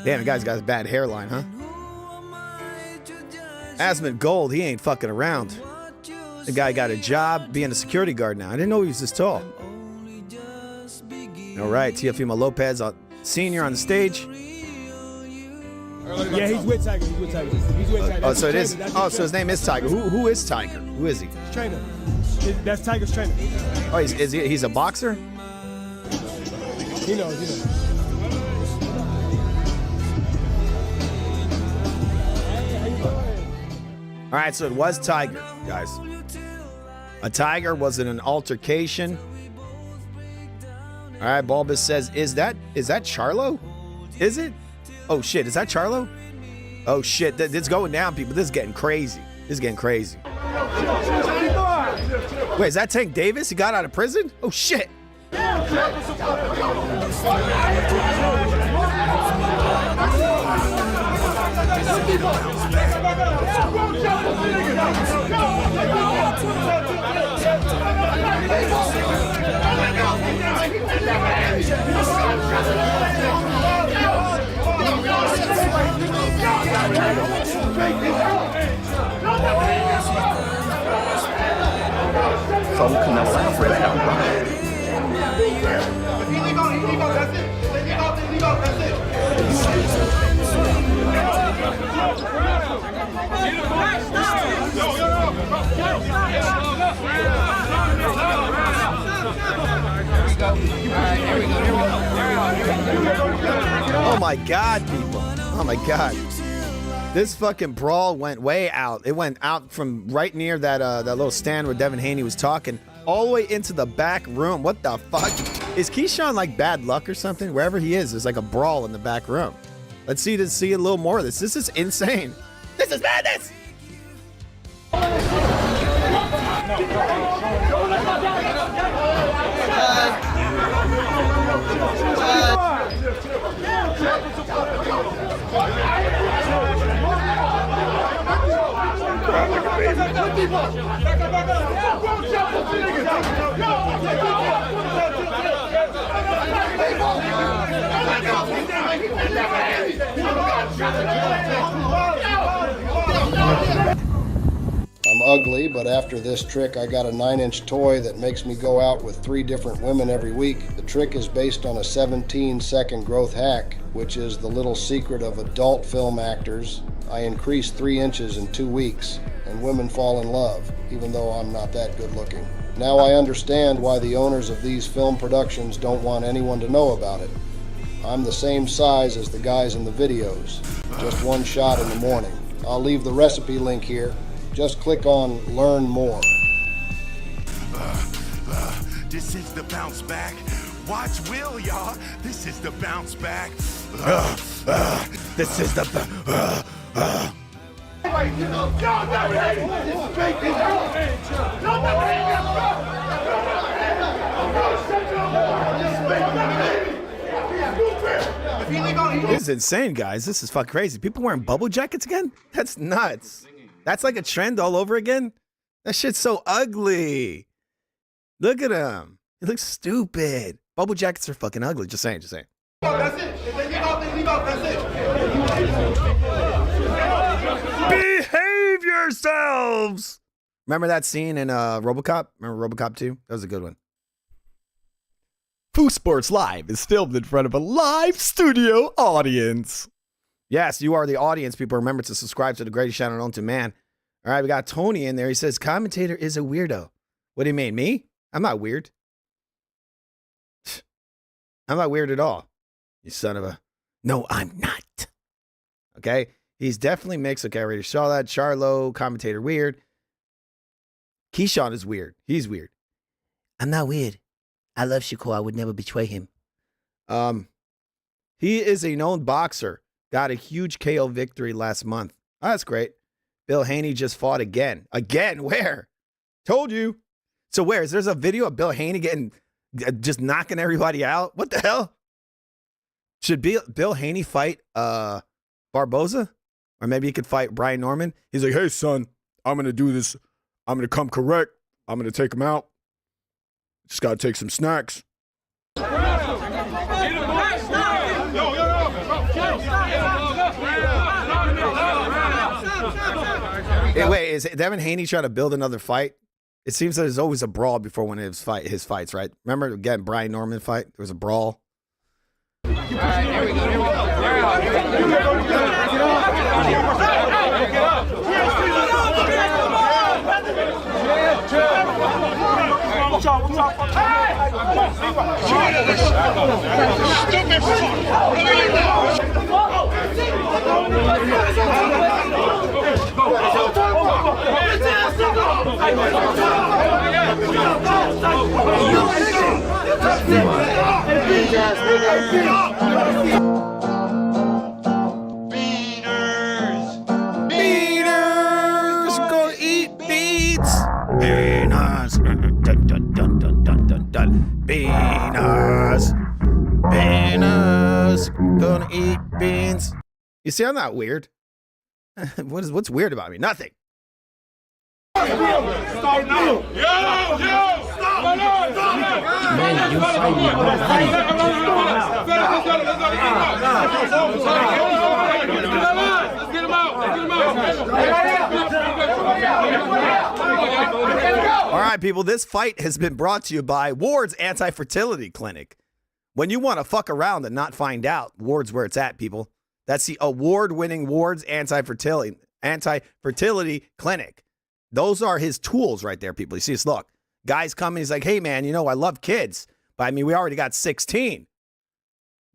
Damn, the guy's got a bad hairline, huh? Asmund Gold, he ain't fucking around. The guy got a job being a security guard now. I didn't know he was this tall. All right, Teofimo Lopez, senior on the stage. Yeah, he's with Tiger. He's with Tiger. He's with Tiger. Oh, so it is. Oh, so his name is Tiger. Who is Tiger? Who is he? Trainer. That's Tiger's trainer. Oh, he's a boxer? He knows. All right, so it was Tiger, guys. A Tiger was in an altercation. All right, Bulbous says, is that Charlo? Is it? Oh, shit, is that Charlo? Oh, shit, this is going down, people. This is getting crazy. Wait, is that Tank Davis? He got out of prison? Oh, shit. So can never allow Fred to rock. If he leave out, that's it. If they leave out, that's it. Oh my God, people. Oh my God. This fucking brawl went way out. It went out from right near that little stand where Devin Haney was talking all the way into the back room. What the fuck? Is Keyshawn like bad luck or something? Wherever he is, there's like a brawl in the back room. Let's see a little more of this. This is insane. This is madness. I'm ugly, but after this trick, I got a 9-inch toy that makes me go out with 3 different women every week. The trick is based on a 17-second growth hack, which is the little secret of adult film actors. I increase 3 inches in 2 weeks, and women fall in love, even though I'm not that good looking. Now I understand why the owners of these film productions don't want anyone to know about it. I'm the same size as the guys in the videos, just 1 shot in the morning. I'll leave the recipe link here. Just click on Learn More. This is the bounce back. Watch Will, y'all. This is the bounce back. This is the This is insane, guys. This is fucking crazy. People wearing bubble jackets again? That's nuts. That's like a trend all over again. That shit's so ugly. Look at him. He looks stupid. Bubble jackets are fucking ugly. Just saying, just saying. That's it. If they leave out, that's it. Behave yourselves. Remember that scene in RoboCop? Remember RoboCop 2? That was a good one. Foo Sports Live is filmed in front of a live studio audience. Yes, you are the audience, people. Remember to subscribe to the greatest channel known to man. All right, we got Tony in there. He says, commentator is a weirdo. What do you mean, me? I'm not weird. I'm not weird at all. You son of a... No, I'm not. Okay? He's definitely mixed. Okay, I already saw that. Charlo, commentator weird. Keyshawn is weird. He's weird. I'm not weird. I love Shakur. I would never betray him. He is a known boxer. Got a huge KO victory last month. Oh, that's great. Bill Haney just fought again. Again? Where? Told you. So where? Is there's a video of Bill Haney getting just knocking everybody out? What the hell? Should Bill Haney fight Barboza? Or maybe he could fight Brian Norman? He's like, hey, son, I'm going to do this. I'm going to come correct. I'm going to take him out. Just got to take some snacks. Hey, wait, is Devin Haney trying to build another fight? It seems that there's always a brawl before one of his fights, right? Remember, again, Brian Norman fight? There was a brawl. All right, here we go. Beaners, go eat beans. Beaners, dun dun dun dun dun dun dun. Beaners, beaners, gonna eat beans. You see, I'm not weird. What's weird about me? Nothing. Stop now! Yo! Stop! Man, you fight Let's get him out! All right, people, this fight has been brought to you by Ward's Anti-Fertility Clinic. When you want to fuck around and not find out, Ward's where it's at, people. That's the award-winning Ward's Anti-Fertility Clinic. Those are his tools right there, people. You see this? Look, guy's coming. He's like, hey, man, you know, I love kids. But, I mean, we already got 16.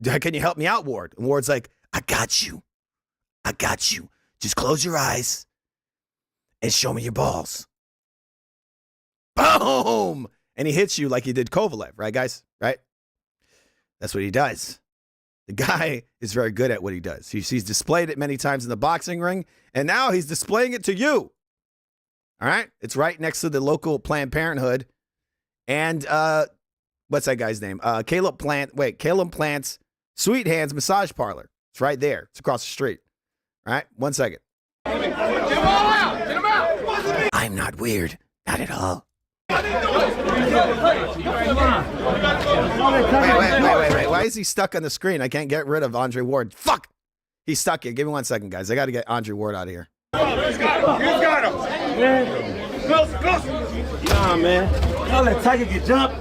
Can you help me out, Ward? And Ward's like, I got you. I got you. Just close your eyes and show me your balls. Boom! And he hits you like he did Kovalev, right, guys? Right? That's what he does. The guy is very good at what he does. He's displayed it many times in the boxing ring, and now he's displaying it to you. All right? It's right next to the local Planned Parenthood. And what's that guy's name? Caleb Plant's Sweet Hands Massage Parlor. It's right there. It's across the street. All right? 1 second. Get him all out! Get him out! I'm not weird. Not at all. Wait. Why is he stuck on the screen? I can't get rid of Andre Ward. Fuck! He's stuck here. Give me 1 second, guys. I got to get Andre Ward out of here. He's got him! Man. Close! Nah, man. I'll let Tiger get jumped.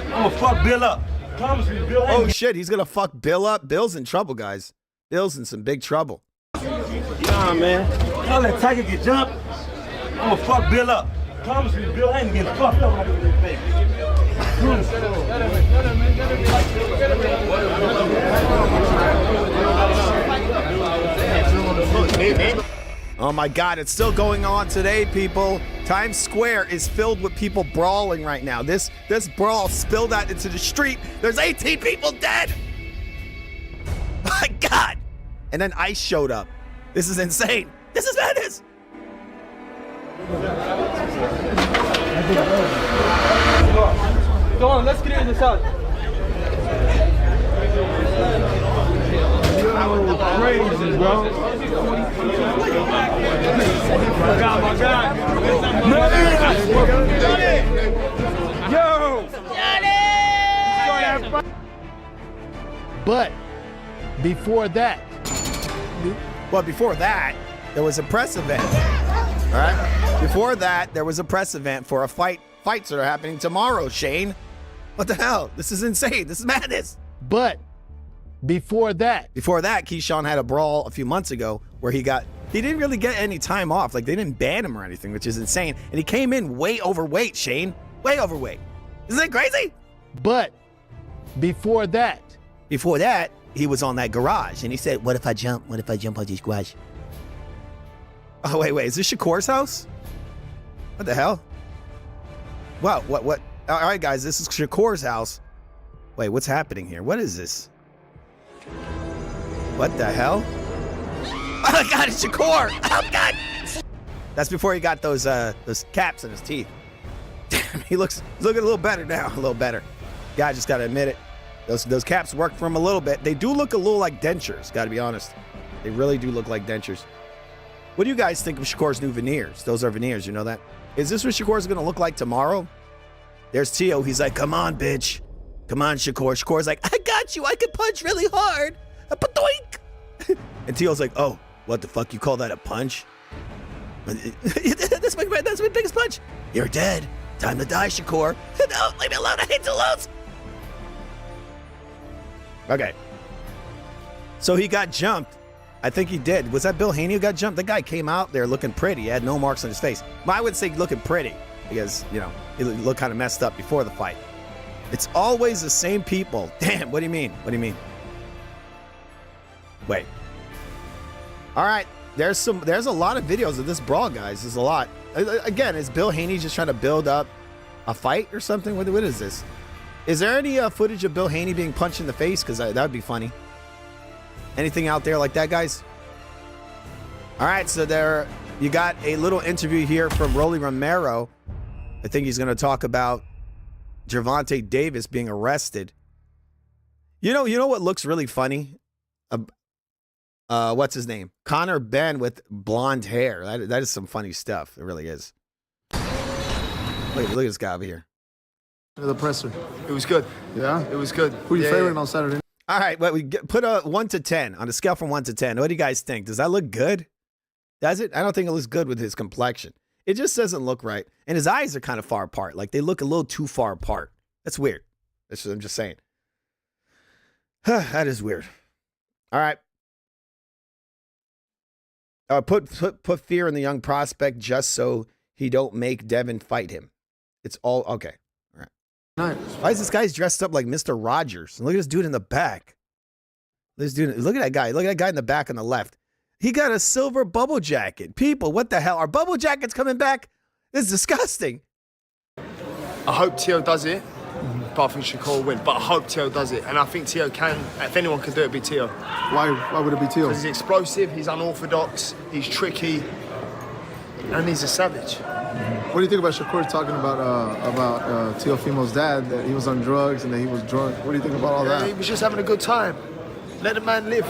I'm gonna fuck Bill up. Promise me, Bill. Oh, shit. He's going to fuck Bill up? Bill's in trouble, guys. Bill's in some big trouble. Nah, man. I'll let Tiger get jumped. I'm gonna fuck Bill up. Promise me, Bill. I ain't getting fucked up like this, baby. Oh my God, it's still going on today, people. Times Square is filled with people brawling right now. This brawl spilled out into the street. There's 18 people dead. My God. And then ICE showed up. This is insane. This is madness. Go on, let's get into this out. Crazy, bro. My God. Yo! But before that, there was a press event. All right? Before that, there was a press event for fights that are happening tomorrow, Shane. What the hell? This is insane. This is madness. But before that, Keyshawn had a brawl a few months ago where he didn't really get any time off. Like, they didn't ban him or anything, which is insane. And he came in way overweight, Shane. Way overweight. Isn't that crazy? But before that, he was on that garage and he said, what if I jump on this garage? Oh, wait. Is this Shakur's house? What the hell? What? All right, guys, this is Shakur's house. Wait, what's happening here? What is this? What the hell? Oh my God, it's Shakur! Oh God! That's before he got those caps in his teeth. Damn, he's looking a little better now. A little better. Guy just gotta admit it. Those caps work for him a little bit. They do look a little like dentures. Gotta be honest. They really do look like dentures. What do you guys think of Shakur's new veneers? Those are veneers. You know that? Is this what Shakur's gonna look like tomorrow? There's Teo. He's like, "Come on, bitch. Come on, Shakur." Shakur's like, "I got you. I can punch really hard. A padoink." And Teo's like, "Oh, what the fuck? You call that a punch?" That's my biggest punch. You're dead. Time to die, Shakur. No, leave me alone. I hate to lose. Okay. So he got jumped. I think he did. Was that Bill Haney who got jumped? The guy came out there looking pretty. He had no marks on his face. Well, I would say looking pretty because, you know, he looked kind of messed up before the fight. It's always the same people. Damn, what do you mean? What do you mean? Wait. All right. There's a lot of videos of this brawl, guys. There's a lot. Again, is Bill Haney just trying to build up a fight or something? What is this? Is there any footage of Bill Haney being punched in the face? Because that would be funny. Anything out there like that, guys? All right, so there you got a little interview here from Rolly Romero. I think he's going to talk about Gervonta Davis being arrested. You know what looks really funny? What's his name? Conor Benn with blonde hair. That is some funny stuff. It really is. Look at this guy over here. The presser. It was good. Yeah? It was good. Who are you favoring on Saturday? All right, put a 1 to 10 on a scale from 1 to 10. What do you guys think? Does that look good? Does it? I don't think it looks good with his complexion. It just doesn't look right. And his eyes are kind of far apart. Like they look a little too far apart. That's weird. I'm just saying. That is weird. All right. Put fear in the young prospect just so he don't make Devin fight him. It's all okay. All right. Nice. Why is this guy dressed up like Mr. Rogers? And look at this dude in the back. Look at that guy. Look at that guy in the back on the left. He got a silver bubble jacket. People, what the hell? Are bubble jackets coming back? This is disgusting. I hope Teo does it, but I think Shakur will win. But I hope Teo does it. And I think Teo can. If anyone can do it, it'd be Teo. Why would it be Teo? Because he's explosive, he's unorthodox, he's tricky, and he's a savage. What do you think about Shakur talking about Teofimo's dad, that he was on drugs and that he was drunk? What do you think about all that? He was just having a good time. Let the man live.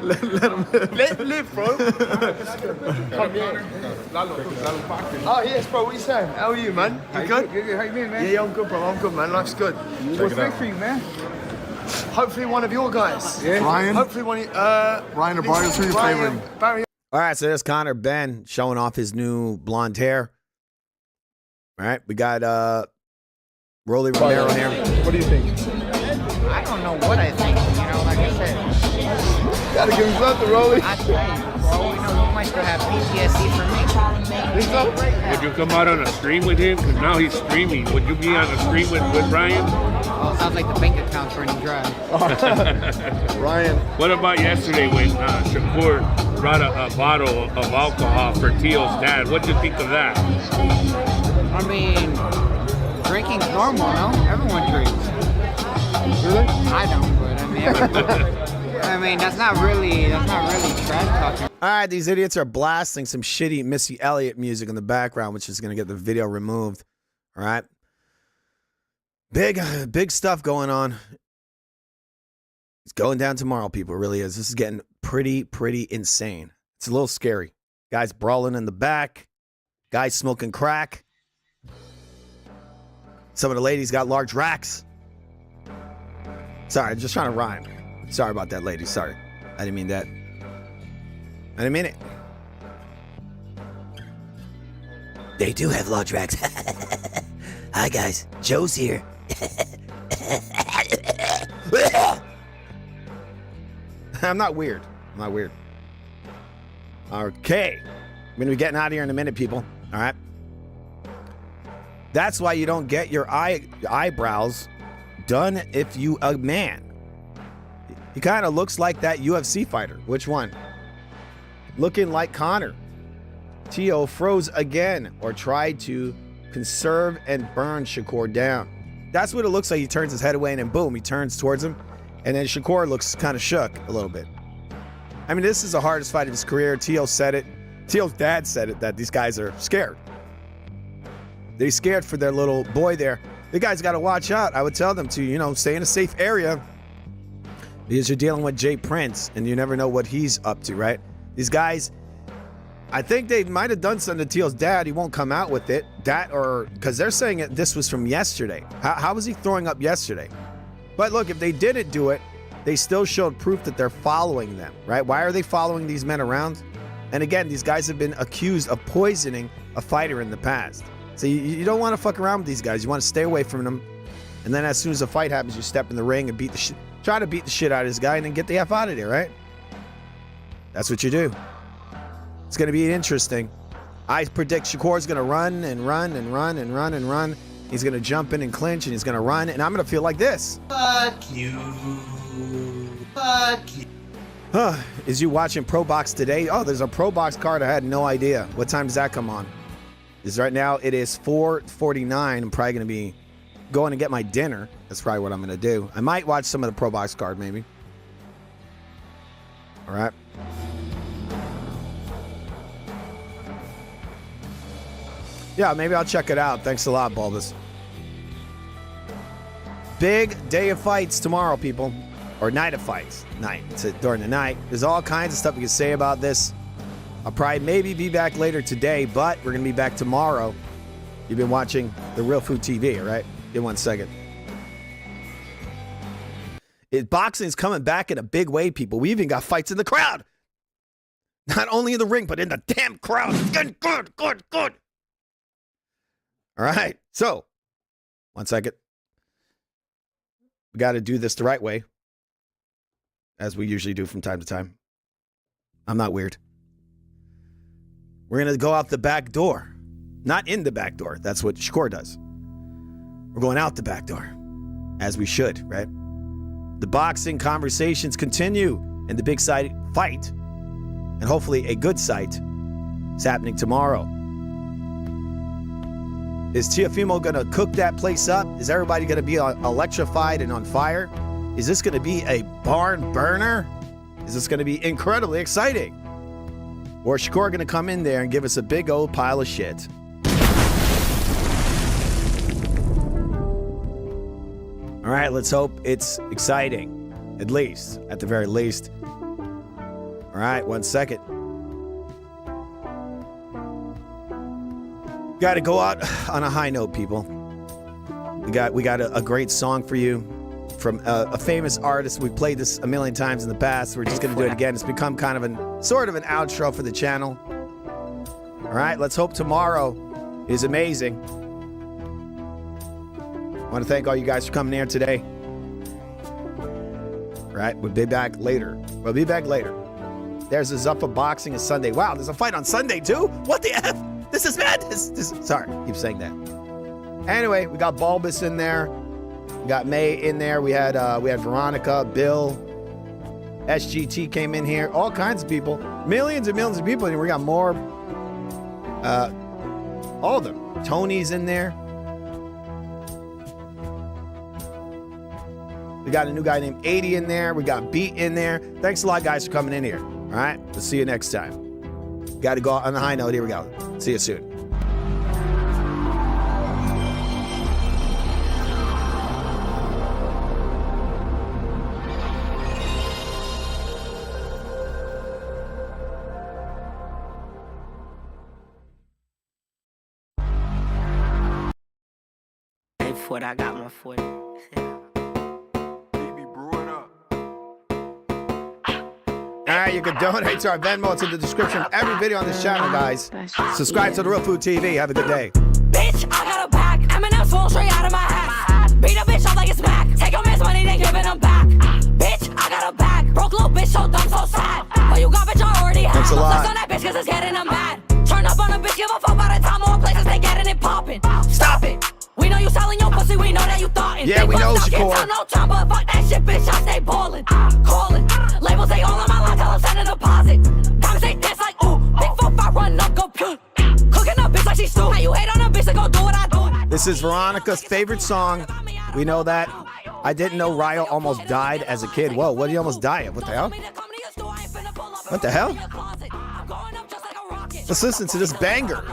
let him live, bro. Come here. Oh, yes, bro. What are you saying? How are you, man? You good? How you been, man? Yeah, I'm good, bro. I'm good, man. Life's good. What's next for you, man? Hopefully one of your guys. Yeah. Ryan? Hopefully one of Ryan or Barry, who are you favoring? Barry. All right, so there's Conor Benn showing off his new blonde hair. All right, we got Rolly Romero here. What do you think? I don't know what I think. You know, like I said. Gotta give him something, Rolly. I tell you, bro, you know, he might still have PTSD from me. Think so? Would you come out on a stream with him? Because now he's streaming. Would you be on a stream with Ryan? Oh, sounds like the bank account's running dry. Ryan. What about yesterday when Shakur brought a bottle of alcohol for Teo's dad? What'd you think of that? I mean, drinking's normal, no? Everyone drinks. Really? I don't, but I mean, everyone. I mean, that's not really trash talking. All right, these idiots are blasting some shitty Missy Elliott music in the background, which is going to get the video removed. All right. Big stuff going on. It's going down tomorrow, people. It really is. This is getting pretty insane. It's a little scary. Guys brawling in the back. Guys smoking crack. Some of the ladies got large racks. Sorry, I'm just trying to rhyme. Sorry about that, lady. Sorry. I didn't mean that. I didn't mean it. They do have large racks. Hi, guys. Joe's here. I'm not weird. Okay. I'm going to be getting out of here in a minute, people. All right. That's why you don't get your eyebrows done if you a man. He kind of looks like that UFC fighter. Which one? Looking like Conor. Teo froze again or tried to conserve and burn Shakur down. That's what it looks like. He turns his head away and then boom, he turns towards him. And then Shakur looks kind of shook a little bit. I mean, this is the hardest fight of his career. Teo said it. Teo's dad said it, that these guys are scared. They're scared for their little boy there. The guys got to watch out. I would tell them to, stay in a safe area because you're dealing with Jay Prince and you never know what he's up to, right? These guys, I think they might have done something to Teo's dad. He won't come out with it. Because they're saying this was from yesterday. How was he throwing up yesterday? But look, if they didn't do it, they still showed proof that they're following them, right? Why are they following these men around? And again, these guys have been accused of poisoning a fighter in the past. So you don't want to fuck around with these guys. You want to stay away from them. And then as soon as the fight happens, you step in the ring and try to beat the shit out of this guy and then get the F out of there, right? That's what you do. It's going to be interesting. I predict Shakur's going to run and run and run and run and run. He's going to jump in and clinch and he's going to run. And I'm going to feel like this. Fuck you. Fuck you. Is you watching Pro Box today? Oh, there's a Pro Box card. I had no idea. What time does that come on? Right now it is 4:49. I'm probably going to be going to get my dinner. That's probably what I'm going to do. I might watch some of the Pro Box card maybe. All right. Yeah, maybe I'll check it out. Thanks a lot, Bulbous. Big day of fights tomorrow, people. Or night of fights. During the night. There's all kinds of stuff we can say about this. I'll probably maybe be back later today, but we're going to be back tomorrow. You've been watching the Real Food TV, right? In 1 second. Boxing is coming back in a big way, people. We even got fights in the crowd. Not only in the ring, but in the damn crowd. It's getting good. All right. So, 1 second. We got to do this the right way, as we usually do from time to time. I'm not weird. We're going to go out the back door. Not in the back door. That's what Shakur does. We're going out the back door. As we should, right? The boxing conversations continue. And the big fight, and hopefully a good sight, is happening tomorrow. Is Teofimo going to cook that place up? Is everybody going to be electrified and on fire? Is this going to be a barn burner? Is this going to be incredibly exciting? Or is Shakur going to come in there and give us a big old pile of shit? All right, let's hope it's exciting. At least, at the very least. All right, 1 second. Got to go out on a high note, people. We got a great song for you from a famous artist. We played this a million times in the past. We're just going to do it again. It's become kind of sort of an outro for the channel. All right, let's hope tomorrow is amazing. I want to thank all you guys for coming here today. All right, we'll be back later. There's a Zuffa Boxing on Sunday. Wow, there's a fight on Sunday too? What the F? This is madness. Sorry, keep saying that. Anyway, we got Bulbous in there. We got May in there. We had Veronica, Bill, SGT came in here. All kinds of people. Millions and millions of people in here. We got more. All of them. Tony's in there. We got a new guy named 80 in there. We got Beat in there. Thanks a lot, guys, for coming in here. All right? We'll see you next time. Got to go on the high note. Here we go. See you soon. Foot, I got my foot. All right, you can donate to our Venmo. It's in the description of every video on this channel, guys. Subscribe to The Real Food TV. Have a good day. Bitch, I got a pack. M&M's fall straight out of my hat. Beat a bitch up like it's Mac. Take your man's money, then give it him back. Bitch, I got a pack. Broke little bitch, so dumb, so sad. But you got bitch, I already have. Thanks a lot. Flex on that bitch, cause it's getting them mad. Turn up on a bitch, give a fuck by the time more places they getting it popping. Stop it. We know you selling your pussy, we know that you thought. Yeah, we know, Shakur. No time, but fuck that shit, bitch, I stay ballin'. Callin'. Labels, they all on my line, tell them send a deposit. Diamonds, they dance like, ooh. Big 4-5, run up, go pew. Cooking up bitch like she stew. Hey, you hate on a bitch, then go do what I do. This is Veronica's favorite song. We know that. I didn't know Ryo almost died as a kid. Whoa, what did he almost die of? What the hell? What the hell? Let's listen to this banger.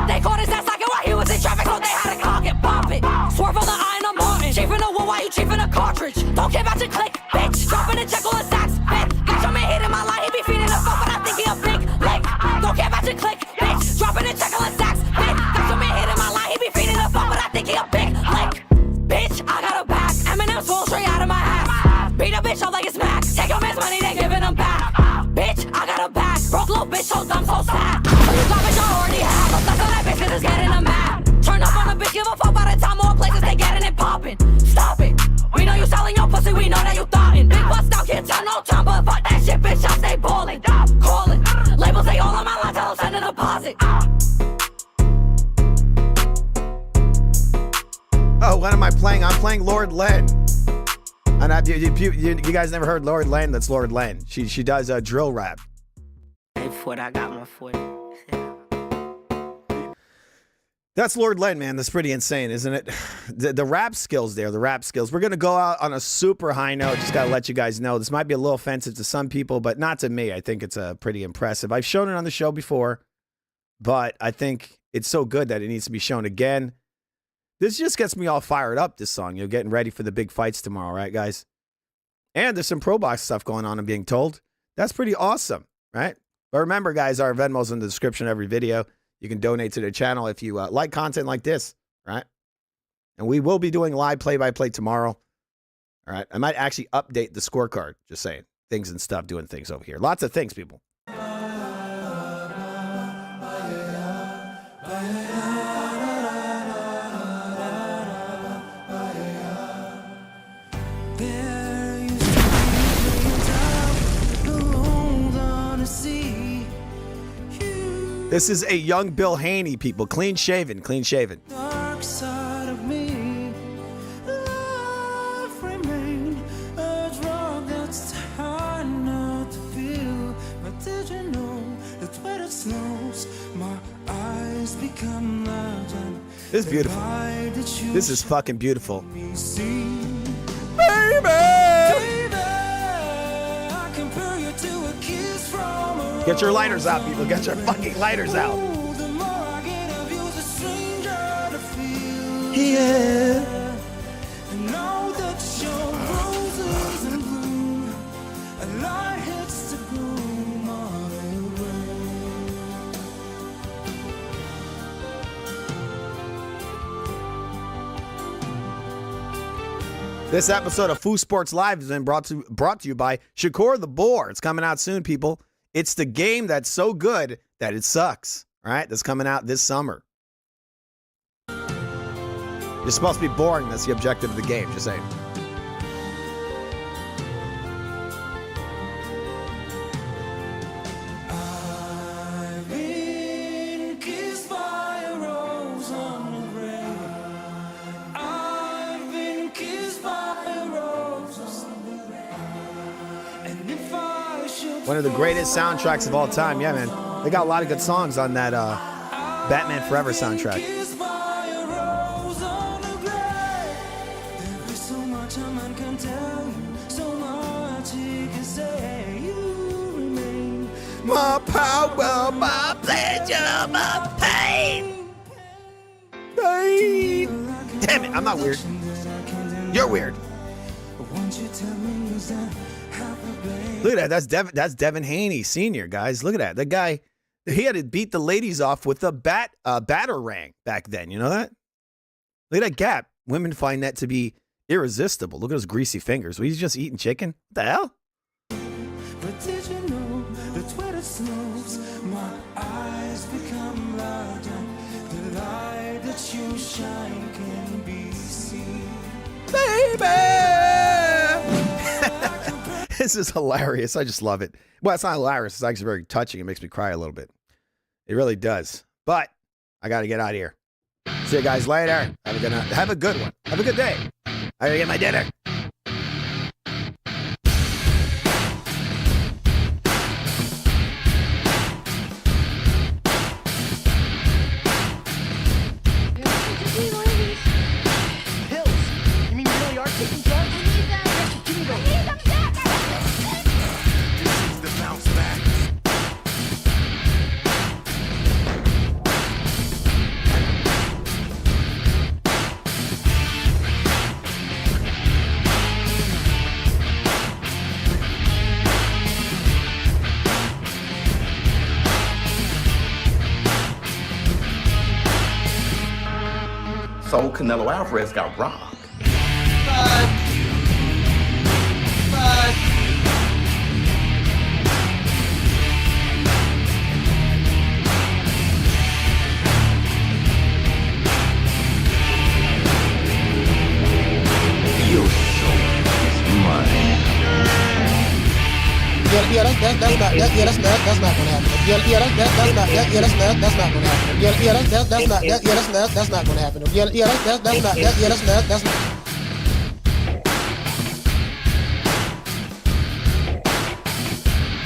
They caught his ass like it while he was in traffic, so they had to clock it, bump it. Swerve on the iron on Martin. Chiefing a wood while you chiefing a cartridge. Don't care about your click, bitch. Dropping a check on the sacks, bitch. Got your man hitting my line, he be feeding the fuck, but I think he a big lick. Don't care about your click, bitch. Dropping a check on the sacks, bitch. Got your man hitting my line, he be feeding the fuck, but I think he a big lick. Bitch, I got a back. Eminem swole straight out of my ass. Beat a bitch up like it's Mac. Take your man's money, they giving him back. Bitch, I got a back. Broke little bitch, so dumb, so sad. So you got bitch, I already have. I'm stuck on that bitch, cause it's getting a mad. Turn up on a bitch, give a fuck by the time more places they getting it popping. Stop it. We know you selling your pussy, we know that you thoughtin'. Big bust out, can't tell no time, but fuck that shit, bitch, I stay ballin'. Callin'. Labels, they all on my line, tell them send a deposit. Oh, what am I playing? I'm playing Lord Len. And you guys never heard Lord Len? That's Lord Len. She does a drill rap. Foot, I got my foot. That's Lord Len, man. That's pretty insane, isn't it? The rap skills there, the rap skills. We're going to go out on a super high note. Just got to let you guys know. This might be a little offensive to some people, but not to me. I think it's pretty impressive. I've shown it on the show before, but I think it's so good that it needs to be shown again. This just gets me all fired up, this song. You're getting ready for the big fights tomorrow, right, guys? And there's some pro box stuff going on, I'm being told. That's pretty awesome, right? But remember, guys, our Venmo's in the description of every video. You can donate to the channel if you like content like this, right? And we will be doing live play-by-play tomorrow. All right? I might actually update the scorecard, just saying. Things and stuff, doing things over here. Lots of things, people. This is a young Bill Haney, people. Clean shaven, clean shaven. Dark side of me, love remain a drug that's hard not to feel. But did you know that when it snows, my eyes become large and this is beautiful. This is fucking beautiful. Get your lighters out, people. Get your fucking lighters out. Yeah. And now that your roses in bloom, a light hits the gloom of This episode of Foo Sports Live has been brought to you by Shakur the Boar. It's coming out soon, people. It's the game that's so good that it sucks, all right? That's coming out this summer. You're supposed to be boring. That's the objective of the game, just saying. I've been kissed by a rose on the grave. I've been kissed by a rose on the grave. And if I should One of the greatest soundtracks of all time. Yeah, man. They got a lot of good songs on that Batman Forever soundtrack. My power, my pleasure, my pain. Damn it, I'm not weird. You're weird. Look at that. That's Devin Haney, Sr., guys. Look at that. That guy, he had to beat the ladies off with a batarang back then. You know that? Look at that gap. Women find that to be irresistible. Look at those greasy fingers. Was he just eating chicken? What the hell? But did you know that when it snows, my eyes become large and the light that you shine can be seen? Baby! This is hilarious. I just love it. Well, it's not hilarious. It's actually very touching. It makes me cry a little bit. It really does. But I got to get out of here. See you guys later. Have a good night. Have a good one. Have a good day. I got to get my dinner. Canelo Alvarez got robbed. Your soul is mine. Yeah, that's not gonna happen. Yeah, that's not gonna happen. That's not gonna happen. That's not.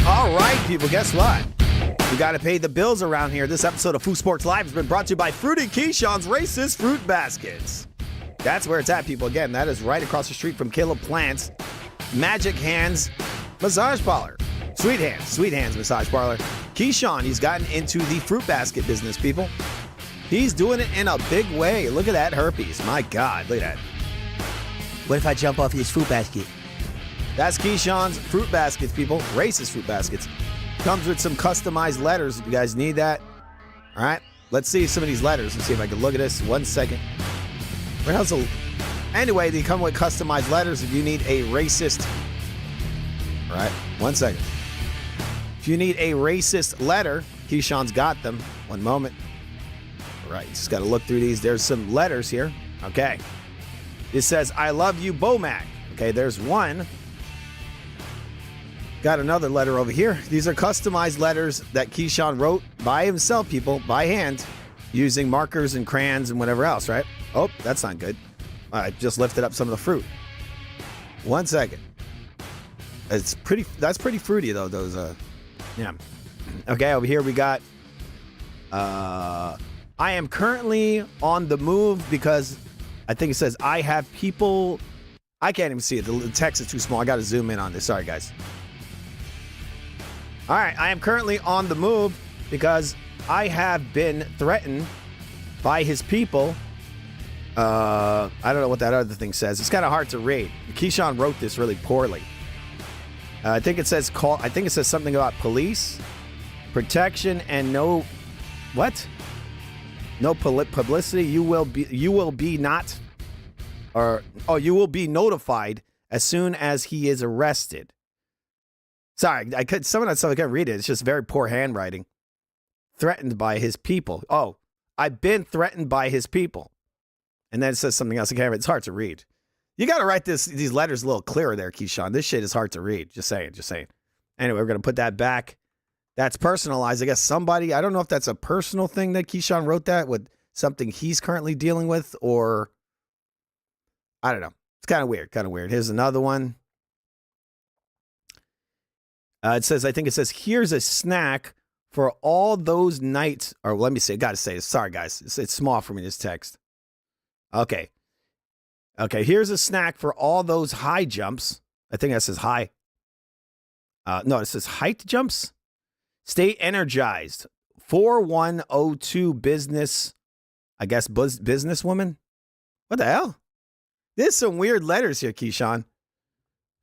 All right, people, guess what? We got to pay the bills around here. This episode of Food Sports Live has been brought to you by Fruity Keyshawn's Racist Fruit Baskets. That's where it's at, people. Again, that is right across the street from Caleb Plant's Magic Hands Massage Parlor. Sweet Hands Massage Parlor. Keyshawn, he's gotten into the fruit basket business, people. He's doing it in a big way. Look at that herpes. My God, look at that. What if I jump off his fruit basket? That's Keyshawn's fruit baskets, people. Racist fruit baskets. Comes with some customized letters if you guys need that. All right, let's see some of these letters. Let's see if I can look at this. 1 second. Where else? Anyway, they come with customized letters if you need a racist. All right, 1 second. If you need a racist letter, Keyshawn's got them. One moment. All right, just got to look through these. There's some letters here. Okay. It says, I love you, Bomac. Okay, there's one. Got another letter over here. These are customized letters that Keyshawn wrote by himself, people, by hand, using markers and crayons and whatever else, right? Oh, that's not good. I just lifted up some of the fruit. 1 second. That's pretty fruity, though, those, yeah. Okay, over here we got, I am currently on the move because I think it says I have people. I can't even see it. The text is too small. I got to zoom in on this. Sorry, guys. All right, I am currently on the move because I have been threatened by his people. I don't know what that other thing says. It's kind of hard to read. Keyshawn wrote this really poorly. I think it says something about police, protection, and no publicity. You will be notified as soon as he is arrested. Sorry, I can't read it. It's just very poor handwriting. Threatened by his people. Oh, I've been threatened by his people. And then it says something else. It's hard to read. You got to write these letters a little clearer there, Keyshawn. This shit is hard to read. Just saying. Anyway, we're going to put that back. That's personalized. I guess somebody, I don't know if that's a personal thing that Keyshawn wrote that with something he's currently dealing with, or I don't know. It's kind of weird. Here's another one. I think it says, here's a snack for all those nights. Or let me say, got to say this. Sorry, guys. It's small for me, this text. Okay, here's a snack for all those high jumps. I think that says high. No, it says height jumps. Stay energized. 4102 business, I guess, businesswoman. What the hell? There's some weird letters here, Keyshawn.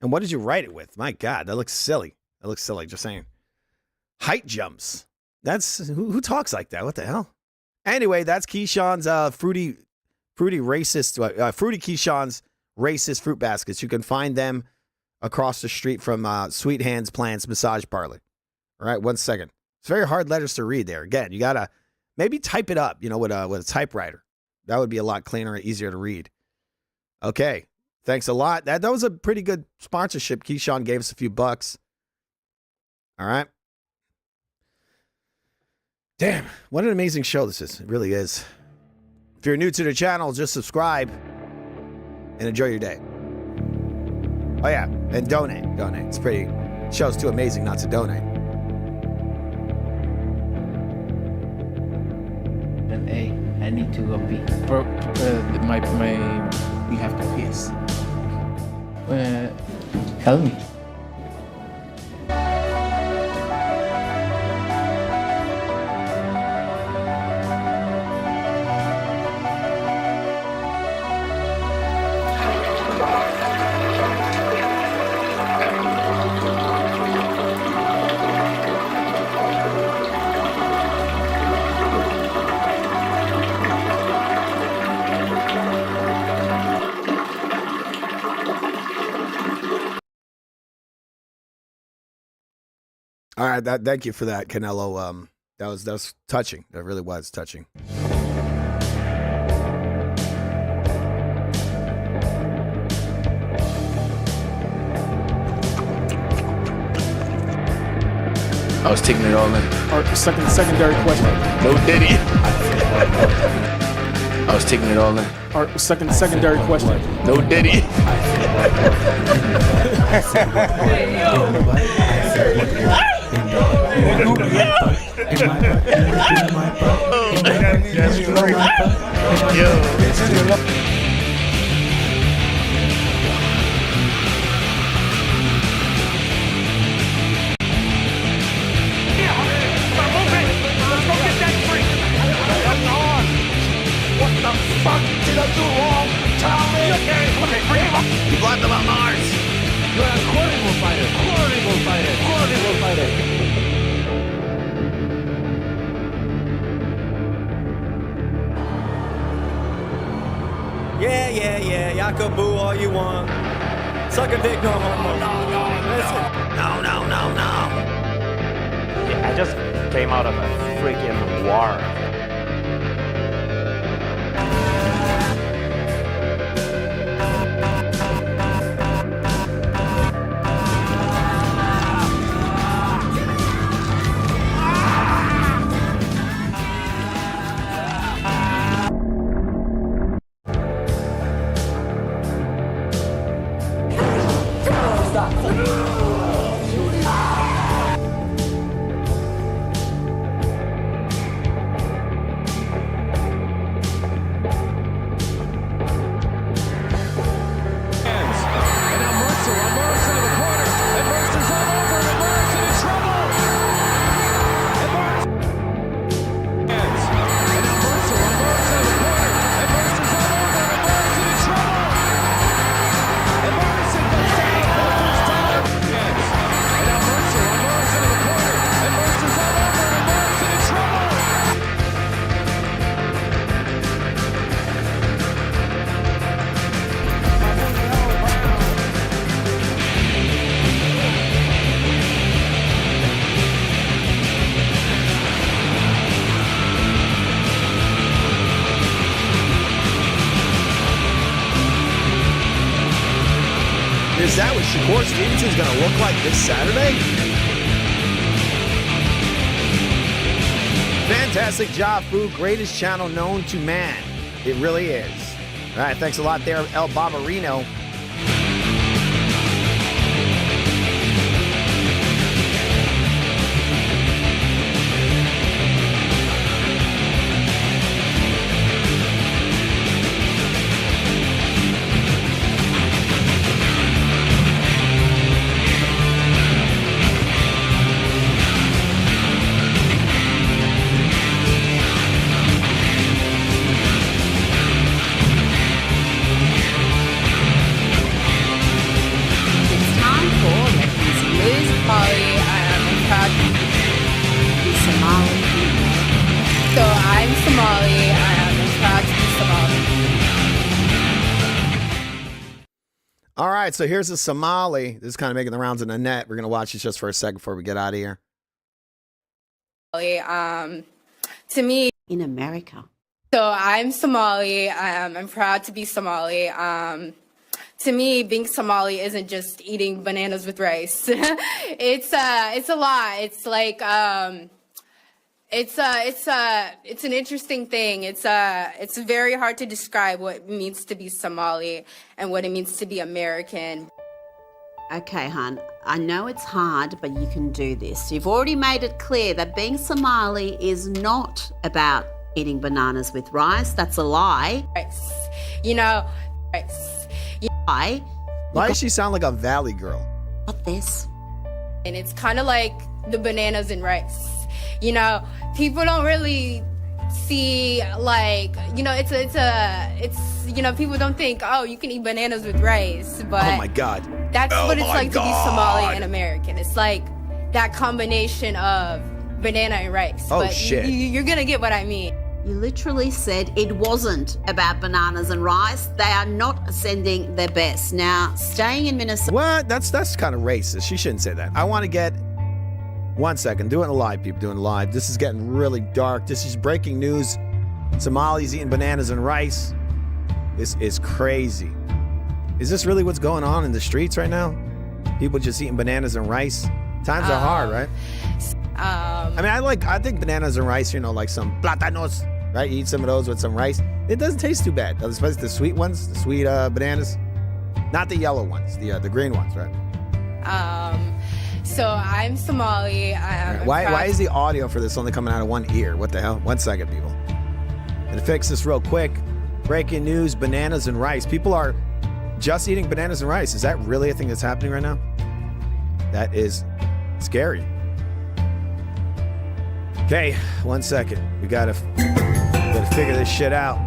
And what did you write it with? My God, that looks silly. Just saying. Height jumps. That's, who talks like that? What the hell? Anyway, that's Keyshawn's Fruity Keyshawn's racist fruit baskets. You can find them across the street from Sweet Hands Plants Massage Parlor. All right, 1 second. It's very hard letters to read there. Again, you got to maybe type it up, with a typewriter. That would be a lot cleaner and easier to read. Okay, thanks a lot. That was a pretty good sponsorship. Keyshawn gave us a few bucks. All right. Damn, what an amazing show this is. It really is. If you're new to the channel, just subscribe and enjoy your day. Oh, yeah, and donate. It's pretty, show's too amazing not to donate. Then I need to go pee. We have to piss. Help me. All right, thank you for that, Canelo. That was touching. That really was touching. I was taking it all in. Or secondary question. No diddy. I was taking it all in. Or secondary question. No diddy. What the fuck did I do wrong? Tell me! Okay, bring him up! You blamed him on Mars! You're a horrible fighter! Horrible fighter! Horrible fighter! Yeah. Y'all can boo all you want. Suck a dick, no homo. Listen. No. I just came out of a freaking war. Is that what Shakur Stevenson's going to look like this Saturday? Fantastic job, Fu. Greatest channel known to man. It really is. All right, thanks a lot there, El Barbarino. All right, so here's a Somali. This is kind of making the rounds in the net. We're going to watch this just for a second before we get out of here. To me, in America. So I'm Somali. I'm proud to be Somali. To me, being Somali isn't just eating bananas with rice. It's a lot. It's like it's an interesting thing. It's very hard to describe what it means to be Somali and what it means to be American. Okay, hon, I know it's hard, but you can do this. You've already made it clear that being Somali is not about eating bananas with rice. That's a lie. Rice. You know, rice. Why does she sound like a valley girl? What this? And it's kind of like the bananas and rice. You know, people don't really see, like, you know, it's you know, people don't think, oh, you can eat bananas with rice, but oh my God, that's what it's like God. to be Somali and American. It's like that combination of banana and rice. Oh, but shit. You're gonna get what I mean. You literally said it wasn't about bananas and rice. They are not sending their best. Now, staying in Minnesota. What? That's kind of racist. She shouldn't say that. I want to get 1 second. Doing it live, people. Doing it live. This is getting really dark. This is breaking news. Somalis eating bananas and rice. This is crazy. Is this really what's going on in the streets right now? People just eating bananas and rice? Times are hard, right? I mean, I think bananas and rice, like some plátanos, right? You eat some of those with some rice. It doesn't taste too bad, especially the sweet ones, the sweet bananas. Not the yellow ones, the green ones, right? So I'm Somali. Why is the audio for this only coming out of one ear? What the hell? 1 second, people. And to fix this real quick, breaking news, bananas and rice. People are just eating bananas and rice. Is that really a thing that's happening right now? That is scary. Okay, 1 second. We gotta figure this shit out.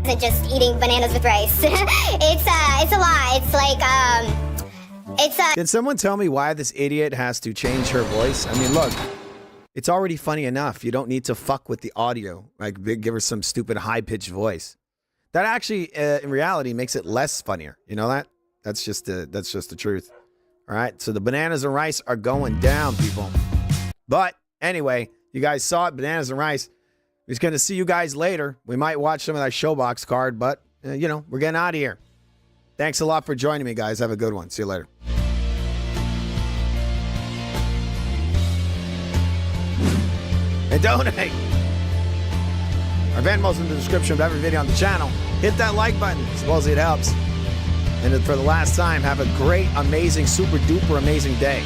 Isn't just eating bananas with rice. It's a lie. It's like Can someone tell me why this idiot has to change her voice? I mean, look, it's already funny enough. You don't need to fuck with the audio. Like, give her some stupid high-pitched voice. That actually, in reality, makes it less funnier. You know that? That's just the truth. All right? So the bananas and rice are going down, people. But anyway, you guys saw it, bananas and rice. We're going to see you guys later. We might watch some of that Showbox card, but, we're getting out of here. Thanks a lot for joining me, guys. Have a good one. See you later. And donate. Our Venmo's in the description of every video on the channel. Hit that like button. Supposedly it helps. And for the last time, have a great, amazing, super duper amazing day.